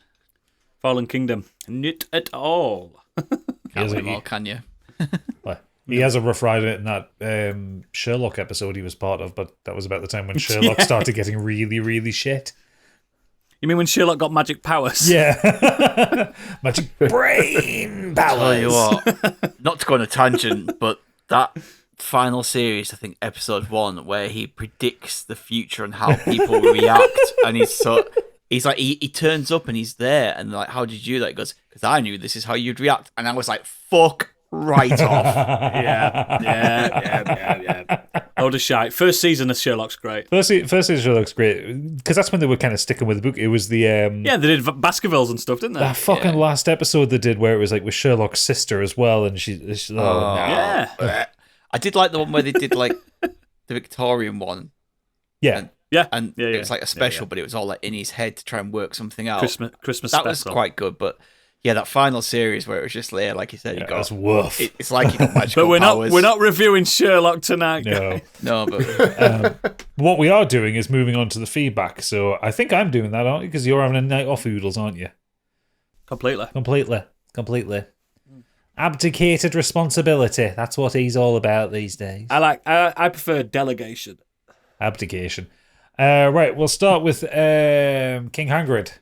S3: Fallen Kingdom. Not at all.
S4: Can't
S1: Is
S4: win
S1: it-
S4: them all, can you?
S1: Well, he has a rough ride in that Sherlock episode he was part of, but that was about the time when Sherlock started getting really, really shit.
S3: You mean when Sherlock got magic powers?
S1: Yeah. Magic brain
S4: Tell you
S1: powers.
S4: what, not to go on a tangent, but that final series, I think episode 1, where he predicts the future and how people react, and he's like, he turns up and he's there, and like, how did you do that? He goes, because I knew this is how you'd react, and I was like, fuck right off.
S3: Yeah. Oh, the shite. First season of Sherlock's great.
S1: First season Sherlock's great because that's when they were kind of sticking with the book. It was the
S3: Yeah, they did Baskervilles and stuff, didn't they?
S1: that fucking last episode they did where it was like with Sherlock's sister as well, and she's
S3: Yeah.
S4: I did like the one where they did like the Victorian one,
S1: yeah.
S3: Yeah.
S4: and it was like a special, but it was all like in his head to try and work something out.
S3: Christmas
S4: that
S3: special.
S4: was quite good, but Yeah, that final series where it was just there, like you said, you got
S1: That's woof.
S4: it's like you got magical
S3: But
S4: powers.
S3: we're not reviewing Sherlock tonight,
S1: No.
S3: guys.
S4: No, but
S1: What we are doing is moving on to the feedback. So I think I'm doing that, aren't you? Because you're having a night off, Oodles, aren't you?
S3: Completely.
S1: Completely. Abdicated responsibility. That's what he's all about these days.
S3: I prefer delegation.
S1: Abdication. Right, we'll start with King Hagrid.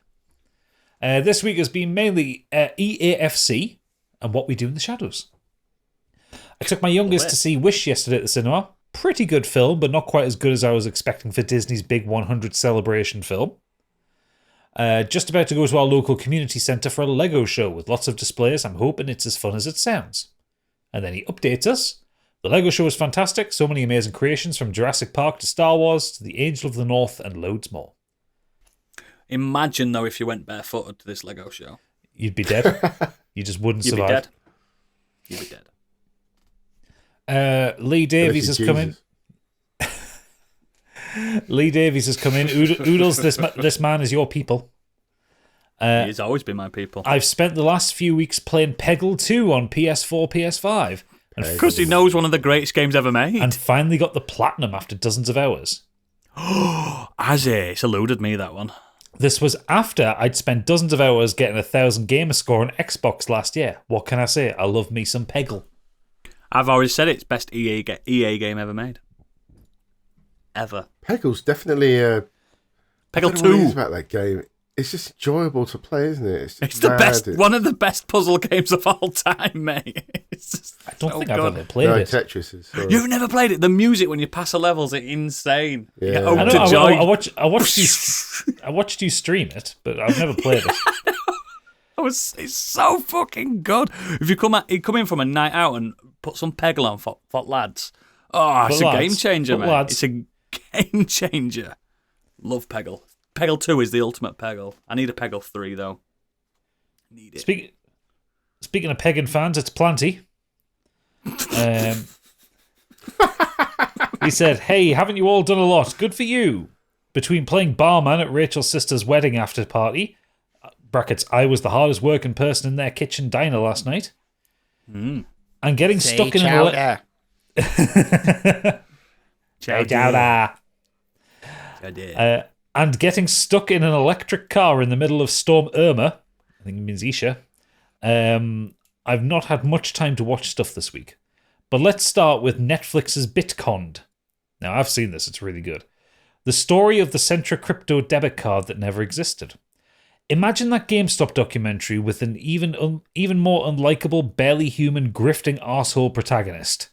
S1: This week has been mainly EAFC and What We Do in the Shadows. I took my youngest to see Wish yesterday at the cinema. Pretty good film, but not quite as good as I was expecting for Disney's big 100 celebration film. Just about to go to our local community centre for a Lego show with lots of displays. I'm hoping it's as fun as it sounds. And then he updates us. The Lego show was fantastic. So many amazing creations from Jurassic Park to Star Wars to the Angel of the North and loads more.
S3: Imagine, though, if you went barefooted to this Lego show.
S1: You'd be dead. You just wouldn't
S3: You'd
S1: survive.
S3: be dead. You'd be dead.
S1: Lee Davies has come in. Lee Davies has come in. Oodles, this man is your people.
S3: He's always been my people.
S1: I've spent the last few weeks playing Peggle 2 on PS4, PS5.
S3: Because he knows one of the greatest games ever made.
S1: And finally got the platinum after dozens of hours.
S3: Has it? It's eluded me, that one.
S1: This was after I'd spent dozens of hours getting 1,000 gamer score on Xbox last year. What can I say? I love me some Peggle.
S3: I've already said it's best EA game ever made. Ever.
S2: Peggle's definitely
S3: Peggle
S2: I don't know what it is
S3: 2.
S2: about that game. It's just enjoyable to play, isn't it?
S3: It's the best, one of the best puzzle games of all time, mate. It's just
S1: I don't
S3: so
S1: think
S3: good.
S1: I've ever played it.
S2: Tetris is. Sorry.
S3: You've never played it. The music when you pass a level's insane. You get
S2: Yeah.
S3: ode
S1: I
S3: to
S1: know,
S3: joy.
S1: I watched you stream it, but I've never played it.
S3: It's so fucking good. If you come in from a night out and put some Peggle on for lads, it's a game changer, mate. It's a game changer. Love Peggle. Peggle 2 is the ultimate Peggle. I need a Peggle 3 though. Need it.
S1: Speaking of Pegging fans, it's Planty. He said, "Hey, haven't you all done a lot? Good for you. Between playing barman at Rachel's sister's wedding after party, brackets, I was the hardest working person in their kitchen diner last night, and getting stuck in an and getting stuck in an electric car in the middle of Storm Irma, I think it means Isha. I've not had much time to watch stuff this week. But let's start with Netflix's Bitconned. Now, I've seen this. It's really good. The story of the Centra crypto debit card that never existed. Imagine that GameStop documentary with an even more unlikable, barely human, grifting arsehole protagonist.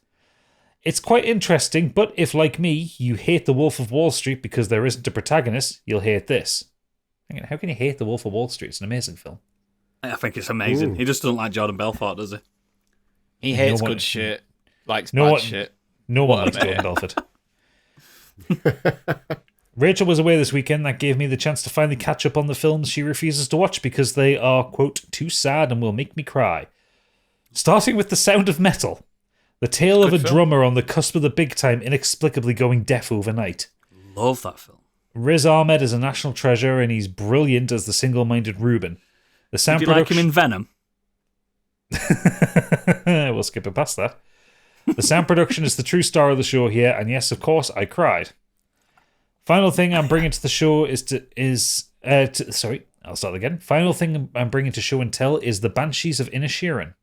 S1: It's quite interesting, but if, like me, you hate The Wolf of Wall Street because there isn't a protagonist, you'll hate this. Hang on, how can you hate The Wolf of Wall Street? It's an amazing film.
S3: I think it's amazing. He just doesn't like Jordan Belfort, does he?
S4: he hates good shit. Likes
S1: No
S4: bad
S1: one-
S4: shit.
S1: No one likes Jordan Belfort. Rachel was away this weekend. That gave me the chance to finally catch up on the films she refuses to watch because they are, quote, too sad and will make me cry. Starting with The Sound of Metal. The tale of a drummer on the cusp of the big time inexplicably going deaf overnight.
S3: Love that film.
S1: Riz Ahmed is a national treasure and he's brilliant as the single-minded Reuben. The sound
S3: Did you like him in Venom?
S1: We'll skip it past that. The sound production is the true star of the show here, and yes, of course, I cried. Final thing I'm bringing to the show I'll start again. Final thing I'm bringing to show and tell is The Banshees of Inisherin.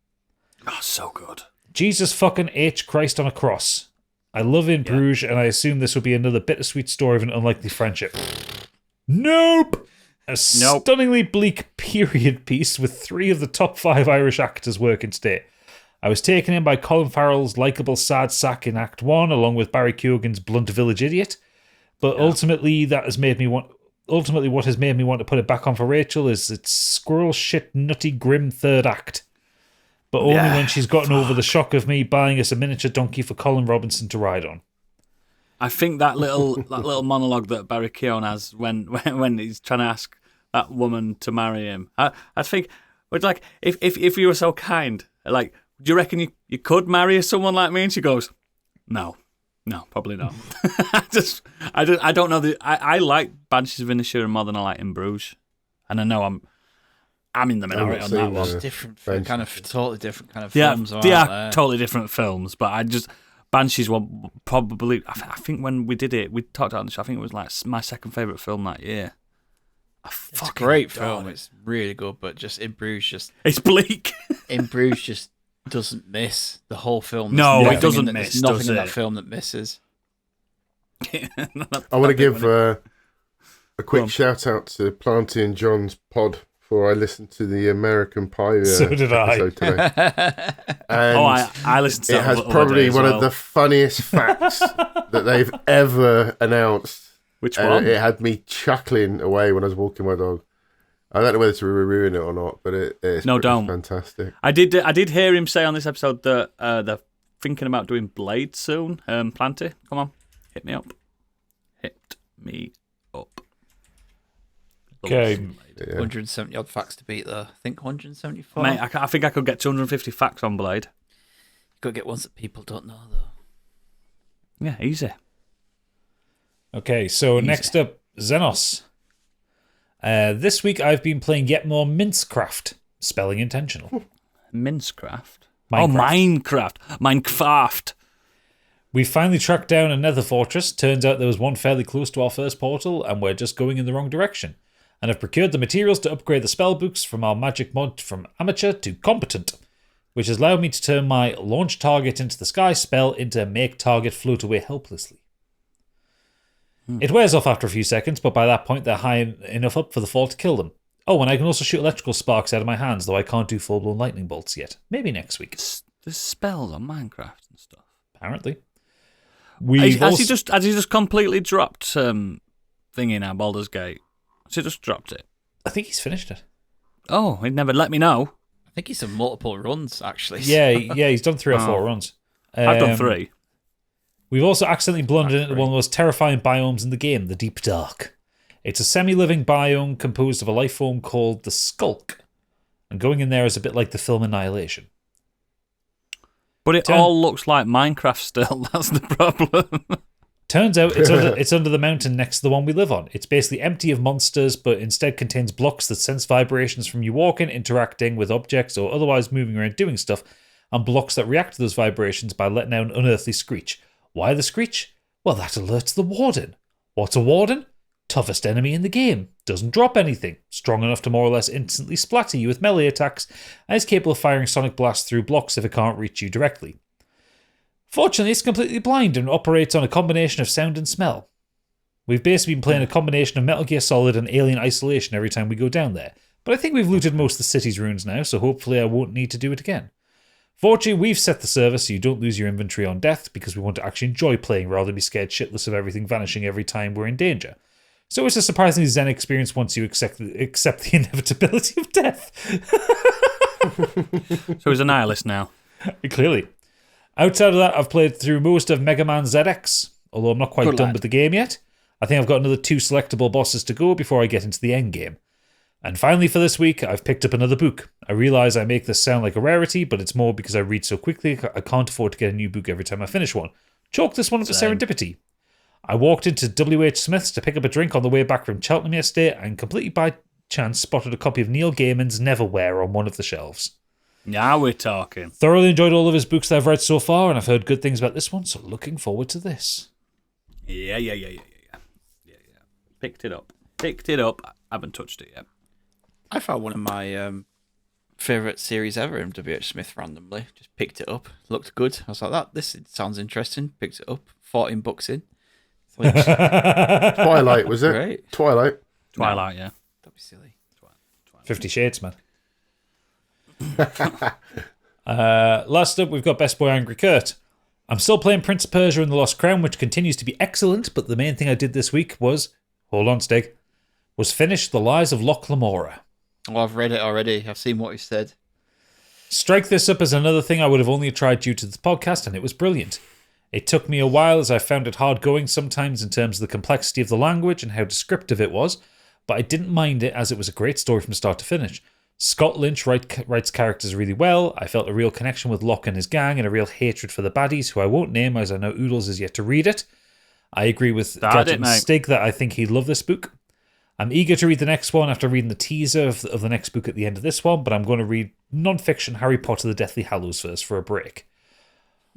S3: Oh, so good.
S1: Jesus fucking H. Christ on a cross. I love In Bruges, and I assume this will be another bittersweet story of an unlikely friendship. Nope! A stunningly bleak period piece with 3 of the top 5 Irish actors working today. I was taken in by Colin Farrell's likeable sad sack in Act 1, along with Barry Keoghan's blunt village idiot. But ultimately, what has made me want to put it back on for Rachel is its squirrel shit nutty grim third act. But only when she's gotten over the shock of me buying us a miniature donkey for Colin Robinson to ride on.
S3: I think that little monologue that Barry Keoghan has when he's trying to ask that woman to marry him. I think, it's like, if you were so kind, like, do you reckon you could marry someone like me? And she goes, no, probably not. I don't know. I like Banshees of Inisherin more than I like In Bruges. And I know I'm in the minority on that
S2: seen
S3: one.
S2: the-
S4: Different,
S2: Banshees.
S4: kind of totally different kind of
S3: Yeah,
S4: films.
S3: they are
S4: aren't
S3: totally different films, but Banshees were probably. I think when we did it, we talked about this. I think it was like my second favorite film that year.
S4: It's a great film. It's really good, but just In Bruges just doesn't miss the whole film.
S3: No,
S4: There's
S3: it doesn't
S4: nothing
S3: miss,
S4: There's nothing
S3: does
S4: in
S3: it?
S4: that film that misses.
S2: I want to give a quick shout out to Planty and John's pod for I listened to the American Pie
S1: So did I.
S2: episode today. And
S3: I listened to
S2: it
S3: that
S2: has
S3: the other
S2: probably
S3: day as
S2: one
S3: well.
S2: of the funniest facts that they've ever announced.
S3: Which one?
S2: It had me chuckling away when I was walking my dog. I don't know whether to ruin it or not, but it's
S3: No,
S2: pretty
S3: don't.
S2: fantastic.
S3: I did hear him say on this episode that they're thinking about doing Blade soon. Planty, come on, hit me up. Hit me up.
S1: Okay.
S2: Yeah.
S4: 170 odd facts to beat though. I think 174.
S3: Mate, I think I could get 250 facts on Blade.
S4: Got to get ones that people don't know though.
S3: Yeah, easy.
S1: Okay, so next up, Xenos. This week I've been playing yet more Mincecraft, spelling intentional.
S3: Mincecraft.
S1: Minecraft.
S3: Minecraft.
S1: We finally tracked down a nether fortress. Turns out there was one fairly close to our first portal, and we're just going in the wrong direction. And I've procured the materials to upgrade the spell books from our magic mod from amateur to competent, which has allowed me to turn my launch target into the sky spell into make target float away helplessly. It wears off after a few seconds, but by that point they're high enough up for the fall to kill them. Oh, and I can also shoot electrical sparks out of my hands, though I can't do full-blown lightning bolts yet. Maybe next week.
S3: There's spells on Minecraft and stuff.
S1: Apparently.
S3: Has he just completely dropped thing in our Baldur's Gate? Has he just dropped it?
S1: I think he's finished it.
S3: Oh, he'd never let me know.
S4: I think he's done multiple runs actually.
S1: Yeah, he's done 3 or 4 runs.
S3: I've done 3.
S1: We've also accidentally blundered into one of the most terrifying biomes in the game, the Deep Dark. It's a semi-living biome composed of a life form called the Skulk. And going in there is a bit like the film Annihilation.
S3: But it all looks like Minecraft still. That's the problem.
S1: Turns out it's under the mountain next to the one we live on. It's basically empty of monsters, but instead contains blocks that sense vibrations from you walking, interacting with objects, or otherwise moving around doing stuff, and blocks that react to those vibrations by letting out an unearthly screech. Why the screech? Well, that alerts the warden. What's a warden? Toughest enemy in the game. Doesn't drop anything. Strong enough to more or less instantly splatter you with melee attacks, and is capable of firing sonic blasts through blocks if it can't reach you directly. Fortunately, it's completely blind and operates on a combination of sound and smell. We've basically been playing a combination of Metal Gear Solid and Alien Isolation every time we go down there, but I think we've looted most of the city's ruins now, so hopefully I won't need to do it again. Fortunately, we've set the server so you don't lose your inventory on death, because we want to actually enjoy playing rather than be scared shitless of everything vanishing every time we're in danger. So it's a surprisingly zen experience once you accept the inevitability of death.
S3: So he's a nihilist now.
S1: Clearly. Outside of that, I've played through most of Mega Man ZX, although I'm not quite done with the game yet. I think I've got another 2 selectable bosses to go before I get into the end game. And finally for this week, I've picked up another book. I realise I make this sound like a rarity, but it's more because I read so quickly I can't afford to get a new book every time I finish one. Chalk this one up to serendipity. I walked into W.H. Smith's to pick up a drink on the way back from Cheltenham yesterday and completely by chance spotted a copy of Neil Gaiman's Neverwhere on one of the shelves.
S3: Now we're talking.
S1: Thoroughly enjoyed all of his books that I've read so far, and I've heard good things about this one, so looking forward to this.
S3: Yeah. Picked it up. I haven't touched it yet.
S4: I found one of my favourite series ever in W.H. Smith randomly. Just picked it up. Looked good. I was like, this sounds interesting. Picked it up. 14 books in.
S2: Twilight, was it?
S4: Great.
S2: Twilight,
S3: yeah.
S4: Don't be silly.
S1: 50 Shades, man. Last up, we've got Best Boy Angry Kurt. I'm still playing Prince of Persia and the Lost Crown, which continues to be excellent, but the main thing I did this week was, was finish The Lies of Loch Lamora.
S4: Oh, I've read it already. I've seen what he said.
S1: Strike this up as another thing I would have only tried due to the podcast, and it was brilliant. It took me a while as I found it hard going sometimes in terms of the complexity of the language and how descriptive it was, but I didn't mind it as it was a great story from start to finish. Scott Lynch writes characters really well. I felt a real connection with Locke and his gang and a real hatred for the baddies, who I won't name as I know Oodles is yet to read it. I agree with Gadget and Stig that I think he'd love this book. I'm eager to read the next one after reading the teaser of the next book at the end of this one, but I'm going to read non-fiction Harry Potter the Deathly Hallows first for a break.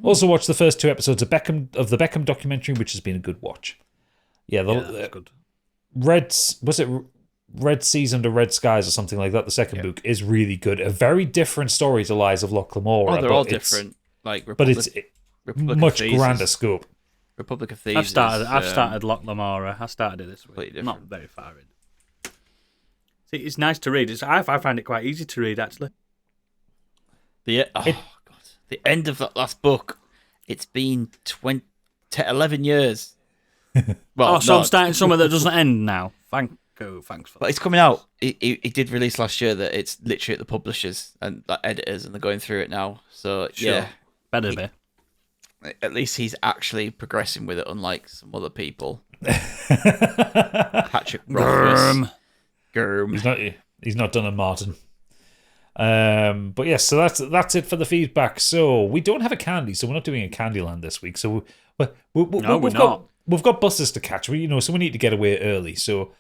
S1: Also watched the first 2 episodes of the Beckham documentary, which has been a good watch. Yeah,
S3: that's good.
S1: Red Season to Red Skies or something like that, the second book, is really good. A very different story to Lies of Lochlamora.
S4: Oh, they're all different.
S1: But it's much grander scope.
S4: Republic of Thieves.
S3: I've started Lochlamora. I started it this week. Not very far in. See, it's nice to read. I find it quite easy to read, actually.
S4: The end of that last book. It's been 11 years. Well,
S3: so I'm starting somewhere that doesn't end now. Thanks for that.
S4: But it's coming out. It did release last year that it's literally at the publishers and editors, and they're going through it now. So yeah,
S3: better be.
S4: At least he's actually progressing with it, unlike some other people. Patrick Rothfuss. Germ.
S1: He's not done a Martin. But yes, so that's it for the feedback. So we don't have a candy, so we're not doing a Candyland this week. So we've got buses to catch. So we need to get away early. So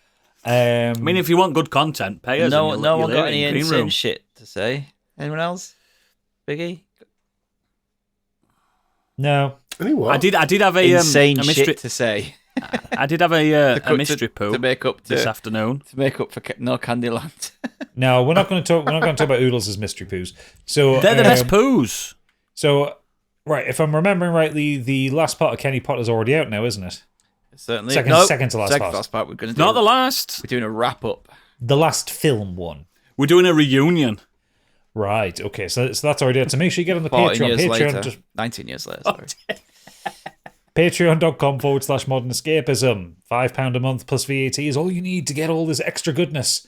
S3: I mean, if you want good content, pay us.
S4: No one got any insane shit to say. Anyone else? Biggie?
S1: No.
S2: Anyone?
S3: I did have a
S4: insane
S3: a mystery
S4: shit to say.
S3: I did have a mystery poo
S4: to make up
S3: this afternoon.
S4: To make up for no Candyland.
S1: No, we're not going to talk. We're not going to talk about Oodles as mystery poos. So
S3: they're the best poos.
S1: So, right, if I'm remembering rightly, the last part of Kenny Potter's already out now, isn't it?
S4: Certainly.
S1: Second to last part.
S4: We're going to
S3: not the last.
S4: We're doing a wrap up.
S1: The last film one.
S3: We're doing a reunion.
S1: Right. Okay. So that's already out. So make sure you get on the
S4: 14
S1: Patreon.
S4: Years later. 19 years later. Sorry.
S1: Patreon.com/modernescapism. £5 a month plus VAT is all you need to get all this extra goodness.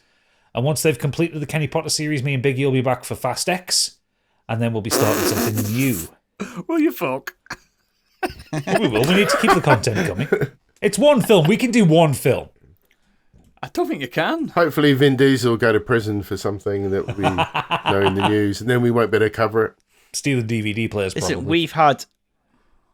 S1: And once they've completed the Kenny Potter series, me and Biggie will be back for Fast X, and then we'll be starting something new.
S3: Will you fuck?
S1: Well, we will. We need to keep the content coming. It's one film. We can do one film.
S3: I don't think you can.
S2: Hopefully Vin Diesel will go to prison for something that will be known in the news, and then we won't be able to cover it.
S1: Stealing DVD players, probably.
S4: Listen, we've had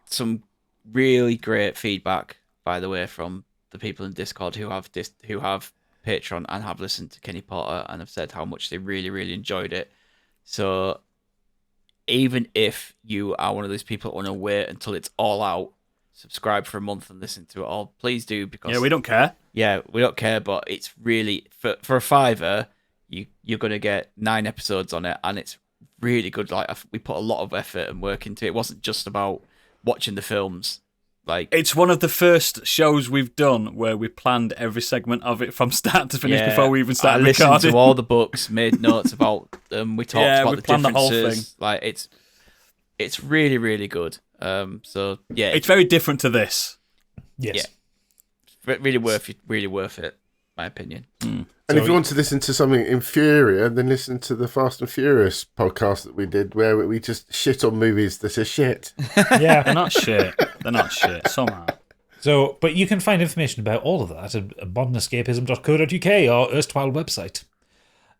S4: some really great feedback, by the way, from the people in Discord who have Patreon and have listened to Kenny Potter and have said how much they really, really enjoyed it. So even if you are one of those people that want to wait until it's all out, subscribe for a month and listen to it all, please do. Because
S3: we don't care.
S4: Yeah, we don't care, but it's really for a $5, you're going to get 9 episodes on it, and it's really good. Like, we put a lot of effort and work into it. It wasn't just about watching the films. Like,
S3: it's one of the first shows we've done where we planned every segment of it from start to finish before we even started recording.
S4: I listened to all the books, made notes about them. We talked about the differences. The whole thing. Like, it's really, really good. So yeah,
S3: it's very different to this.
S1: Yes.
S4: Yeah. Really worth it, my opinion.
S2: And if you want to listen to something inferior, then listen to the Fast and Furious podcast that we did, where we just shit on movies that are shit.
S1: Yeah,
S3: they're not shit. They're not shit somehow.
S1: So, but you can find information about all of that at modernescapism.co.uk, our erstwhile website.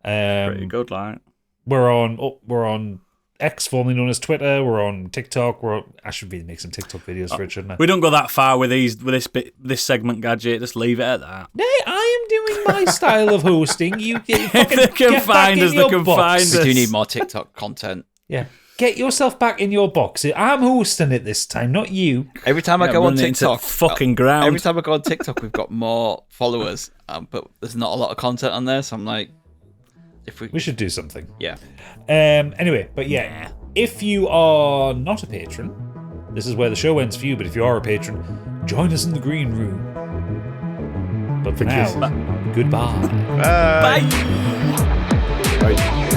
S3: Pretty good, like.
S1: We're on X, formerly known as Twitter. We're on TikTok. I should really make some TikTok videos for it, shouldn't I?
S3: We don't go that far with this segment, Gadget. Just leave it at that.
S1: Hey, I am doing my style of hosting. You fucking
S3: they can find us. They can find us.
S4: We do need more TikTok content.
S1: Yeah. Get yourself back in your box. I'm hosting it this time, not you.
S4: Every time I go on TikTok,
S3: fucking ground.
S4: Every time I go on TikTok, we've got more followers, but there's not a lot of content on there. So I'm like,
S1: we should do something.
S4: Yeah.
S1: Anyway, but yeah, if you are not a patron, this is where the show ends for you. But if you are a patron, join us in the green room. But for now, goodbye.
S3: Bye.
S2: Bye.